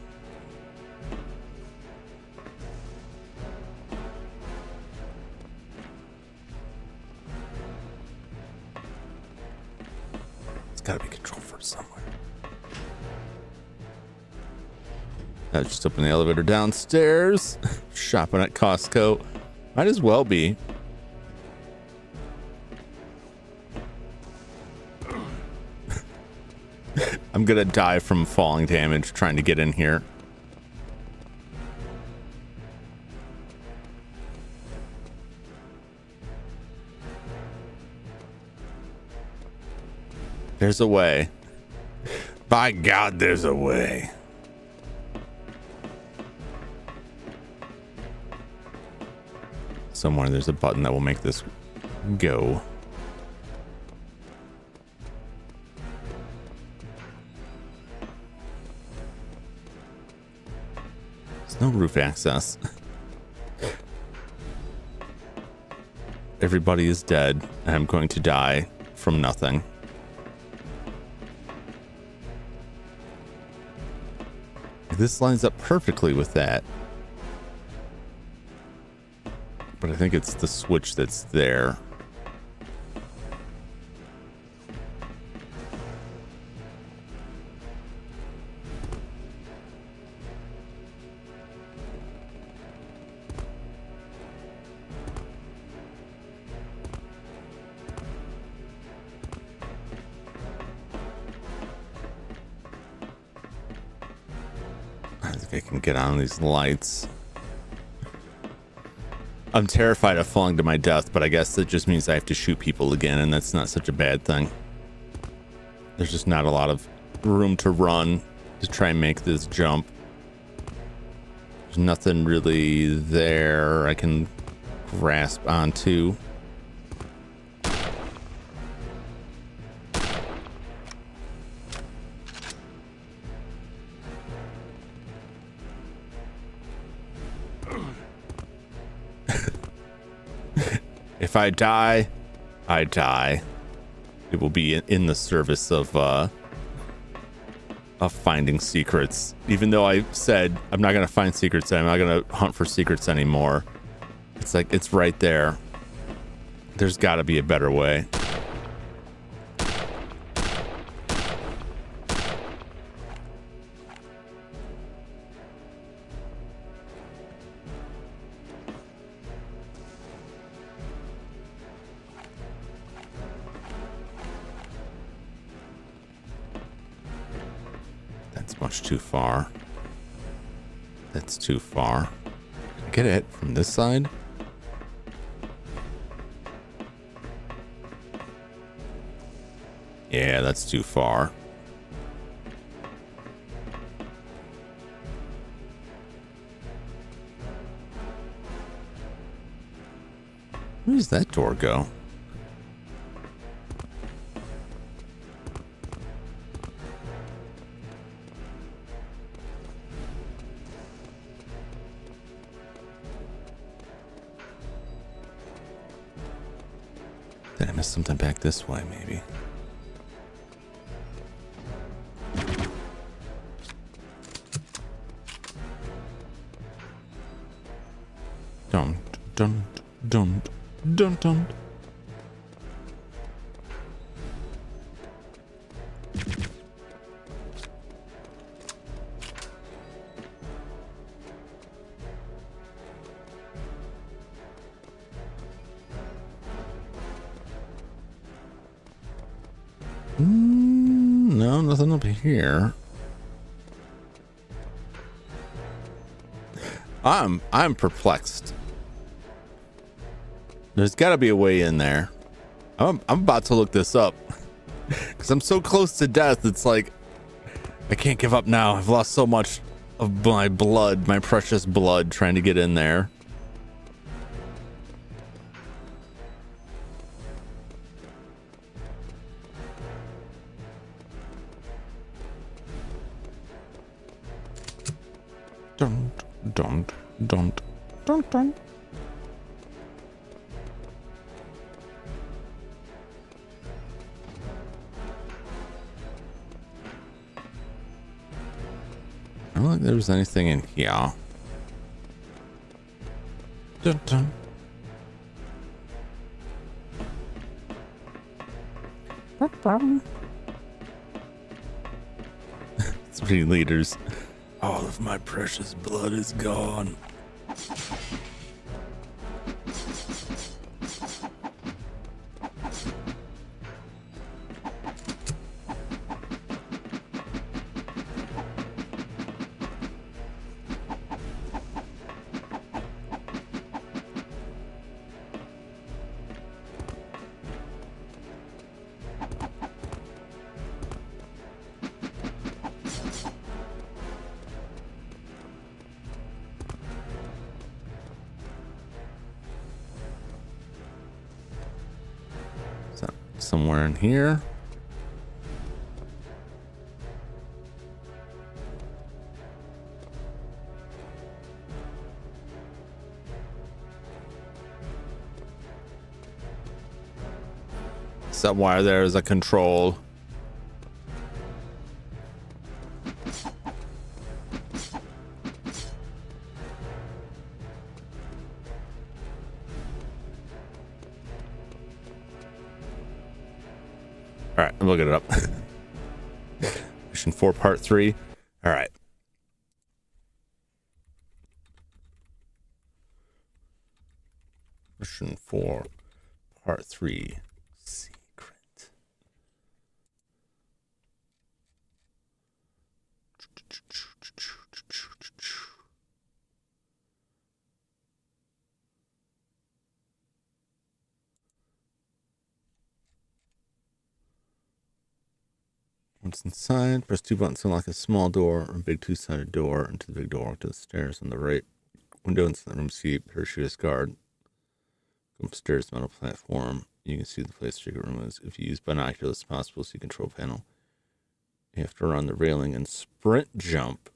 It's gotta be control for somewhere. I just opened the elevator downstairs. Shopping at Costco. Might as well be. I'm gonna die from falling damage trying to get in here. There's a way. By God, there's a way. Somewhere there's a button that will make this go. There's no roof access. Everybody is dead, and I'm going to die from nothing. This lines up perfectly with that. But I think it's the switch that's there. I think I can get on these lights. I'm terrified of falling to my death, but I guess that just means I have to shoot people again, and that's not such a bad thing. There's just not a lot of room to run to try and make this jump. There's nothing really there I can grasp onto. If I die, I die. It will be in the service of finding secrets. Even though I said I'm not gonna find secrets, I'm not gonna hunt for secrets anymore. It's like it's right there. There's got to be a better way. Much too far. That's too far. Can I get it from this side? Yeah, that's too far. Where does that door go? Did I miss something back this way, maybe? Don't. No, nothing up here. I'm perplexed. There's got to be a way in there. I'm about to look this up because I'm so close to death. It's like I can't give up now. I've lost so much of my blood, my precious blood, trying to get in there. Don't. don't think there was anything in here. Dun, dun. Three liters. All of my precious blood is gone. Somewhere in here. Somewhere there is a control. All right, I'm looking it up. Mission 4, Part 3. All right. Mission 4, Part 3. Secret. Once inside, press 2 buttons to unlock a small door or a big two-sided door into the big door to the stairs on the right window inside the room. See parachutist guard. Go upstairs, metal platform. You can see the place the secret room is. If you use binoculars, it's possible to see control panel. You have to run the railing and sprint jump.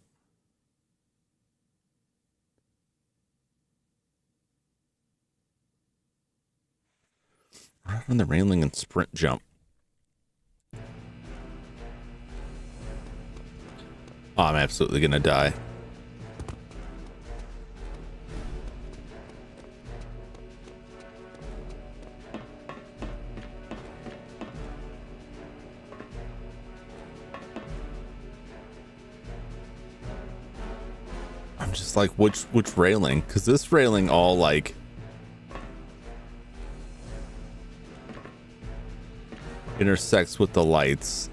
Run on the railing and sprint jump. Oh, I'm absolutely gonna die. I'm just like, which railing? Because this railing all like intersects with the lights.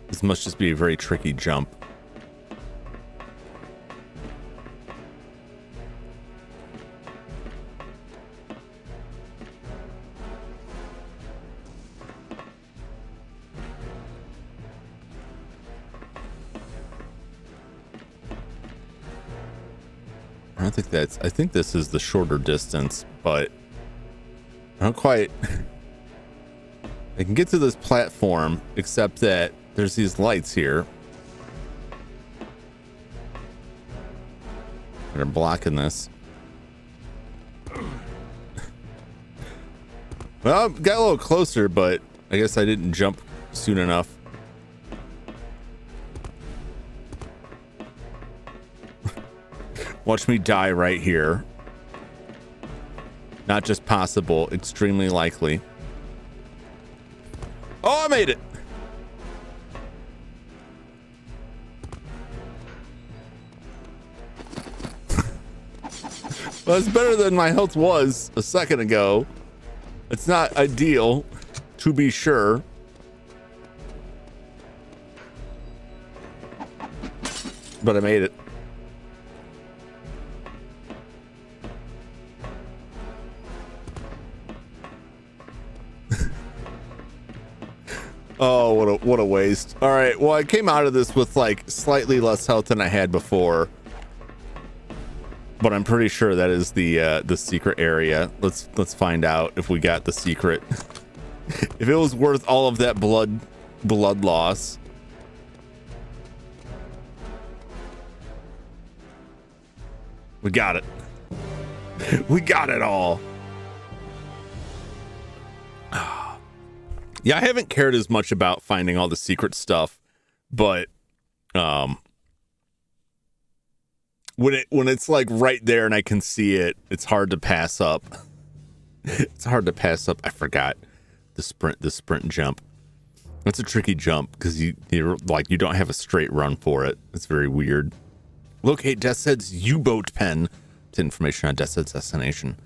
This must just be a very tricky jump. I don't think that's, I think this is the shorter distance, but I don't quite, I can get to this platform, except that there's these lights here that are blocking this. Well, got a little closer, but I guess I didn't jump soon enough. Watch me die right here. Not just possible, extremely likely. Oh, I made it. Well, it's better than my health was a second ago. It's not ideal, to be sure. But I made it. Oh, what a waste. All right, well, I came out of this with like slightly less health than I had before. But I'm pretty sure that is the secret area. Let's find out if we got the secret. If it was worth all of that blood loss. We got it. We got it all. Yeah, I haven't cared as much about finding all the secret stuff But when it's like right there and I can see it, it's hard to pass up. It's hard to pass up. I forgot the sprint jump. It's a tricky jump because you're like you don't have a straight run for it. It's very weird. Locate Deathhead's U-boat pen to information on Deathhead's destination.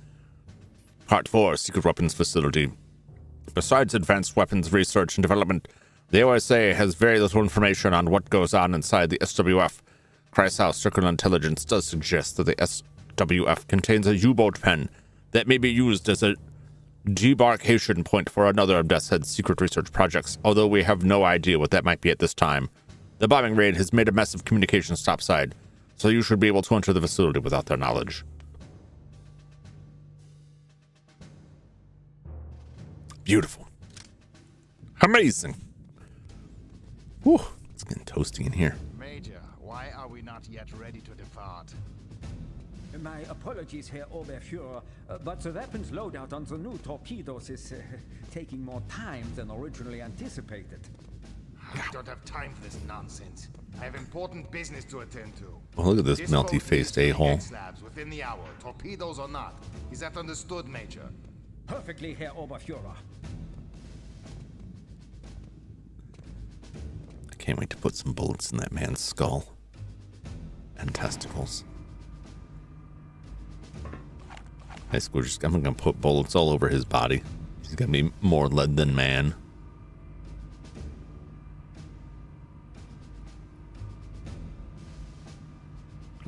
Part 4, Secret Weapons Facility. Besides advanced weapons research and development, the OSA has very little information on what goes on inside the SWF. Kreisau Circular Intelligence does suggest that the SWF contains a U-boat pen that may be used as a debarkation point for another of Deathhead's secret research projects, although we have no idea what that might be at this time. The bombing raid has made a massive communications topside, so you should be able to enter the facility without their knowledge. Beautiful. Amazing. Whew, it's getting toasty in here. Major, why are we not yet ready to depart? My apologies, Herr Oberfuhrer, but the weapons loadout on the new torpedoes is taking more time than originally anticipated. I don't have time for this nonsense. I have important business to attend to. Well, look at this melty-faced a-hole. Slabs within the hour, torpedoes or not. Is that understood, Major? Perfectly, Herr Oberfuhrer. I can't wait to put some bullets in that man's skull and testicles. I'm gonna put bullets all over his body. He's gonna be more lead than man.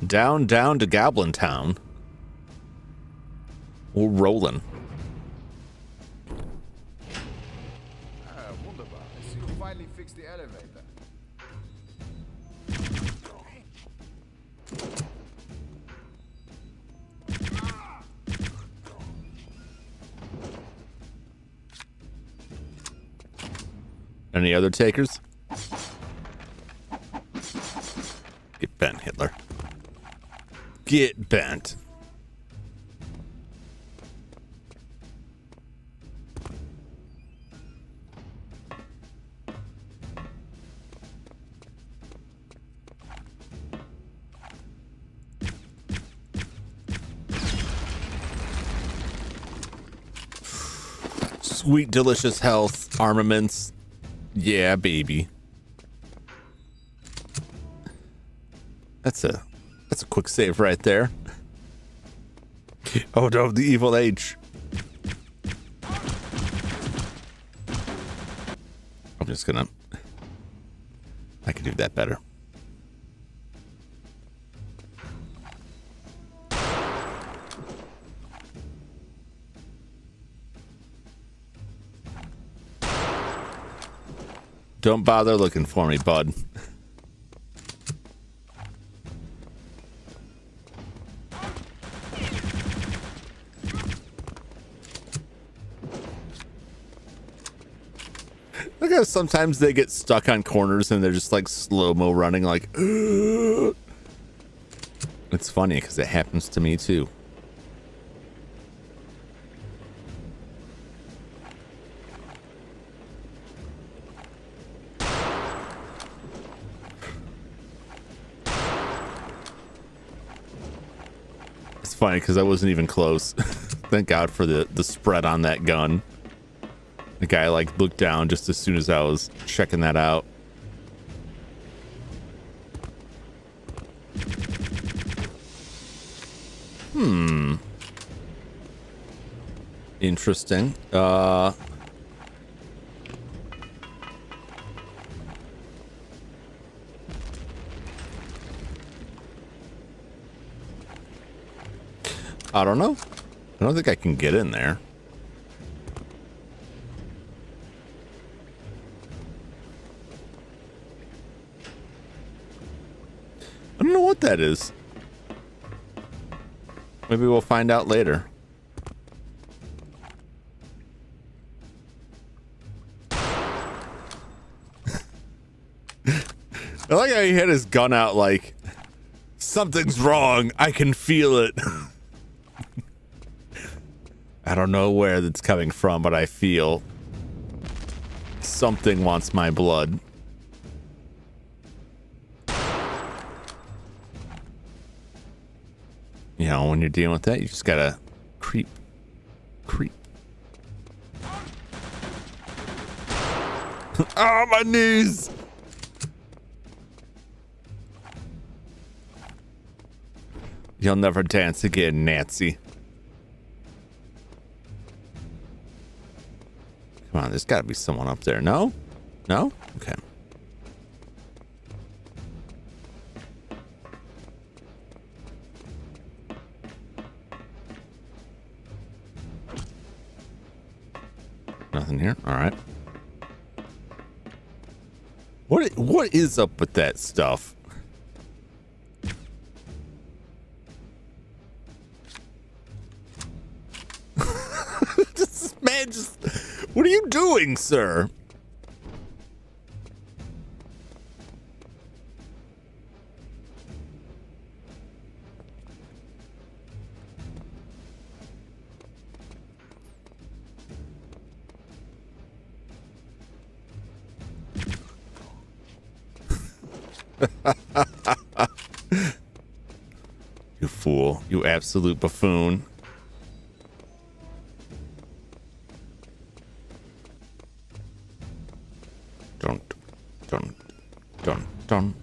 Down to Goblin Town. We're rolling. Wunderbar. I see you finally fixed the elevator. Any other takers? Get bent, Hitler. Get bent. Sweet, delicious health, armaments. Yeah, baby. That's a quick save right there. Oh no, the evil H. I'm just gonna... I can do that better. Don't bother looking for me, bud. Look how sometimes they get stuck on corners and they're just like slow-mo running like... Ugh. It's funny because it happens to me too. It's funny because I wasn't even close. Thank God for the spread on that gun. The guy like looked down just as soon as I was checking that out. Interesting. I don't know. I don't think I can get in there. I don't know what that is. Maybe we'll find out later. I like how he had his gun out like, something's wrong. I can feel it. I don't know where that's coming from, but I feel something wants my blood. you know, when you're dealing with that, you just gotta creep. Oh, my knees! You'll never dance again, Nancy. Come on, there's gotta be someone up there. No? No? Okay. Nothing here. All right. What is up with that stuff? This man just... What are you doing, sir? You fool. You absolute buffoon. Dun.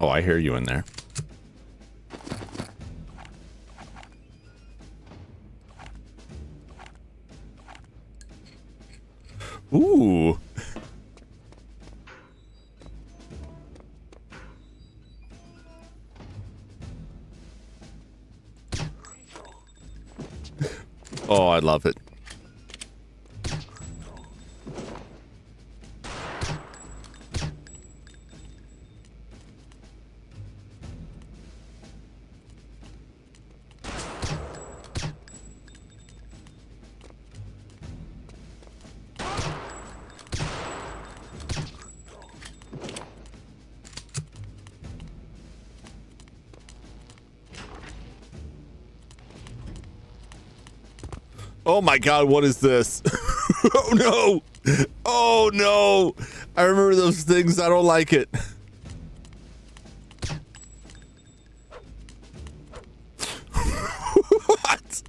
Oh, I hear you in there. Ooh. Oh, I love it. Oh my God, what is this? Oh no! Oh no! I remember those things. I don't like it. What?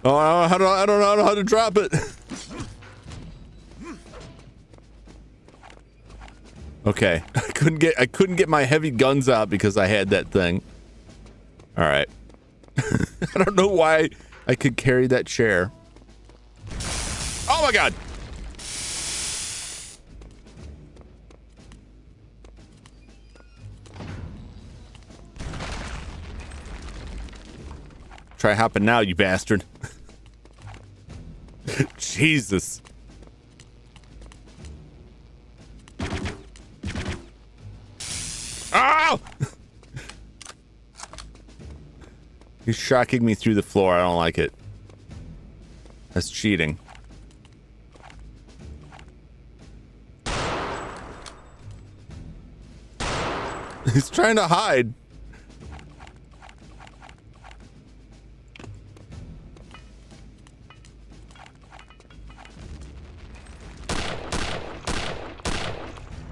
Oh, I don't know how to drop it. Okay, I couldn't get my heavy guns out because I had that thing. All right. I don't know why I could carry that chair. Oh my God. Try hopping now, you bastard. Jesus. Oh! He's shocking me through the floor. I don't like it. That's cheating. He's trying to hide.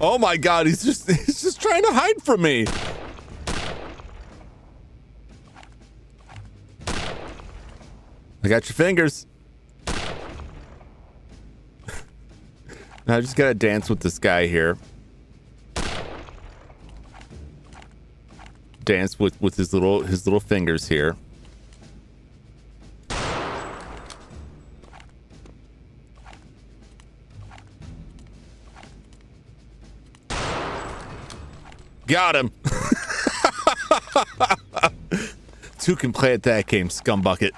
Oh my God, he's just trying to hide from me. I got your fingers. Now I just gotta dance with this guy here. Dance with his little fingers here. Got him. Two can play at that game, scumbucket.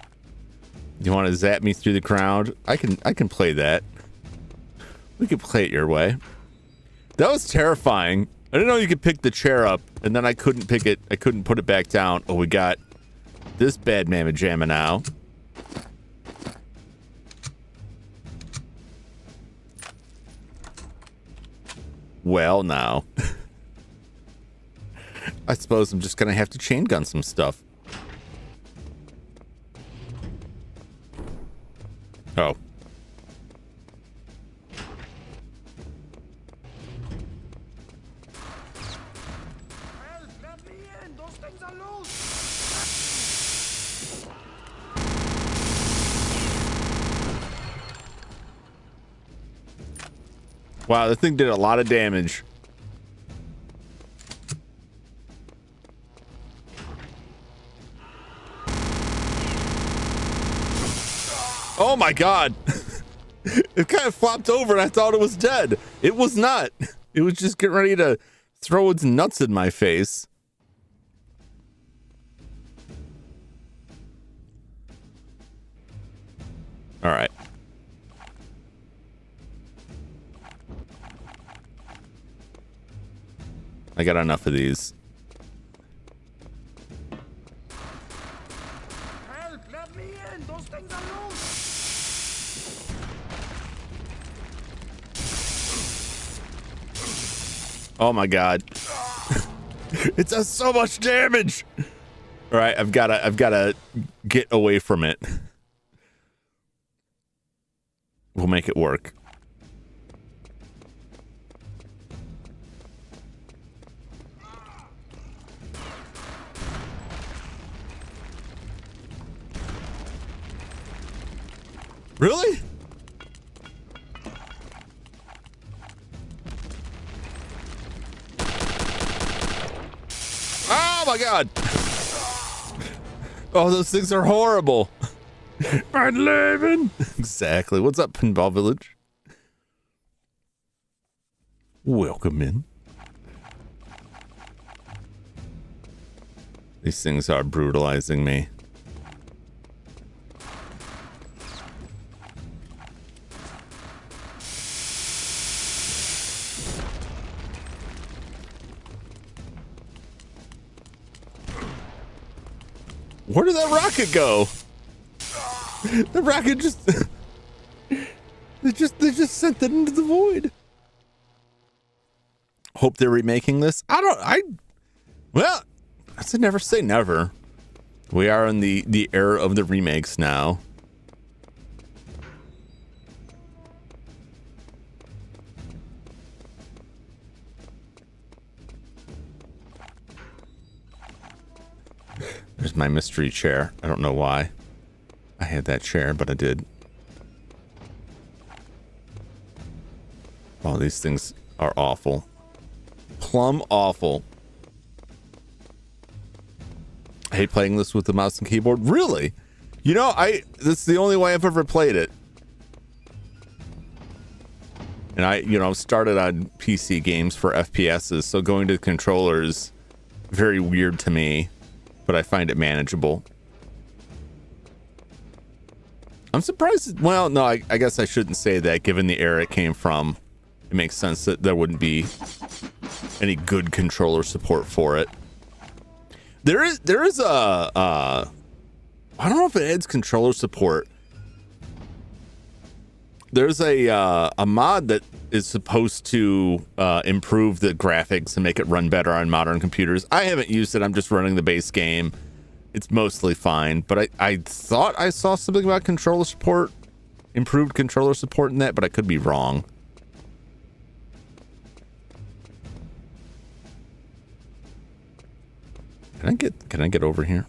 You want to zap me through the crowd? I can play that. We can play it your way. That was terrifying. I didn't know you could pick the chair up, and then I couldn't pick it. I couldn't put it back down. Oh, we got this bad mamma jamma now. Well, now. I suppose I'm just gonna have to chain gun some stuff. Oh. Help! Let me in! Those things are loose! Wow, the thing did a lot of damage. Oh my god. It kind of flopped over and I thought it was dead. It was not. It was just getting ready to throw its nuts in my face. All right. I got enough of these. Help! Let me in! Those things are loose! Oh my god. It does so much damage. All right, I've gotta get away from it. We'll make it work. Really? Oh my god. Oh, those things are horrible. Bad living. Exactly. What's up, Pinball Village? Welcome in. These things are brutalizing me. Where did that rocket go? The rocket just they just sent it into the void. Hope they're remaking this. Well, I said never say never. We are in the era of the remakes now. There's my mystery chair. I don't know why I had that chair, but I did. Oh, these things are awful. Plumb awful. I hate playing this with the mouse and keyboard. Really? You know, this is the only way I've ever played it. And I started on PC games for FPSs, so going to the controller is very weird to me. But I find it manageable. I'm surprised. Well, no, I guess I shouldn't say that. Given the era it came from, it makes sense that there wouldn't be any good controller support for it. There is a I don't know if it adds controller support. There's a mod that is supposed to improve the graphics and make it run better on modern computers. I haven't used it. I'm just running the base game. It's mostly fine, but I thought I saw something about controller support, improved controller support in that, but I could be wrong. Can I get over here?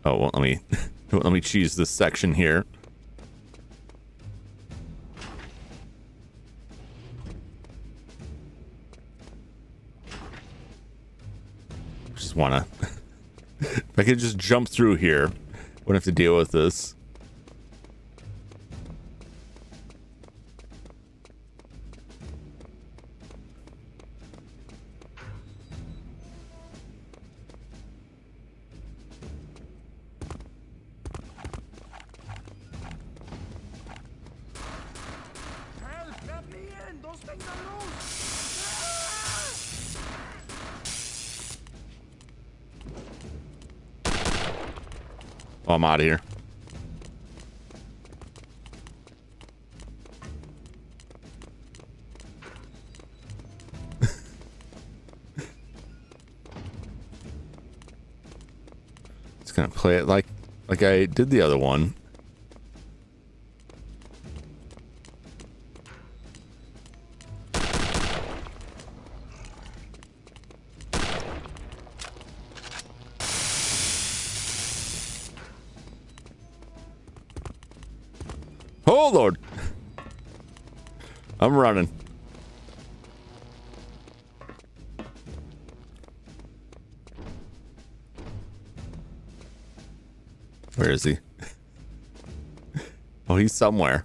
Oh, well, let me choose this section here. Just wanna if I could just jump through here, wouldn't have to deal with this. Oh, I'm out of here. Just gonna play it like I did the other one. Oh Lord, I'm running. Where is he? Oh, he's somewhere.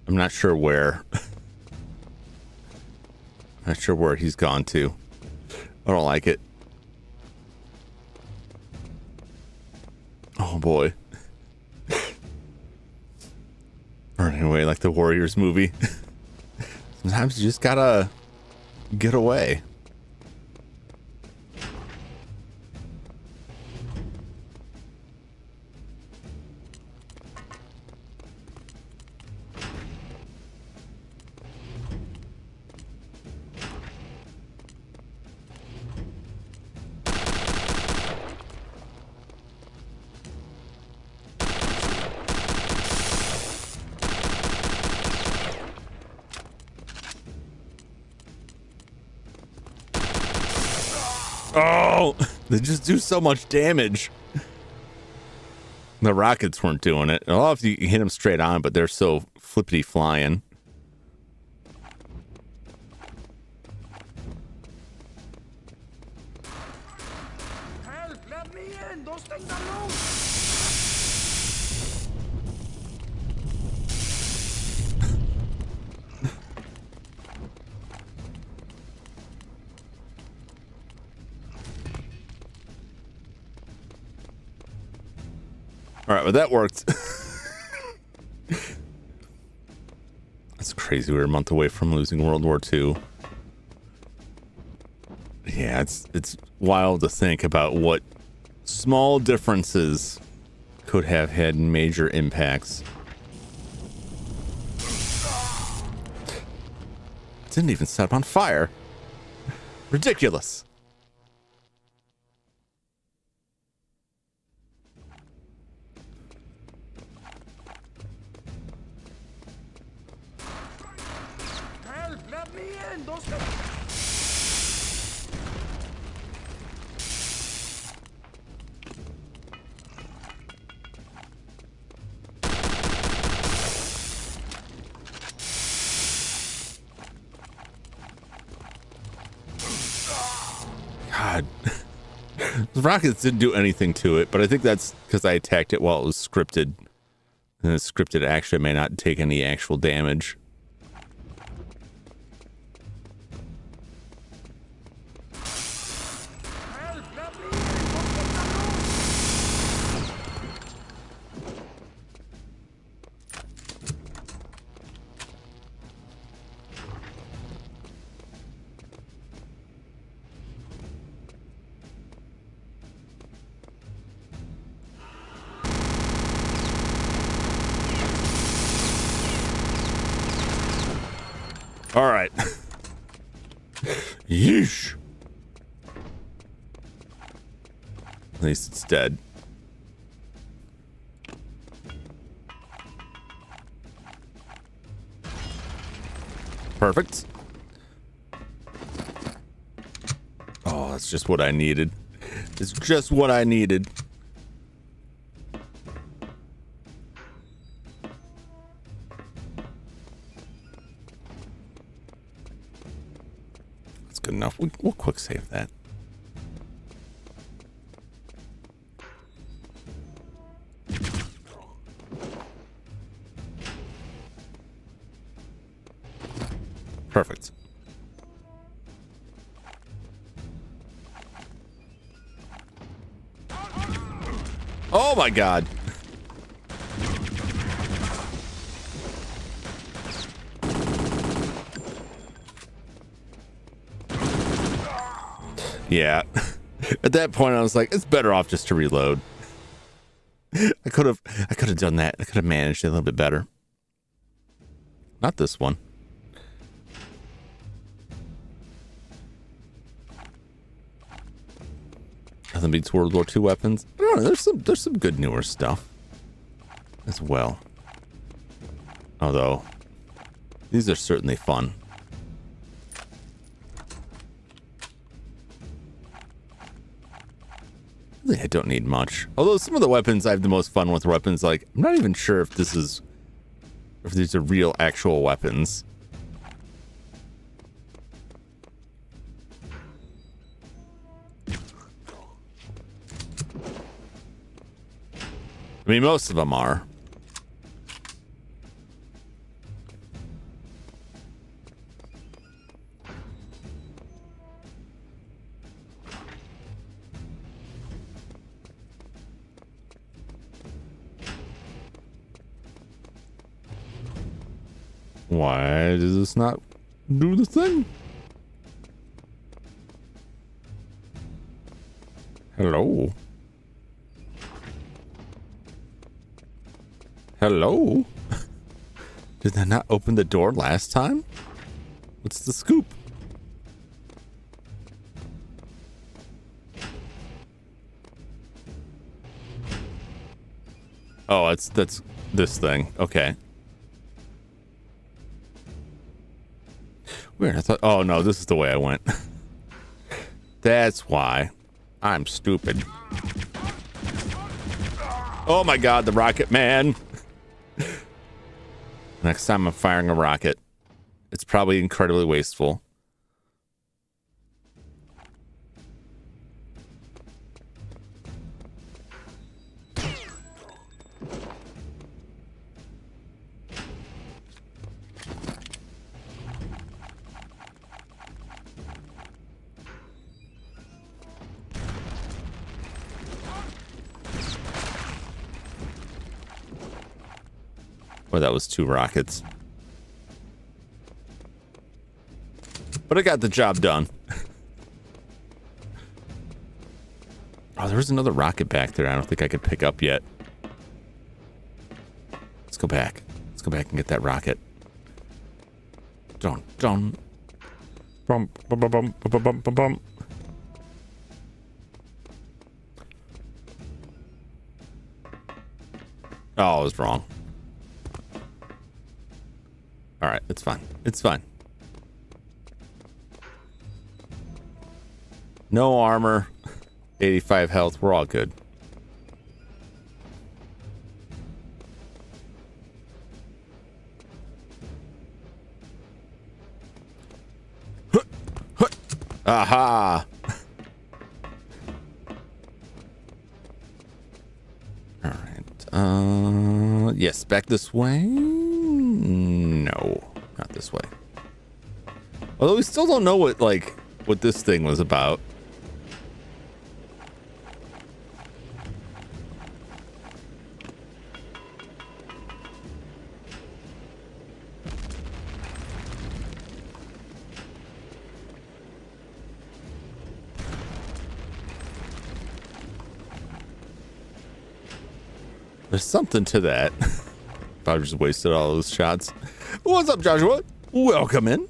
I'm not sure where. Not sure where he's gone to. I don't like it. Oh boy. Or anyway, like the Warriors movie. Sometimes you just gotta get away. Oh, they just do so much damage. The rockets weren't doing it. I love if you hit them straight on, but they're so flippity flying. Help! Let me in! Those things are loose! All right, well, that worked. That's crazy. We're a month away from losing World War II. Yeah, it's wild to think about what small differences could have had major impacts. It didn't even set up on fire. Ridiculous. Help! Let me in! Those things... God. The rockets didn't do anything to it, but I think that's because I attacked it while it was scripted. And the scripted action may not take any actual damage. Help! Let me in! Those things are loose! All right. Yeesh. At least it's dead. Perfect. Oh, that's just what I needed. It's just what I needed. That's good enough. We'll quick save that. Perfect. Oh my God. Yeah. At that point, I was like, it's better off just to reload. I could have done that. I could have managed it a little bit better. Not this one. Nothing beats World War II weapons. I don't know, there's some good newer stuff as well. Although these are certainly fun. Really, I don't need much. Although some of the weapons I have the most fun with weapons, like I'm not even sure if these are real actual weapons. I mean, most of them are. Why does this not do the thing? Hello? Hello? Did that not open the door last time? What's the scoop? Oh, that's this thing. Okay. Weird. I thought, oh no, this is the way I went. That's why. I'm stupid. Oh my god, the rocket man. Next time I'm firing a rocket, it's probably incredibly wasteful. Well, that was 2 rockets. But I got the job done. Oh, there was another rocket back there I don't think I could pick up yet. Let's go back. Let's go back and get that rocket. Dun, dun. Bum, bum, bum, bum, bum, bum, bum, bum. Oh, I was wrong. All right, it's fine. It's fine. No armor. 85 health. We're all good. Aha! All right. Yes, back this way. No, not this way. Although we still don't know what this thing was about. There's something to that. I just wasted all those shots. What's up, Joshua? Welcome in.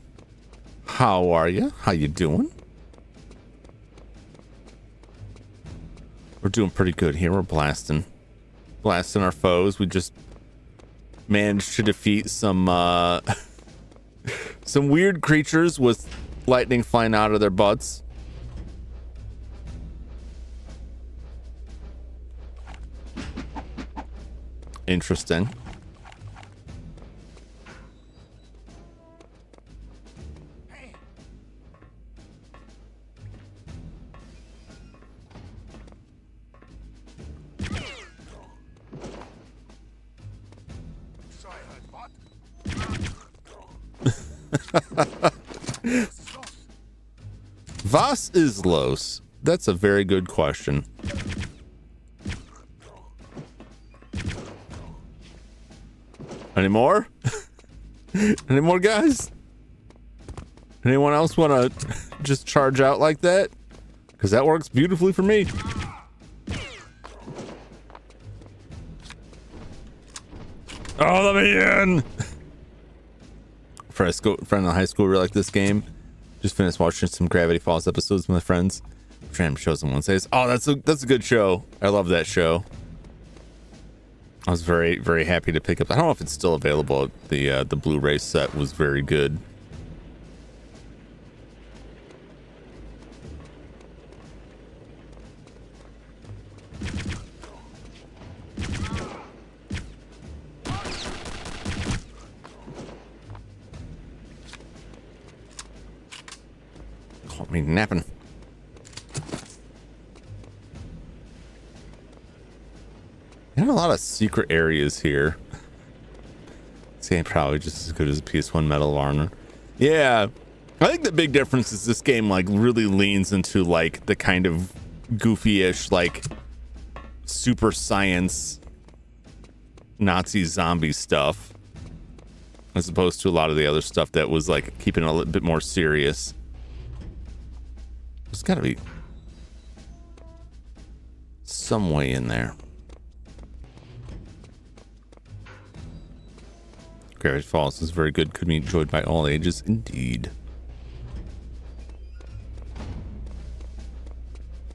How are you? How you doing? We're doing pretty good here. We're blasting our foes. We just managed to defeat some some weird creatures with lightning flying out of their butts. Interesting. Was is los? That's a very good question. Any more? Any more guys? Anyone else want to just charge out like that? Because that works beautifully for me. Oh, let me in. Friend in high school really liked this game. Just finished watching some Gravity Falls episodes with my friends. Random shows on Wednesdays. Oh, that's a good show. I love that show. I was very, very happy to pick up. I don't know if it's still available. The Blu-ray set was very good. Caught me napping. There are a lot of secret areas here. See, probably just as good as a PS1 Medal of Honor. Yeah, I think the big difference is this game like really leans into like the kind of goofy-ish like super science Nazi zombie stuff, as opposed to a lot of the other stuff that was like keeping it a little bit more serious. There's got to be some way in there. Gravity Falls is very good. Could be enjoyed by all ages. Indeed.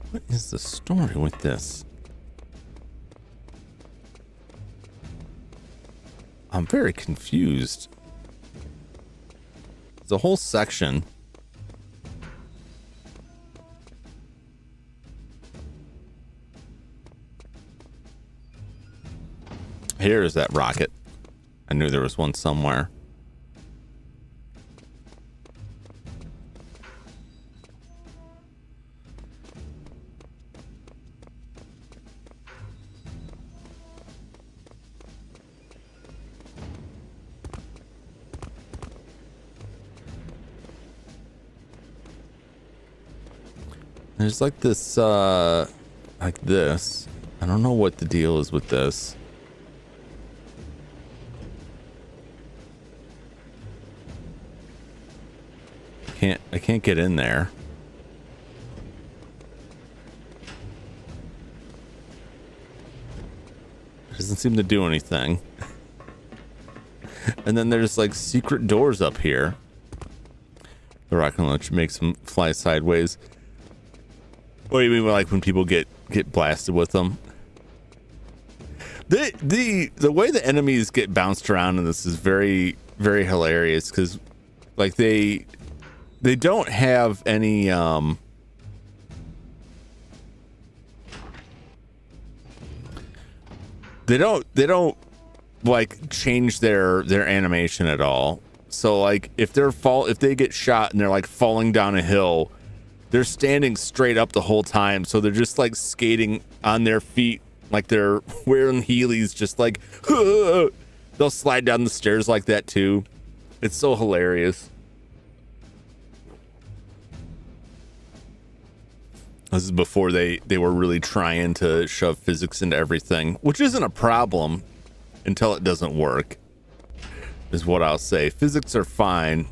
What is the story with this? I'm very confused. There's a whole section. Here's that rocket. I knew there was one somewhere. There's like this, like this. I don't know what the deal is with this. I can't get in there. It doesn't seem to do anything. And then there's like secret doors up here. The rocket launcher makes them fly sideways. What do you mean like when people get blasted with them? The way the enemies get bounced around in this is very, very hilarious because like they don't have any they don't like change their animation at all. So like if they get shot and they're like falling down a hill, they're standing straight up the whole time. So they're just like skating on their feet like they're wearing Heelys, just like they'll slide down the stairs like that too. It's so hilarious. This is before they were really trying to shove physics into everything, which isn't a problem until it doesn't work, is what I'll say. Physics are fine.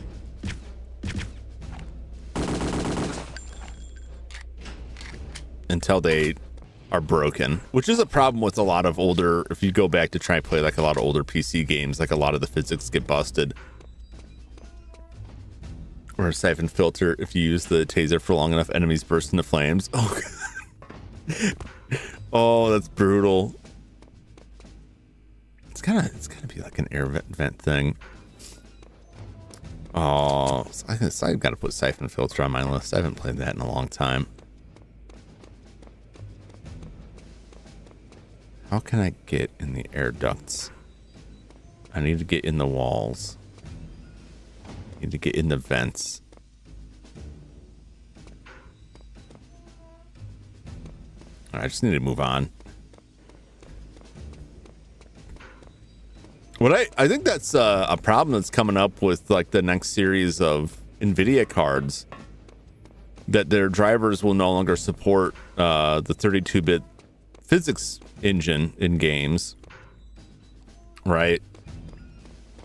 Until they are broken, which is a problem with a lot of older, if you go back to try and play like a lot of older PC games, like a lot of the physics get busted. Or a siphon filter, if you use the taser for long enough, enemies burst into flames. Oh, oh, that's brutal. It's gotta be like an air vent thing. Oh, I've got to put siphon filter on my list. I haven't played that in a long time. How can I get in the air ducts? I need to get in the walls. Need to get in the vents. I just need to move on. What I think that's a problem that's coming up with like the next series of NVIDIA cards, that their drivers will no longer support the 32-bit physics engine in games, right?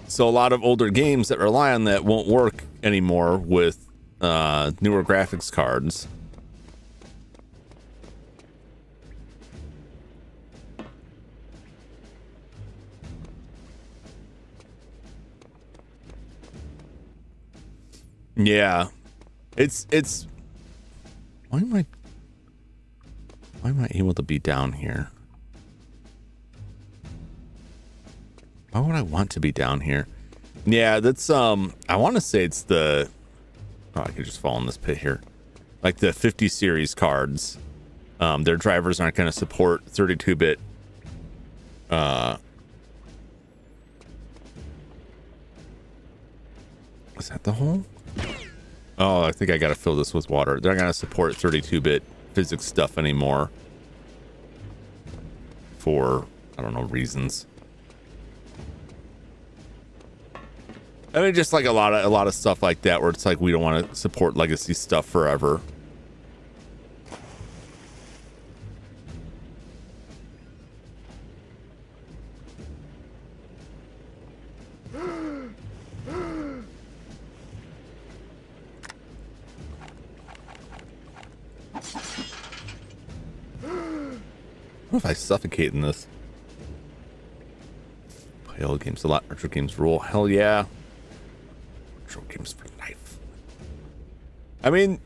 So a lot of older games that rely on that won't work anymore with newer graphics cards. Yeah. It's why am I able to be down here? Why would I want to be down here? Yeah, that's I want to say it's the I could just fall in this pit here. Like the 50 series cards. Their drivers aren't going to support 32-bit is that the hole? Oh, I think I got to fill this with water. They're not going to support 32-bit physics stuff anymore for, I don't know, reasons. I mean, just like a lot of stuff like that, where it's like we don't want to support legacy stuff forever. What if I suffocate in this? Play old games a lot. Retro games rule. Hell yeah. Retro games for life. I mean,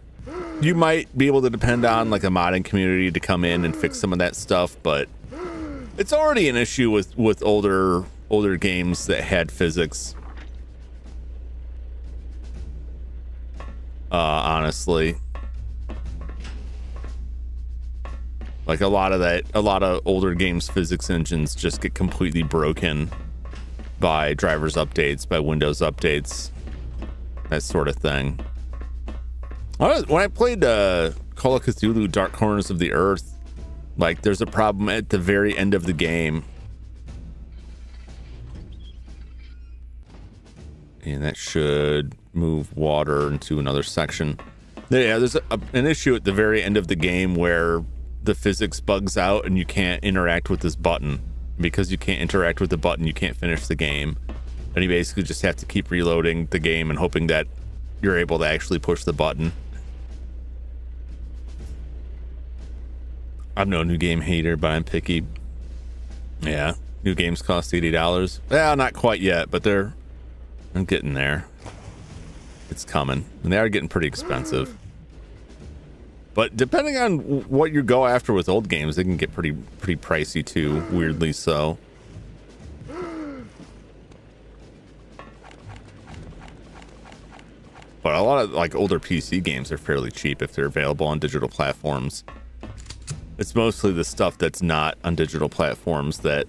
you might be able to depend on like a modding community to come in and fix some of that stuff, but it's already an issue with older games that had physics. Honestly. Like a lot of older games physics engines just get completely broken by drivers updates, by Windows updates, that sort of thing. When I played Call of Cthulhu Dark Corners of the Earth, like there's a problem at the very end of the game. And that should move water into another section. Yeah, there's an issue at the very end of the game where the physics bugs out and you can't interact with this button. Because you can't interact with the button, you can't finish the game. And you basically just have to keep reloading the game and hoping that you're able to actually push the button. I'm no new game hater, but I'm picky. Yeah, new games cost $80. Well, not quite yet, but I'm getting there. It's coming. And they are getting pretty expensive. But depending on what you go after with old games, they can get pretty pricey too, weirdly so. But a lot of like older PC games are fairly cheap if they're available on digital platforms. It's mostly the stuff that's not on digital platforms that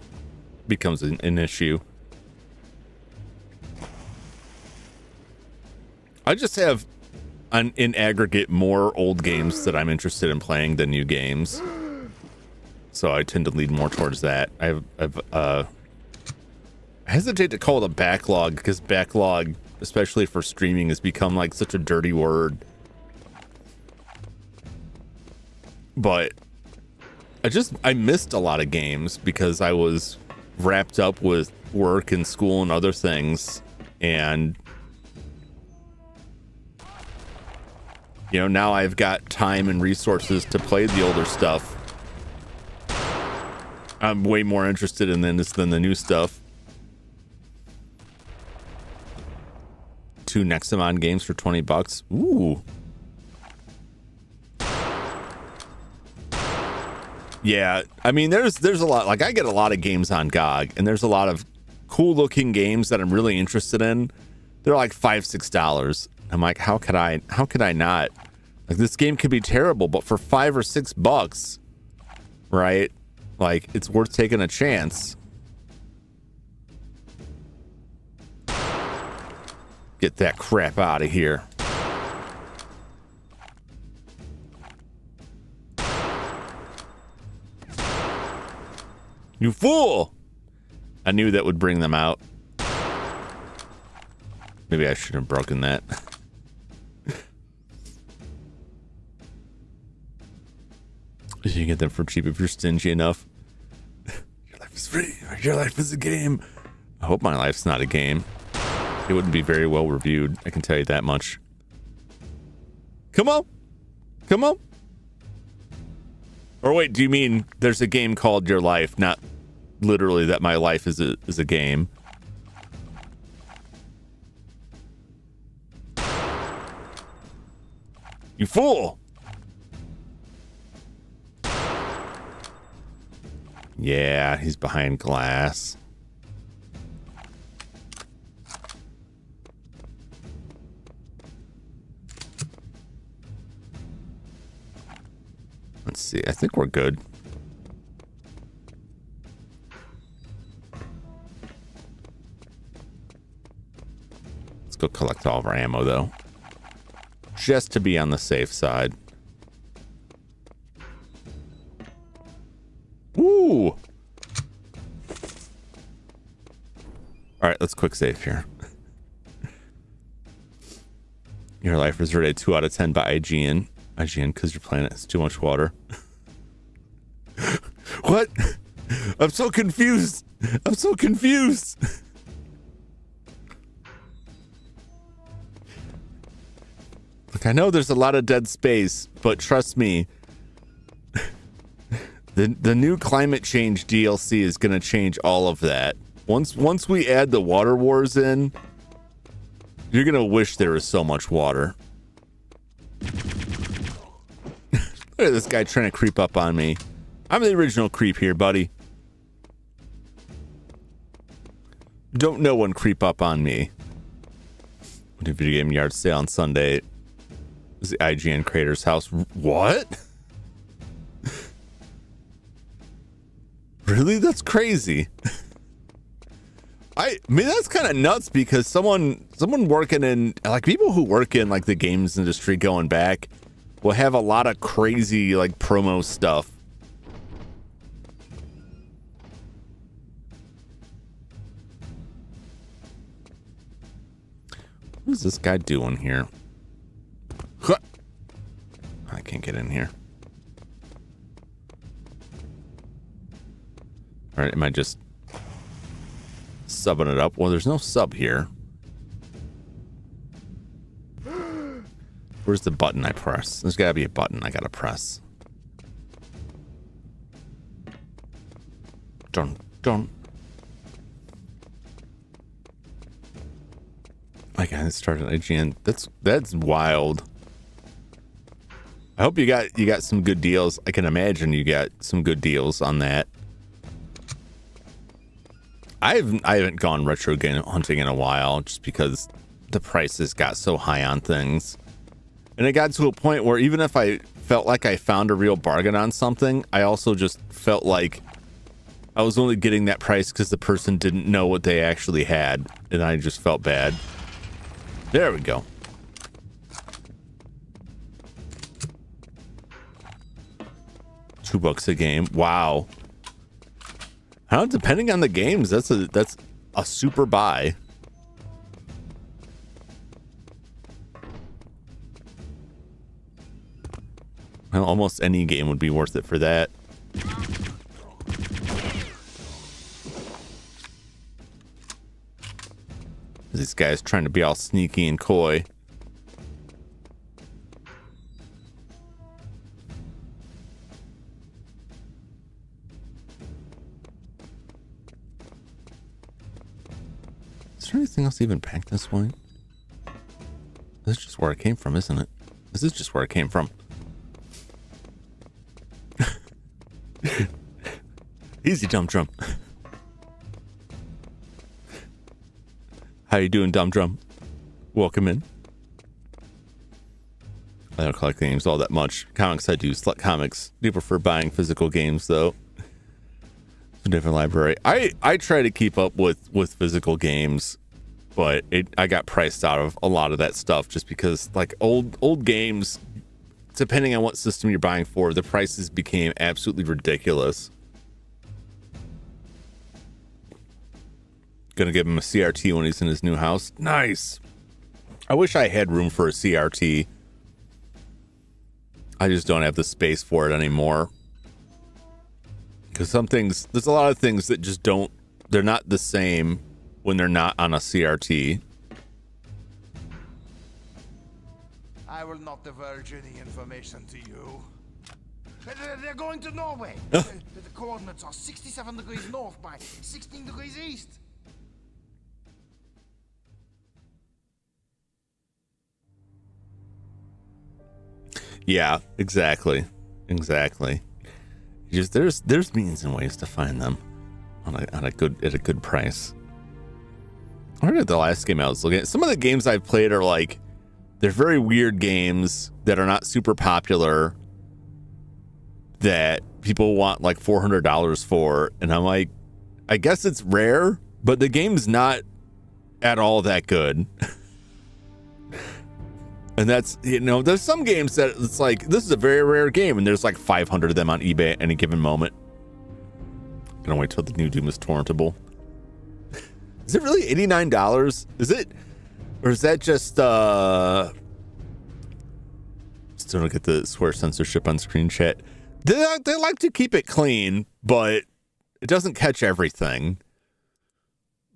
becomes an issue. I just have in aggregate more old games that I'm interested in playing than new games, so I tend to lean more towards that. I hesitate to call it a backlog because backlog, especially for streaming, has become like such a dirty word. But I missed a lot of games because I was wrapped up with work and school and other things, and you know, now I've got time and resources to play the older stuff. I'm way more interested in this than the new stuff. 2 Nexamon games for $20. Ooh. Yeah, I mean, there's a lot. Like, I get a lot of games on GOG, and there's a lot of cool looking games that I'm really interested in. They're like $5-6. I'm like, how could I not? Like, this game could be terrible, but for $5 or $6, right? Like, it's worth taking a chance. Get that crap out of here. You fool! I knew that would bring them out. Maybe I should have broken that. You can get them for cheap if you're stingy enough. Your life is free. Your life is a game. I hope my life's not a game. It wouldn't be very well reviewed. I can tell you that much. Come on. Come on. Or wait, do you mean there's a game called Your Life, not literally that my life is a game? You fool! Yeah, he's behind glass. Let's see. I think we're good. Let's go collect all of our ammo, though. Just to be on the safe side. Ooh! Alright, let's quick save here. Your life is rated 2 out of 10 by IGN. IGN, because your planet has too much water. What? I'm so confused. I'm so confused. Look, I know there's a lot of dead space, but trust me, the new climate change DLC is going to change all of that. Once we add the water wars in, you're going to wish there was so much water. Look at this guy trying to creep up on me. I'm the original creep here, buddy. Don't no one creep up on me. New video game yard sale on Sunday. It was the IGN creator's house. What? Really? That's crazy. I mean, that's kind of nuts because someone working in, like, people who work in like the games industry going back will have a lot of crazy like promo stuff. What is this guy doing here? I can't get in here. All right, am I just subbing it up? Well, there's no sub here. Where's the button I press? There's gotta be a button I gotta press. Dun, dun. I got started IGN. That's wild. I hope you got some good deals. I can imagine you got some good deals on that. I haven't gone retro game hunting in a while just because the prices got so high on things. And it got to a point where even if I felt like I found a real bargain on something, I also just felt like I was only getting that price because the person didn't know what they actually had. And I just felt bad. There we go. $2 a game. Wow. How, depending on the games, that's a super buy. Well, almost any game would be worth it for that. These guys trying to be all sneaky and coy. Is there anything else even packed this way? This is just where it came from, isn't it? This is just where it came from. Easy, Jum Jum. How you doing, Dum Drum? Welcome in. I don't collect games all that much. Comics I do. Select comics. Do prefer buying physical games though. It's a different library. I try to keep up with physical games, but I got priced out of a lot of that stuff just because like old games, depending on what system you're buying for, the prices became absolutely ridiculous. Gonna give him a CRT when he's in his new house. Nice. I wish I had room for a CRT. I just don't have the space for it anymore. Because some things, there's a lot of things that just don't, they're not the same when they're not on a CRT. I will not divulge any information to you. They're going to Norway. The coordinates are 67 degrees north by 16 degrees east. Yeah, exactly. Exactly. Just there's means and ways to find them at a good price. I heard the last game I was looking at. Some of the games I've played are like, they're very weird games that are not super popular that people want like $400 for, and I'm like, I guess it's rare, but the game's not at all that good. And that's, you know, there's some games that it's like, this is a very rare game, and there's like 500 of them on eBay at any given moment. Gonna wait till the new Doom is torrentable. Is it really $89? Is it, or is that just still don't get the swear censorship on screen chat? They like to keep it clean, but it doesn't catch everything.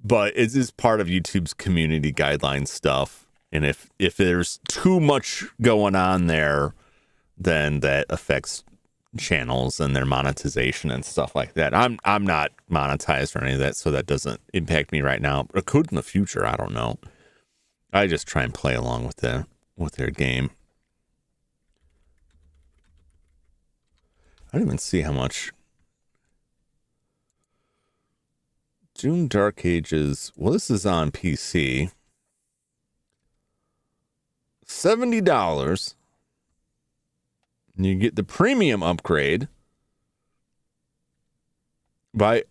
But it is part of YouTube's community guideline stuff. And if there's too much going on there, then that affects channels and their monetization and stuff like that. I'm not monetized or any of that, so that doesn't impact me right now. It could in the future, I don't know. I just try and play along with their game. I don't even see how much Doom Dark Ages. Well, this is on PC. $70. And you get the premium upgrade by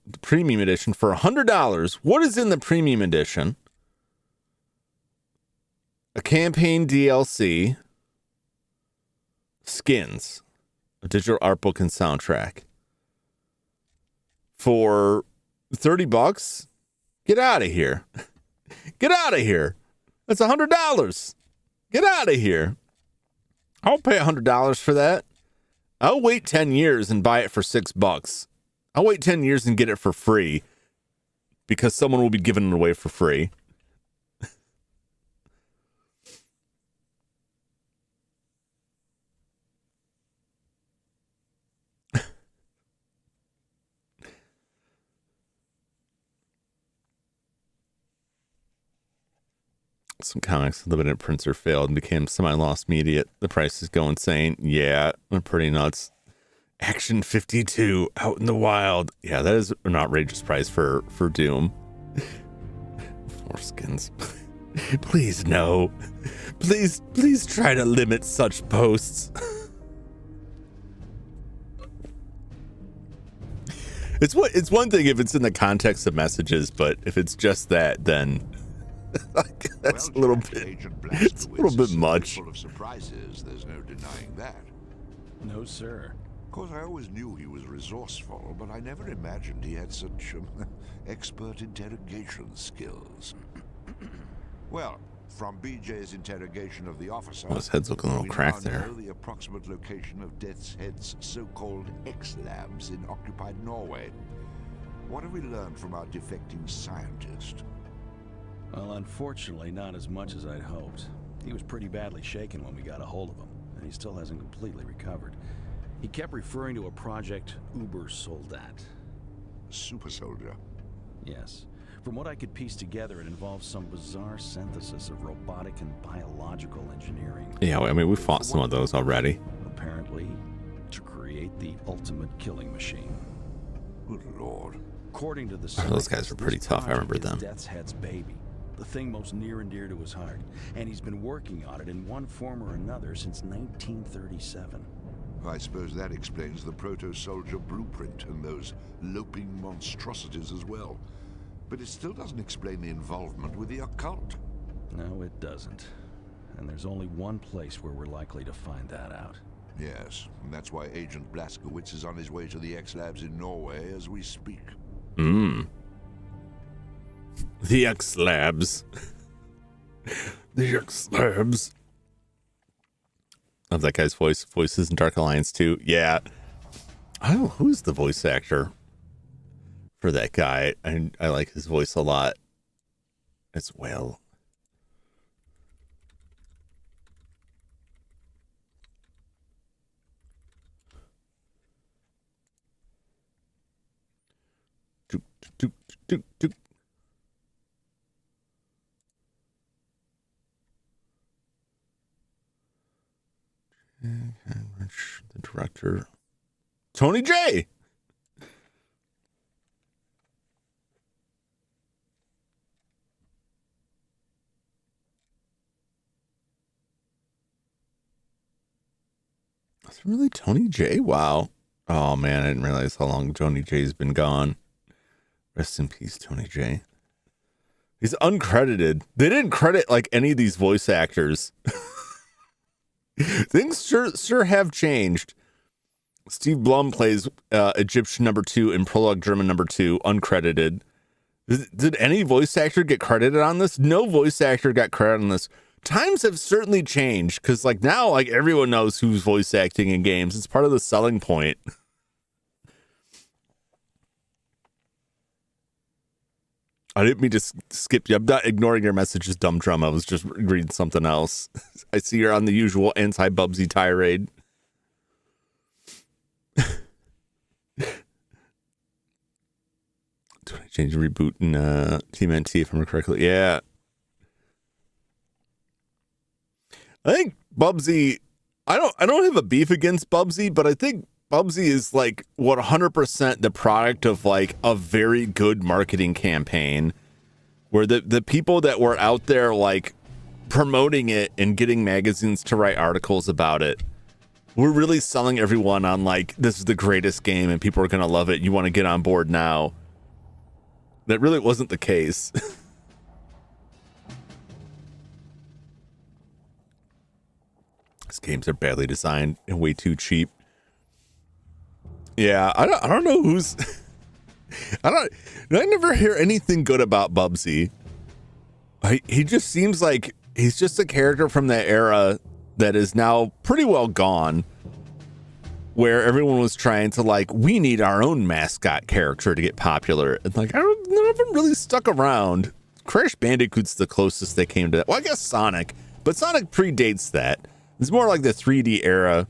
the premium edition for $100. What is in the premium edition? A campaign DLC, skins, a digital art book, and soundtrack. For $30? Get out of here. Get out of here. That's $100. Get out of here. I'll pay $100 for that. I'll wait 10 years and buy it for $6. I'll wait 10 years and get it for free because someone will be giving it away for free. Some comics, the limited printer failed and became semi-lost media. The prices go insane. Yeah, they're pretty nuts. Action 52 out in the wild. Yeah, that is an outrageous price for Doom. Foreskins. Please no. Please try to limit such posts. It's one thing if it's in the context of messages, but if it's just that, then like, that's a little bit. It's a little bit much. Full of surprises. There's no denying that. No, sir. Of course, I always knew he was resourceful, but I never imagined he had such expert interrogation skills. Well, from BJ's interrogation of the officer, his head's looking a little cracked there. We now know the approximate location of Death's Head's so-called X-labs in occupied Norway. What have we learned from our defecting scientist? Well, unfortunately, not as much as I'd hoped. He was pretty badly shaken when we got a hold of him, and he still hasn't completely recovered. He kept referring to a project Uber Soldat. Super soldier. Yes. From what I could piece together, it involves some bizarre synthesis of robotic and biological engineering. Yeah, I mean, we fought some of those already. Apparently, to create the ultimate killing machine. Good lord. According to the those guys were pretty tough. I remember them. Death's Head's baby. The thing most near and dear to his heart. And he's been working on it in one form or another since 1937. I suppose that explains the proto-soldier blueprint and those loping monstrosities as well. But it still doesn't explain the involvement with the occult. No, it doesn't. And there's only one place where we're likely to find that out. Yes, and that's why Agent Blazkowicz is on his way to the X-Labs in Norway as we speak. The X-Labs. The X-Labs. Love that guy's voice. Voices in Dark Alliance too. Yeah. I don't know who's the voice actor for that guy. I like his voice a lot as well. Do. Lynch, the director. Tony J. Is it really Tony J? Wow. Oh man, I didn't realize how long Tony J's been gone. Rest in peace, Tony J. He's uncredited. They didn't credit like any of these voice actors. Things sure have changed. Steve Blum plays Egyptian number 2 in Prologue German number 2, uncredited. Did any voice actor get credited on this? No voice actor got credit on this. Times have certainly changed because like now like everyone knows who's voice acting in games. It's part of the selling point. I didn't mean to skip you. I'm not ignoring your messages, Dumb Drum. I was just reading something else. I see you're on the usual anti-Bubsy tirade. Do I change reboot in TMNT if I remember correctly? Yeah. I think Bubsy, I don't have a beef against Bubsy, but I think Bubsy is like 100% the product of like a very good marketing campaign where the people that were out there like promoting it and getting magazines to write articles about it were really selling everyone on like, this is the greatest game and people are going to love it. You want to get on board now. That really wasn't the case. These games are badly designed and way too cheap. Yeah, I don't know who's I never hear anything good about Bubsy. He just seems like he's just a character from that era that is now pretty well gone, where everyone was trying to like, we need our own mascot character to get popular. And like, none of them really stuck around. Crash Bandicoot's the closest they came to that. Well, I guess Sonic, but Sonic predates that. It's more like the 3D era.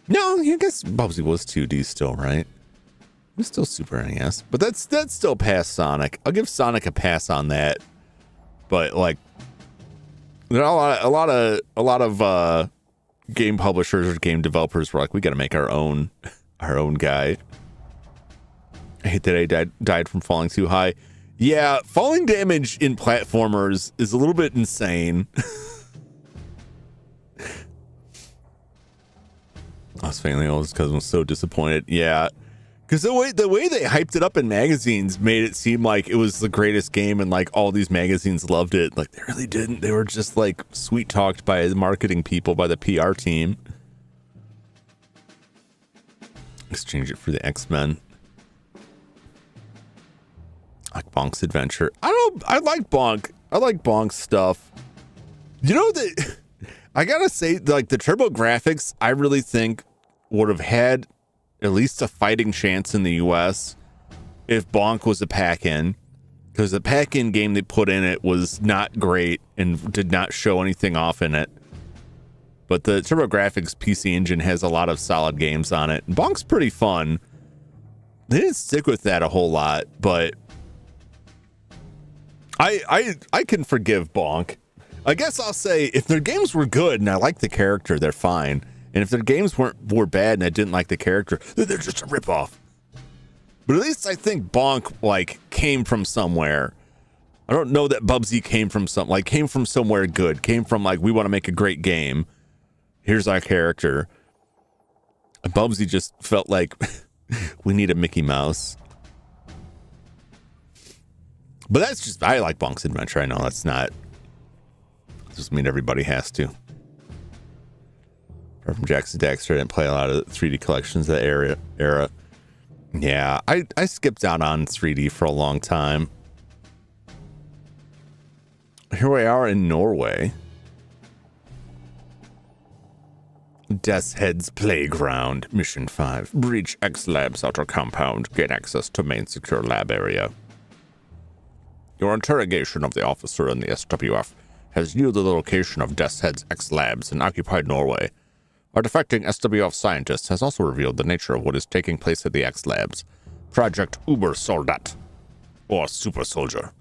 No, I guess Bubsy was 2D still, right? It was still Super NES, but that's still past Sonic. I'll give Sonic a pass on that. But like, there are a lot of game publishers or game developers were like, we got to make our own guy. I hate that I died from falling too high. Yeah, falling damage in platformers is a little bit insane. I was failing all this because I was so disappointed. Yeah, because the way they hyped it up in magazines made it seem like it was the greatest game, and like all these magazines loved it. Like they really didn't. They were just like sweet talked by the marketing people, by the PR team. Exchange it for the X-Men. Like Bonk's Adventure. I like Bonk. I like Bonk's stuff. You know that I gotta say, like the Turbo Graphics, I really think would have had at least a fighting chance in the US if Bonk was a pack-in, because the pack-in game they put in it was not great and did not show anything off in it. But the Turbo Graphics PC engine has a lot of solid games on it. And Bonk's pretty fun. They didn't stick with that a whole lot, but I can forgive Bonk. I guess I'll say if their games were good and I like the character, they're fine. And if their games were bad and I didn't like the character, they're just a ripoff. But at least I think Bonk like came from somewhere. I don't know that Bubsy came from somewhere good. Came from like, we want to make a great game. Here's our character. And Bubsy just felt like we need a Mickey Mouse. But that's just, I like Bonk's Adventure. I know that's not. Doesn't mean everybody has to. From Jackson Daxter, I didn't play a lot of 3D collections that era. Yeah, I skipped out on 3D for a long time. Here we are in Norway. Death's Head's Playground, Mission 5. Breach X Lab's outer compound. Gain access to main secure lab area. Your interrogation of the officer in the SWF has yielded the location of Death's Head's X Labs in occupied Norway. Our defecting SWF scientist has also revealed the nature of what is taking place at the X Labs. Project Uber Soldat, or Super Soldier.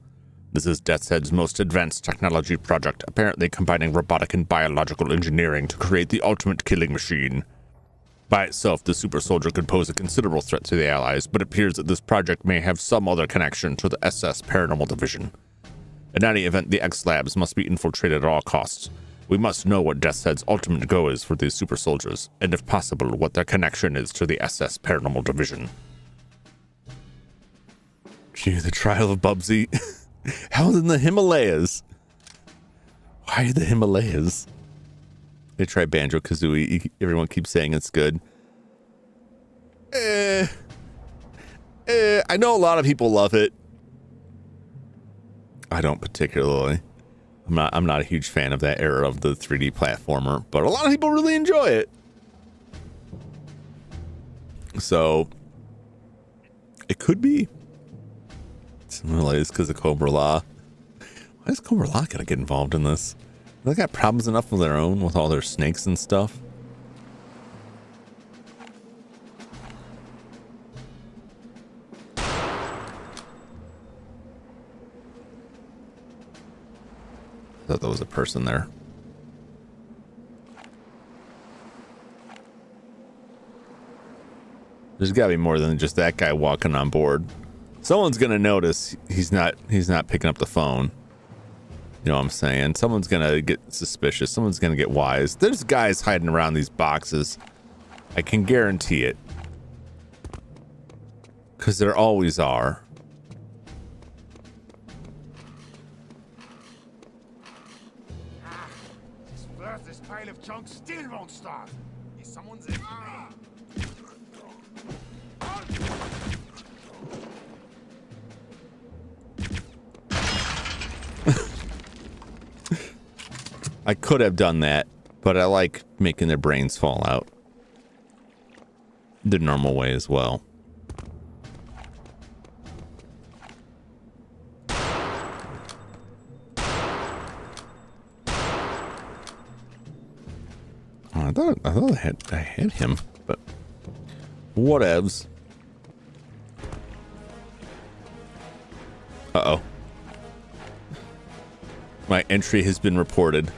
This is Death's Head's most advanced technology project, apparently combining robotic and biological engineering to create the ultimate killing machine. By itself, the super soldier could pose a considerable threat to the Allies, but it appears that this project may have some other connection to the SS Paranormal Division. In any event, the X-Labs must be infiltrated at all costs. We must know what Death's Head's ultimate goal is for these super soldiers, and if possible, what their connection is to the SS Paranormal Division. Gee, the trial of Bubsy. How's in the Himalayas? Why the Himalayas? They try Banjo-Kazooie. Everyone keeps saying it's good. I know a lot of people love it. I don't particularly. I'm not a huge fan of that era of the 3D platformer, but a lot of people really enjoy it. So it could be. It's because of Cobra Law. Why is Cobra Law gonna get involved in this? They got problems enough of their own with all their snakes and stuff. I thought there was a person there. There's gotta be more than just that guy walking on board. Someone's gonna notice he's not picking up the phone. You know what I'm saying? Someone's gonna get suspicious. Someone's gonna get wise. There's guys hiding around these boxes. I can guarantee it. Because there always are. This pile of junk still won't start. Is someone's in? I could have done that, but I like making their brains fall out the normal way as well. I thought I had him, but whatevs. Uh-oh. My entry has been reported.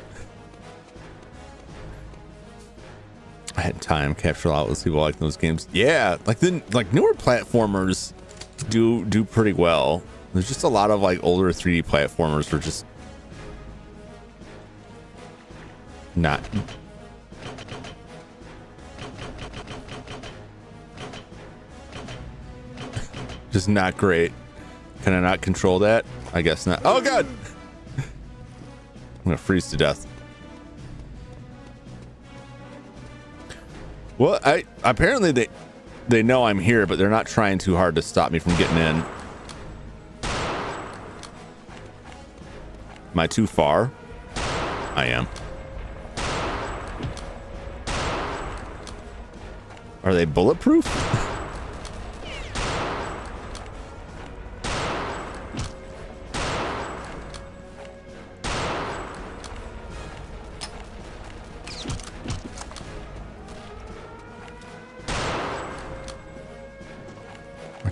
I had time capture out with people like those games. Yeah, like newer platformers do pretty well. There's just a lot of like older 3D platformers were just not. Just not great. Can I not control that? I guess not. Oh god! I'm gonna freeze to death. Well, apparently they know I'm here, but they're not trying too hard to stop me from getting in. Am I too far? I am. Are they bulletproof?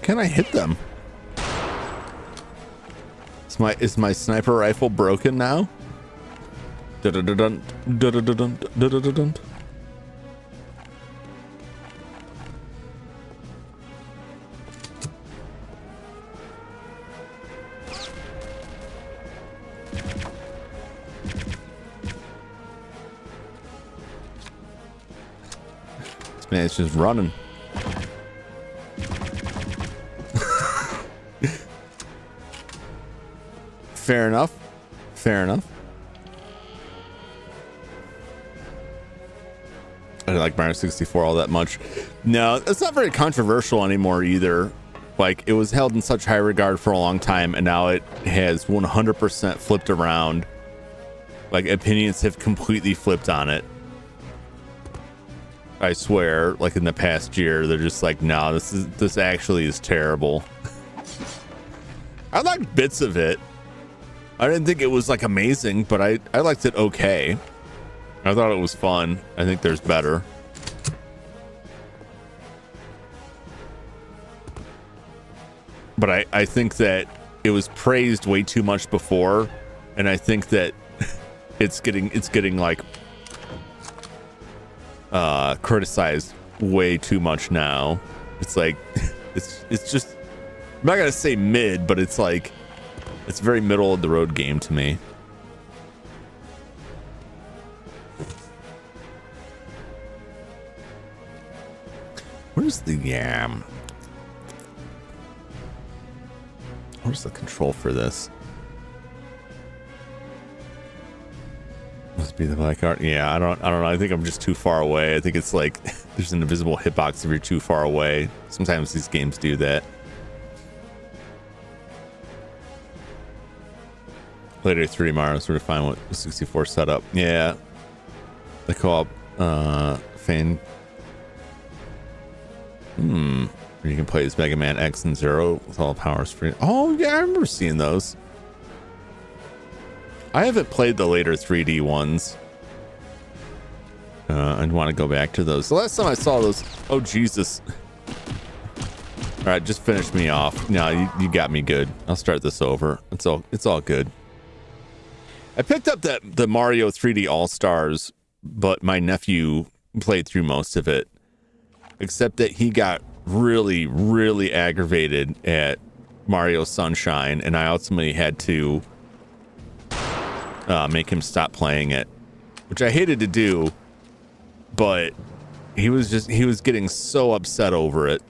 Can I hit them? Is my sniper rifle broken now? Dun-dun-dun-dun, dun-dun-dun-dun, dun-dun-dun-dun. This man's just running. Fair enough. Fair enough. I like Mario 64 all that much. No, it's not very controversial anymore either. Like, it was held in such high regard for a long time, and now it has 100% flipped around. Like, opinions have completely flipped on it. I swear, like in the past year, they're just like, no, this actually is terrible. I liked bits of it. I didn't think it was like amazing, but I liked it okay. I thought it was fun. I think there's better. But I think that it was praised way too much before, and I think that it's getting like criticized way too much now. It's like it's just, I'm not gonna say mid, but it's like it's a very middle of the road game to me. Where's the where's the control for this? Must be the black art. Yeah, I don't know. I think I'm just too far away. I think it's like there's an invisible hitbox if you're too far away. Sometimes these games do that. Later 3D Mario sort of fine with 64 setup. Yeah. The co-op fan. You can play as Mega Man X and Zero with all powers free. Oh yeah, I remember seeing those. I haven't played the later 3D ones. I'd want to go back to those. The last time I saw those, oh Jesus. All right, just finish me off. No, you got me good. I'll start this over. It's all good. I picked up the Mario 3D All-Stars, but my nephew played through most of it, except that he got really, really aggravated at Mario Sunshine, and I ultimately had to make him stop playing it, which I hated to do, but he was getting so upset over it.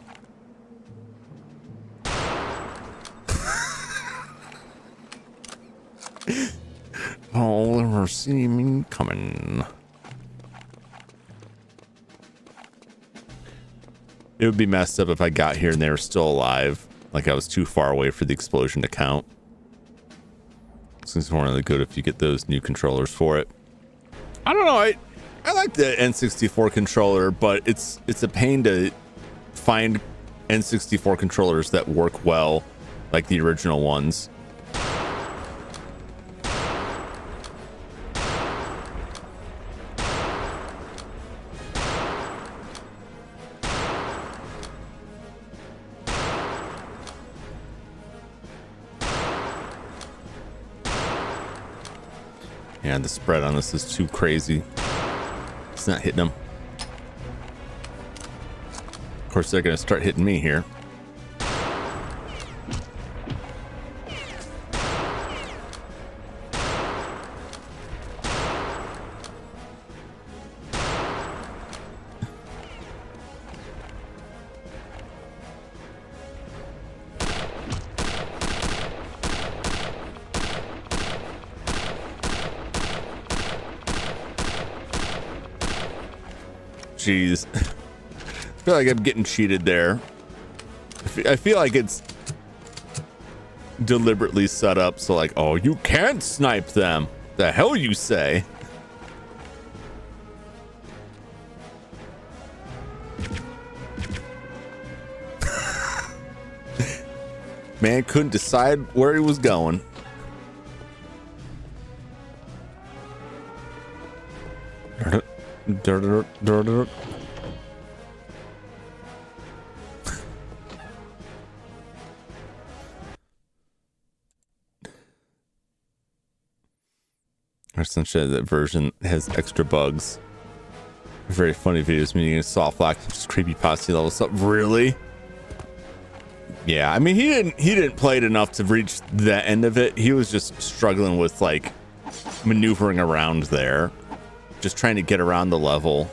Oh, never see me coming. It would be messed up if I got here and they were still alive, like I was too far away for the explosion to count. So it's more really good if you get those new controllers for it. I don't know. I like the N64 controller, but it's a pain to find N64 controllers that work well, like the original ones. Yeah, the spread on this is too crazy. It's not hitting them. Of course, they're going to start hitting me here. Jeez. I feel like I'm getting cheated there. I feel like it's deliberately set up so like, oh, you can't snipe them. The hell you say? Man couldn't decide where he was going. Essentially, that version has extra bugs. Very funny videos, meaning a soft lock, just creepypasta level stuff. Really? Yeah, I mean, he didn't play it enough to reach the end of it. He was just struggling with like maneuvering around there, just trying to get around the level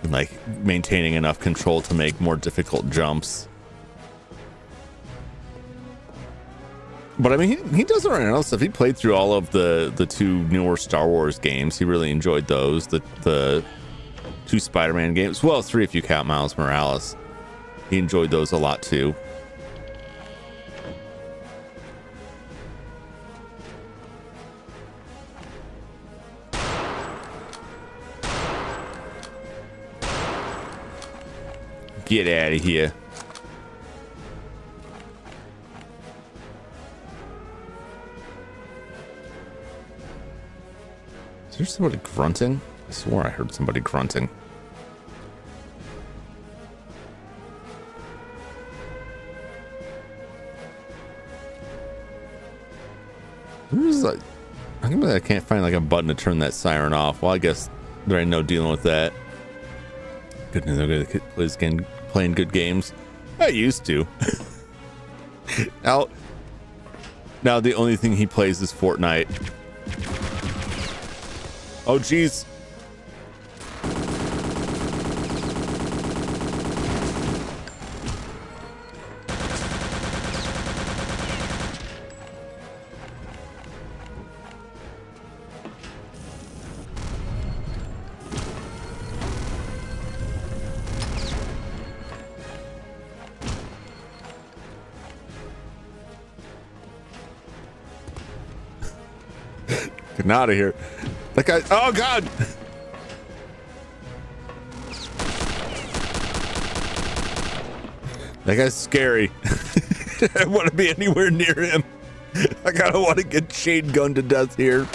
and like maintaining enough control to make more difficult jumps. But I mean, he does already know stuff. He played through all of the two newer Star Wars games. He really enjoyed those. The two Spider-Man games, well, 3 if you count Miles Morales. He enjoyed those a lot too. Get out of here. Is there somebody grunting? I swore I heard somebody grunting. Where's like, I can't find like a button to turn that siren off. Well, I guess there ain't no dealing with that. Good news, I'm gonna playing good games. I used to. Now the only thing he plays is Fortnite. Oh geez. Getting out of here. That guy, oh God. That guy's scary. I don't want to be anywhere near him. I kind of want to get shade gunned to death here.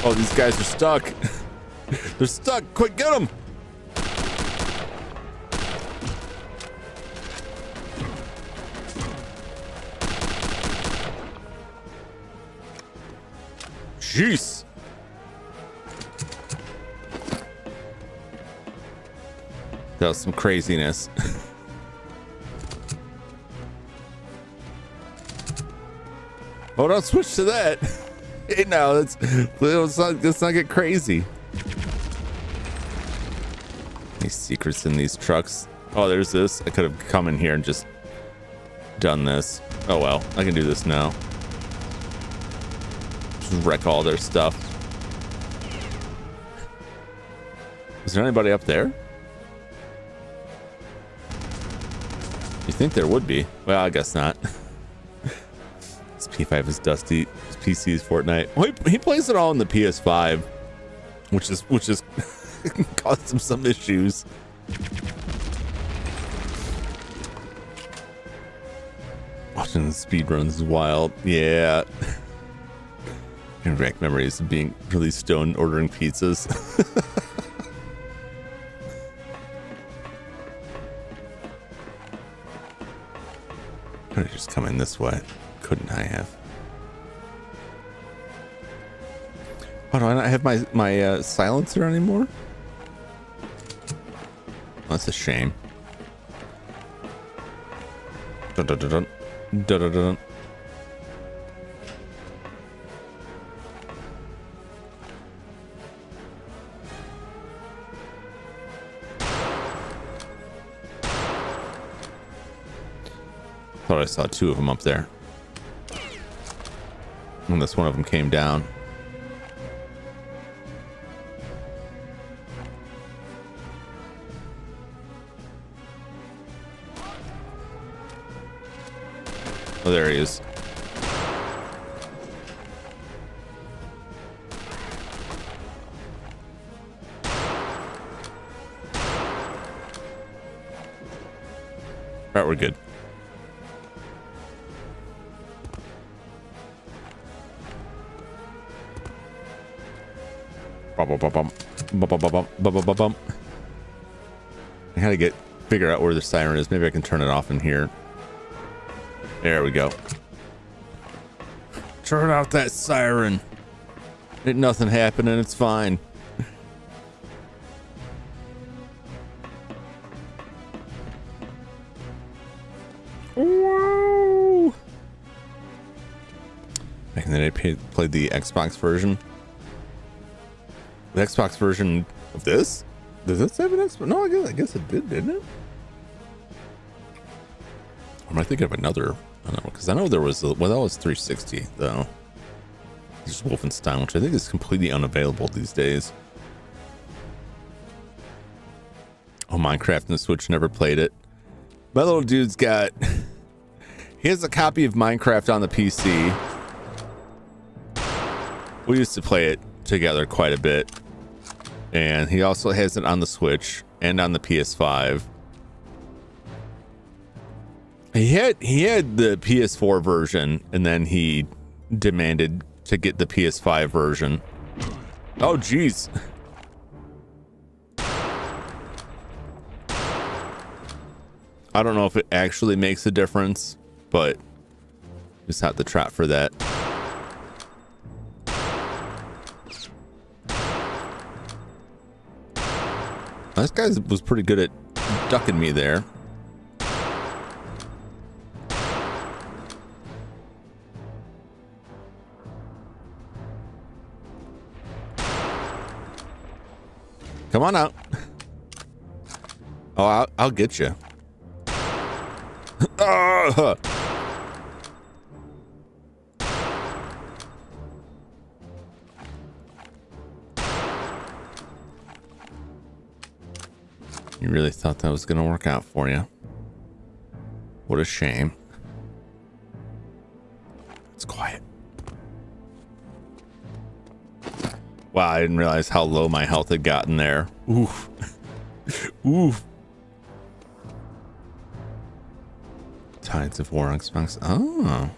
Oh, these guys are stuck. They're stuck. Quick, get them. Jeez. That was some craziness. Oh, don't switch to that. Hey, now let's not get crazy. Any secrets in these trucks? Oh, there's this. I could have come in here and just done this. Oh well, I can do this now. Just wreck all their stuff. Is there anybody up there? You think there would be? Well, I guess not. This P5 is dusty. His PC is Fortnite. Well, he plays it all on the PS5, which is caused him some issues. Watching the speedruns is wild. Yeah. Direct memories of being really stoned ordering pizzas. Could have just come in this way. Couldn't I have? Why do I not have my silencer anymore? That's a shame. Dun, dun, dun, dun. Dun, dun, dun. Thought I saw two of them up there. Unless one of them came down. Oh, there he is. Alright, we're good. I gotta figure out where the siren is. Maybe I can turn it off in here. There we go. Turn out that siren. Ain't nothing happening. It's fine. Whoa! Back in the day, played the Xbox version. The Xbox version of this? Does this have an Xbox? No, I guess it did, didn't it? Or am I thinking of another? I don't know, because I know there was that was 360 though. There's Wolfenstein, which I think is completely unavailable these days. Oh, Minecraft and the Switch, never played it. My little dude's he has a copy of Minecraft on the PC. We used to play it together quite a bit, and he also has it on the Switch and on the PS5. He had the PS4 version, and then he demanded to get the PS5 version. Oh geez. I don't know if it actually makes a difference, but just have to trap for that. This guy was pretty good at ducking me there. Come on out. Oh, I'll get you. You really thought that was going to work out for you. What a shame. It's quiet. Wow, I didn't realize how low my health had gotten there. Oof. Oof. Tides of War Xbox. Oh.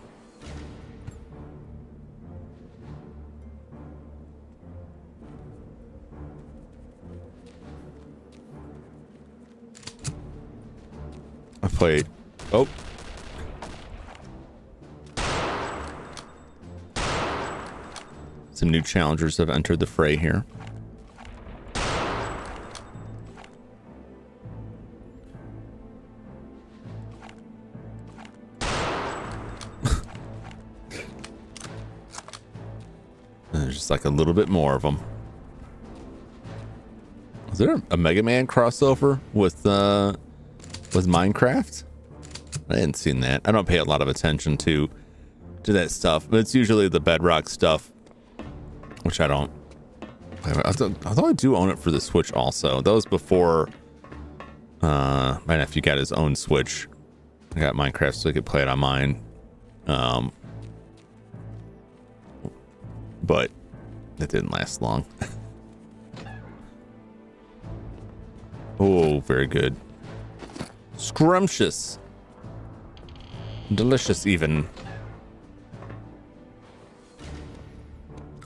I played. Oh. Some new challengers have entered the fray here. There's just like a little bit more of them. Is there a Mega Man crossover with Minecraft? I hadn't seen that. I don't pay a lot of attention to that stuff, but it's usually the Bedrock stuff, which I don't. Although I do own it for the Switch also. That was before my nephew got his own Switch. I got Minecraft so he could play it on mine. But it didn't last long. Oh, very good. Scrumptious. Delicious even.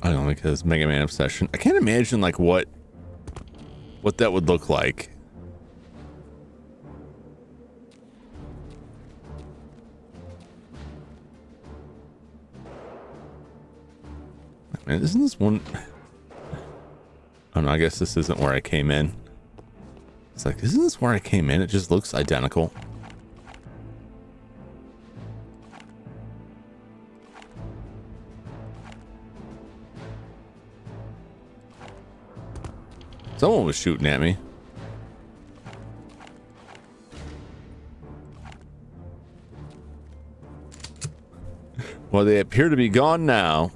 I don't know, because Mega Man obsession. I can't imagine like what that would look like. Man, isn't this one? Oh no, I guess this isn't where I came in. It's like, isn't this where I came in? It just looks identical. Someone was shooting at me. Well, they appear to be gone now.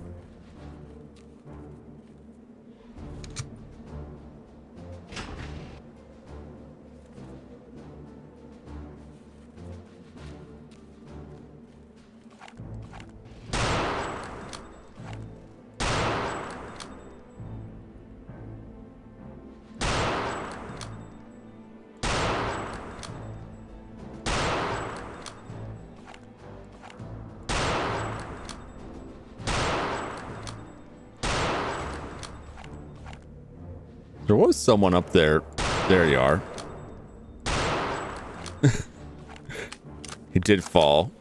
There was someone up there. There you are. He did fall.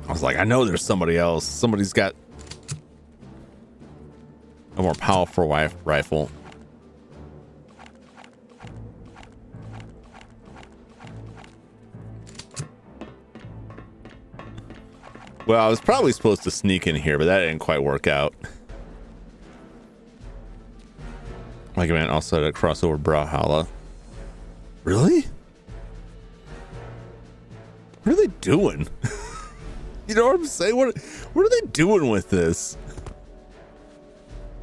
I was like, I know there's somebody else. Somebody's got a more powerful rifle. Well, I was probably supposed to sneak in here, but that didn't quite work out. Mega Man also had a crossover Brawlhalla. Really? What are they doing? You know what I'm saying? What are they doing with this?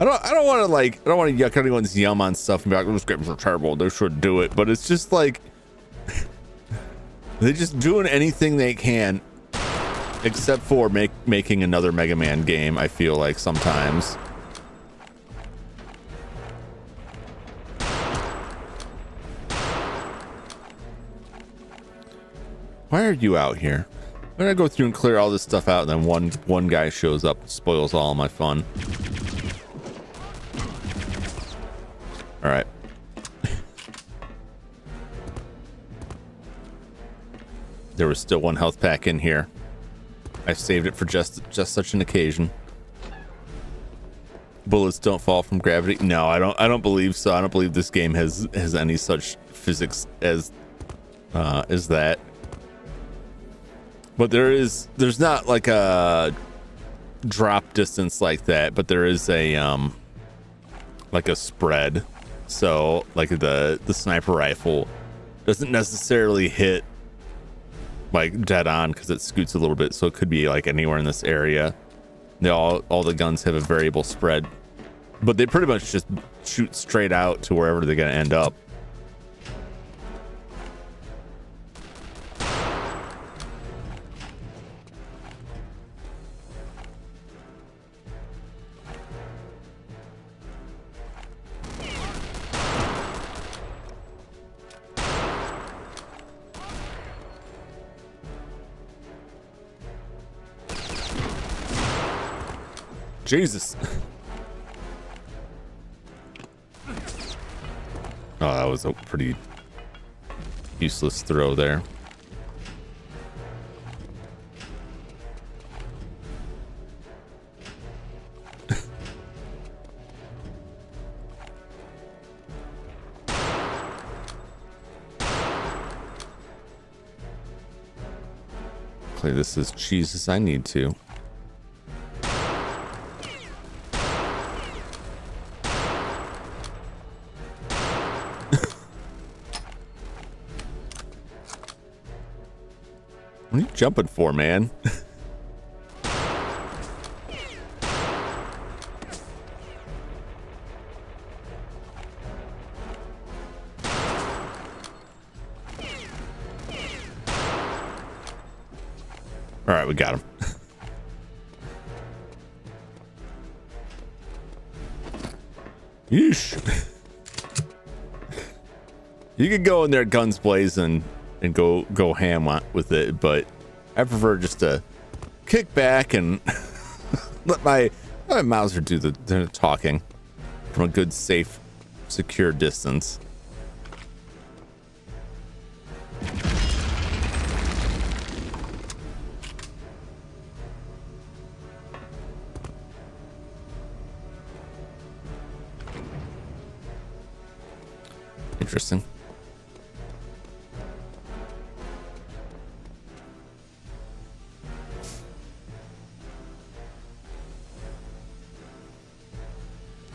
I don't want to yuck anyone's yum on stuff and be like, this game's so terrible, they should do it. But it's just like they're just doing anything they can, except for making another Mega Man game. I feel like sometimes. Why are you out here? I'm gonna go through and clear all this stuff out, and then one guy shows up and spoils all my fun. All right. There was still one health pack in here. I saved it for just such an occasion. Bullets don't fall from gravity. No, I don't believe so. I don't believe this game has any such physics as that. But there's not like a drop distance like that, but there is a like a spread. So like the sniper rifle doesn't necessarily hit like dead on because it scoots a little bit, so it could be like anywhere in this area. They all the guns have a variable spread, but they pretty much just shoot straight out to wherever they're gonna end up. Jesus. Oh, that was a pretty useless throw there. Play this as cheese as I need to. What are you jumping for, man? All right, we got him. Yeesh. You could go in there guns blazing and go ham with it, but I prefer just to kick back and let my Mauser do the talking from a good, safe, secure distance. Interesting.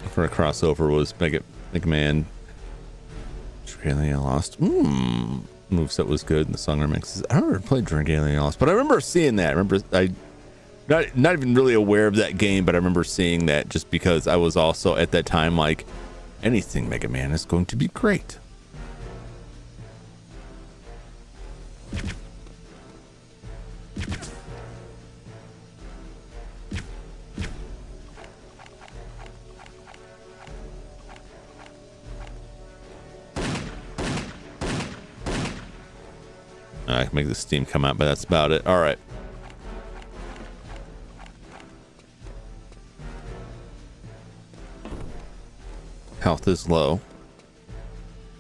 For a crossover was Mega Man Dragalia Lost. Moveset was good in the song remixes. I don't ever played Dragalia Lost, but I remember seeing that. I remember not even really aware of that game, but I remember seeing that just because I was also at that time like, anything Mega Man is going to be great. I can make the steam come out, but that's about it. All right. Health is low.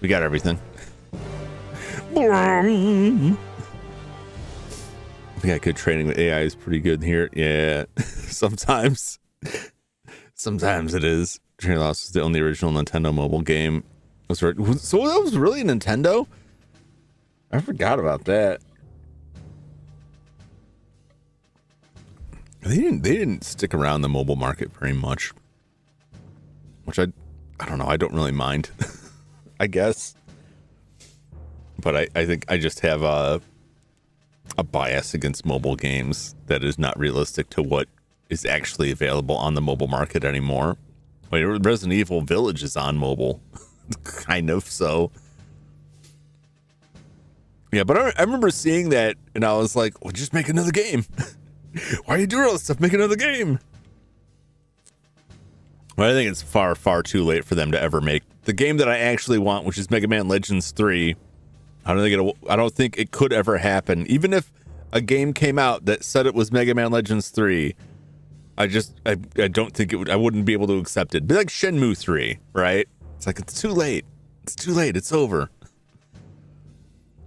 We got everything. We got good training with AI is pretty good here. Yeah, sometimes it is. Training Lost is the only original Nintendo mobile game. So that was really a Nintendo? I forgot about that. They didn't stick around the mobile market very much, which I don't know. I don't really mind, I guess. But I think I just have a bias against mobile games that is not realistic to what is actually available on the mobile market anymore. Wait, Resident Evil Village is on mobile, kind of. So. Yeah, but I remember seeing that, and I was like, well, just make another game. Why are you doing all this stuff? Make another game. Well, I think it's far, far too late for them to ever make the game that I actually want, which is Mega Man Legends 3. I don't think it could ever happen. Even if a game came out that said it was Mega Man Legends 3, I don't think it would. I wouldn't be able to accept it. It'd be like Shenmue 3, right? It's like, it's too late. It's too late. It's over.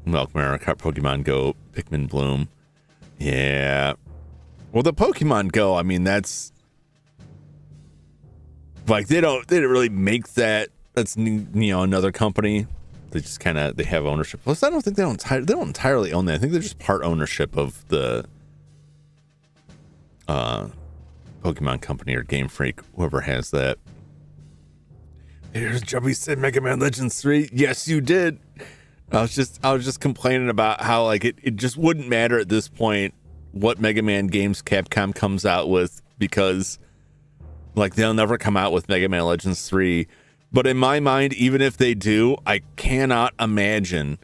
Milk Mario Kart, Pokemon Go, Pikmin Bloom. Yeah. Well, the Pokemon Go, I mean, that's like they didn't really make that. That's, you know, another company. They just kind of, they have ownership. Plus, I don't think they don't entirely own that. I think they're just part ownership of the Pokemon Company or Game Freak, whoever has that. Here's Jubby said Mega Man Legends 3. Yes, you did. I was just complaining about how like it just wouldn't matter at this point what Mega Man games Capcom comes out with, because like they'll never come out with Mega Man Legends 3. But in my mind, even if they do, I cannot imagine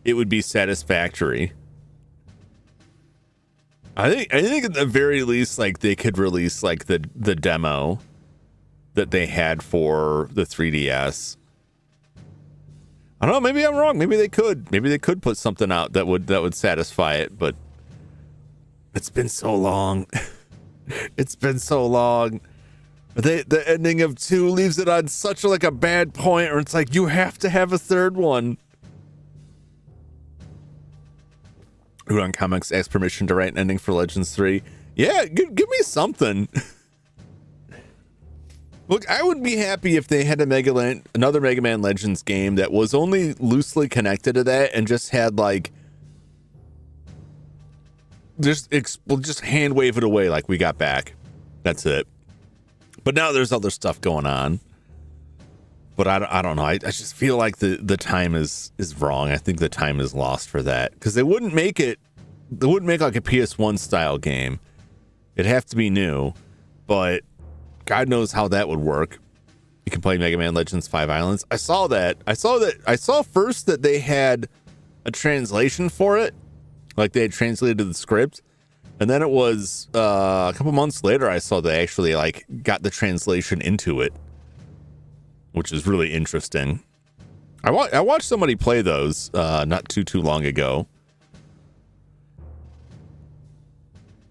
it would be satisfactory. I think at the very least, like they could release like the demo that they had for the 3DS. I don't know, maybe I'm wrong. Maybe they could put something out that would satisfy it, but it's been so long. It's been so long. The ending of 2 leaves it on such like a bad point, or it's like you have to have a third one. Udon Comics asks permission to write an ending for Legends 3. Yeah, give me something. Look, I would be happy if they had another Mega Man Legends game that was only loosely connected to that and just had like just hand wave it away like we got back. That's it. But now there's other stuff going on. But I don't know. I just feel like the time is wrong. I think the time is lost for that, because they wouldn't make like a PS1 style game. It'd have to be new, but God knows how that would work. You can play Mega Man Legends 5 Islands. I saw first that they had a translation for it, like they had translated the script, and then it was a couple months later I saw they actually like got the translation into it, which is really interesting. I watched somebody play those not too long ago.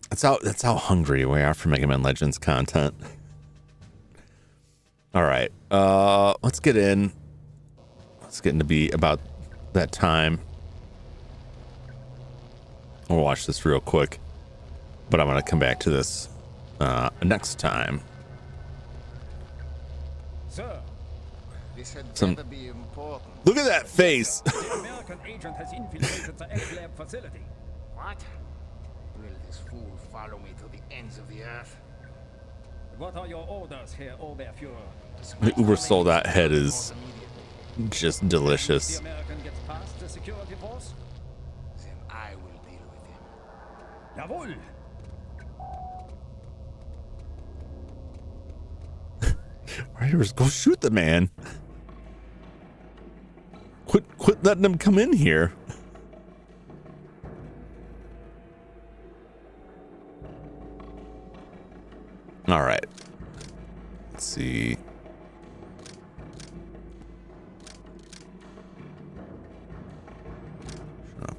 That's how hungry we are for Mega Man Legends content. All right, let's get into be about that time. We'll watch this real quick, but I'm gonna come back to this next time. Sir, This had Some- better be important. Look at that face. the American agent has infiltrated the X-Lab facility. What? Will this fool follow me to the ends of the earth? What are your orders, Herr Oberfuhrer? The Uber sold out head is just The delicious. American gets past the security force? Then I will deal with him. Jawohl! Writers, go shoot the man. Quit letting him come in here. All right. Let's see.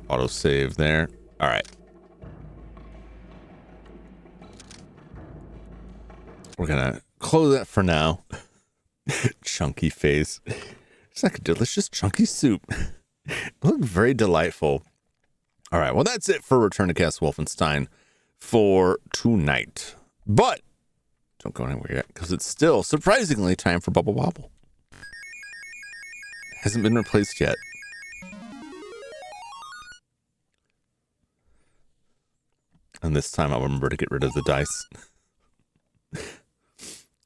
Auto save there. All right. We're gonna close that for now. Chunky face. It's like a delicious chunky soup. It looked very delightful. All right. Well, that's it for Return to Castle Wolfenstein for tonight. But don't go anywhere yet, because it's still surprisingly time for Bubble Bobble. Hasn't been replaced yet. And this time I'll remember to get rid of the dice.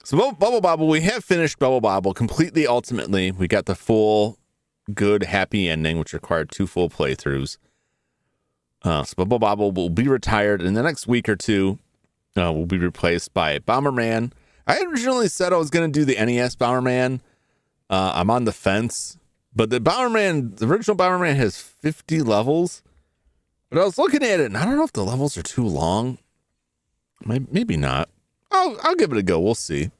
So Bubble Bobble, we have finished Bubble Bobble completely. Ultimately, we got the full, good, happy ending, which required 2 full playthroughs. So Bubble Bobble will be retired in the next week or two. Will be replaced by Bomberman. I originally said I was going to do the NES Bomberman. I'm on the fence, but the original Bomberman has 50 levels. But I was looking at it, and I don't know if the levels are too long. Maybe not. I'll give it a go. We'll see.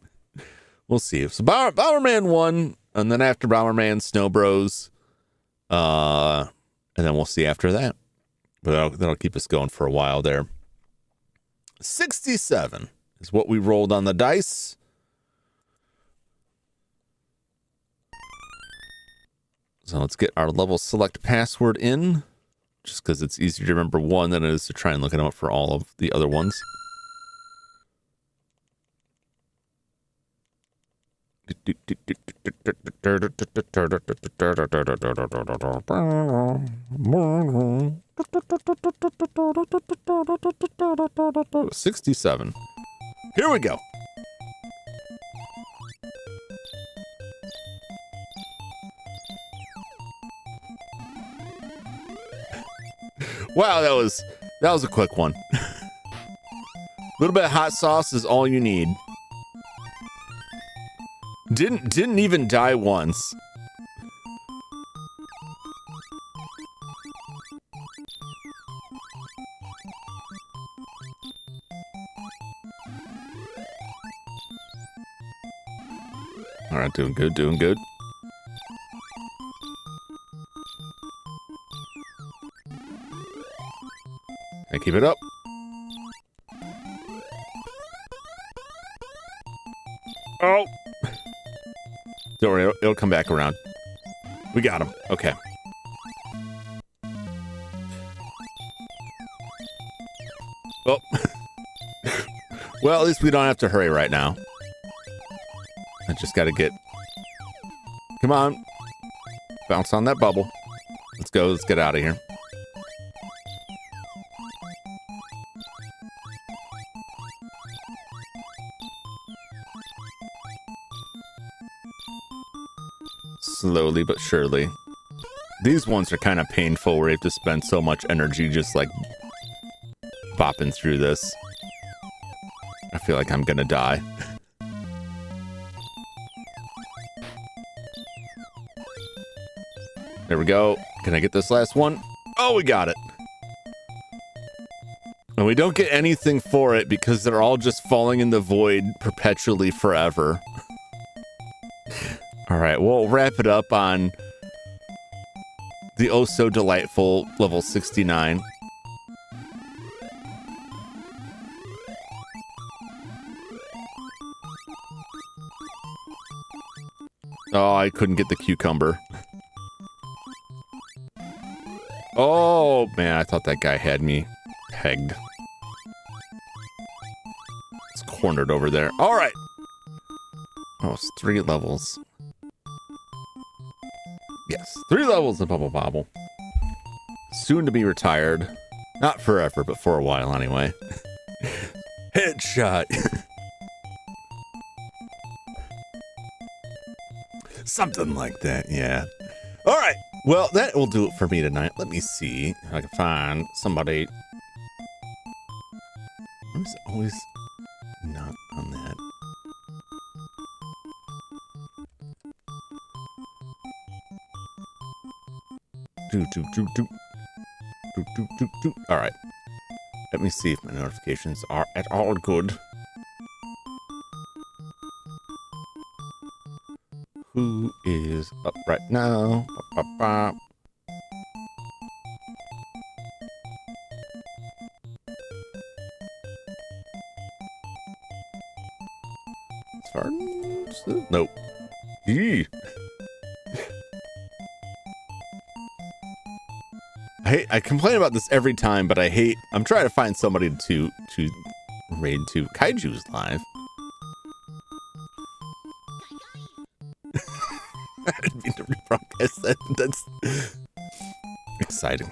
We'll see. So Bomberman 1, and then after Bomberman, Snow Bros. And then we'll see after that. But that'll keep us going for a while there. 67 is what we rolled on the dice. So let's get our level select password in, just because it's easier to remember one than it is to try and look it up for all of the other ones. $67. Here we go. Wow, that was a quick one. A little bit of hot sauce is all you need. Didn't even die once. All right, doing good, doing good. And keep it up. Oh. Don't worry, it'll come back around. We got him. Okay. Oh. Well, at least we don't have to hurry right now. I just got to get... Come on. Bounce on that bubble. Let's go. Let's get out of here. Slowly but surely. These ones are kind of painful where you have to spend so much energy just like bopping through this. I feel like I'm gonna die. There we go. Can I get this last one? Oh, we got it. And we don't get anything for it because they're all just falling in the void perpetually forever. All right, we'll wrap it up on the oh so delightful level 69. Oh, I couldn't get the cucumber. Oh, man, I thought that guy had me pegged. It's cornered over there. All right. Oh, it's 3 levels. Yes, 3 levels of Bubble Bobble. Soon to be retired. Not forever, but for a while anyway. Headshot. Something like that, yeah. All right. Well, that will do it for me tonight. Let me see if I can find somebody. I'm always not on that. All right. Let me see if my notifications are at all good. Who is up right now? Bop, bop, bop. Nope. Yee. I complain about this every time, but I'm trying to find somebody to raid to. Kaiju's live. I didn't mean to rebroadcast that, but that's exciting.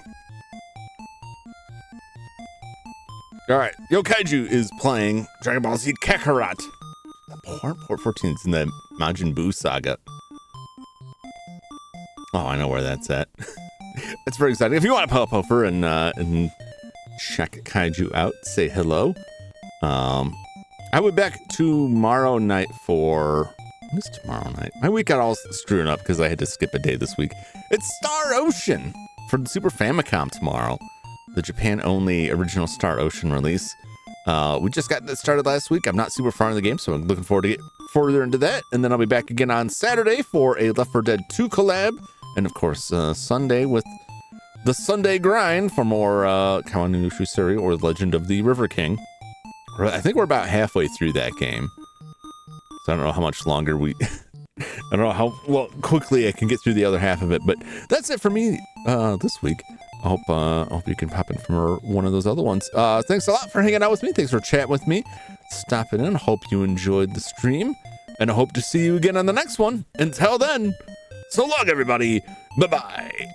Alright, Yo Kaiju is playing Dragon Ball Z Kakarot. Port 14 is in the Majin Buu saga. Oh, I know where that's at. That's very exciting. If you want to pop over and check Kaiju out, say hello. I will be back tomorrow night for... What is tomorrow night? My week got all screwed up because I had to skip a day this week. It's Star Ocean for the Super Famicom tomorrow. The Japan-only original Star Ocean release. We just got that started last week. I'm not super far in the game, so I'm looking forward to get further into that. And then I'll be back again on Saturday for a Left 4 Dead 2 collab. And of course, Sunday with the Sunday Grind for more Kawaii no Shusuri or Legend of the River King. I think we're about halfway through that game. So I don't know how much longer we I don't know how quickly I can get through the other half of it, but that's it for me this week. I hope you can pop in for one of those other ones. Thanks a lot for hanging out with me. Thanks for chatting with me, stopping in. Hope you enjoyed the stream, and I hope to see you again on the next one. Until then, so long, everybody. Bye-bye.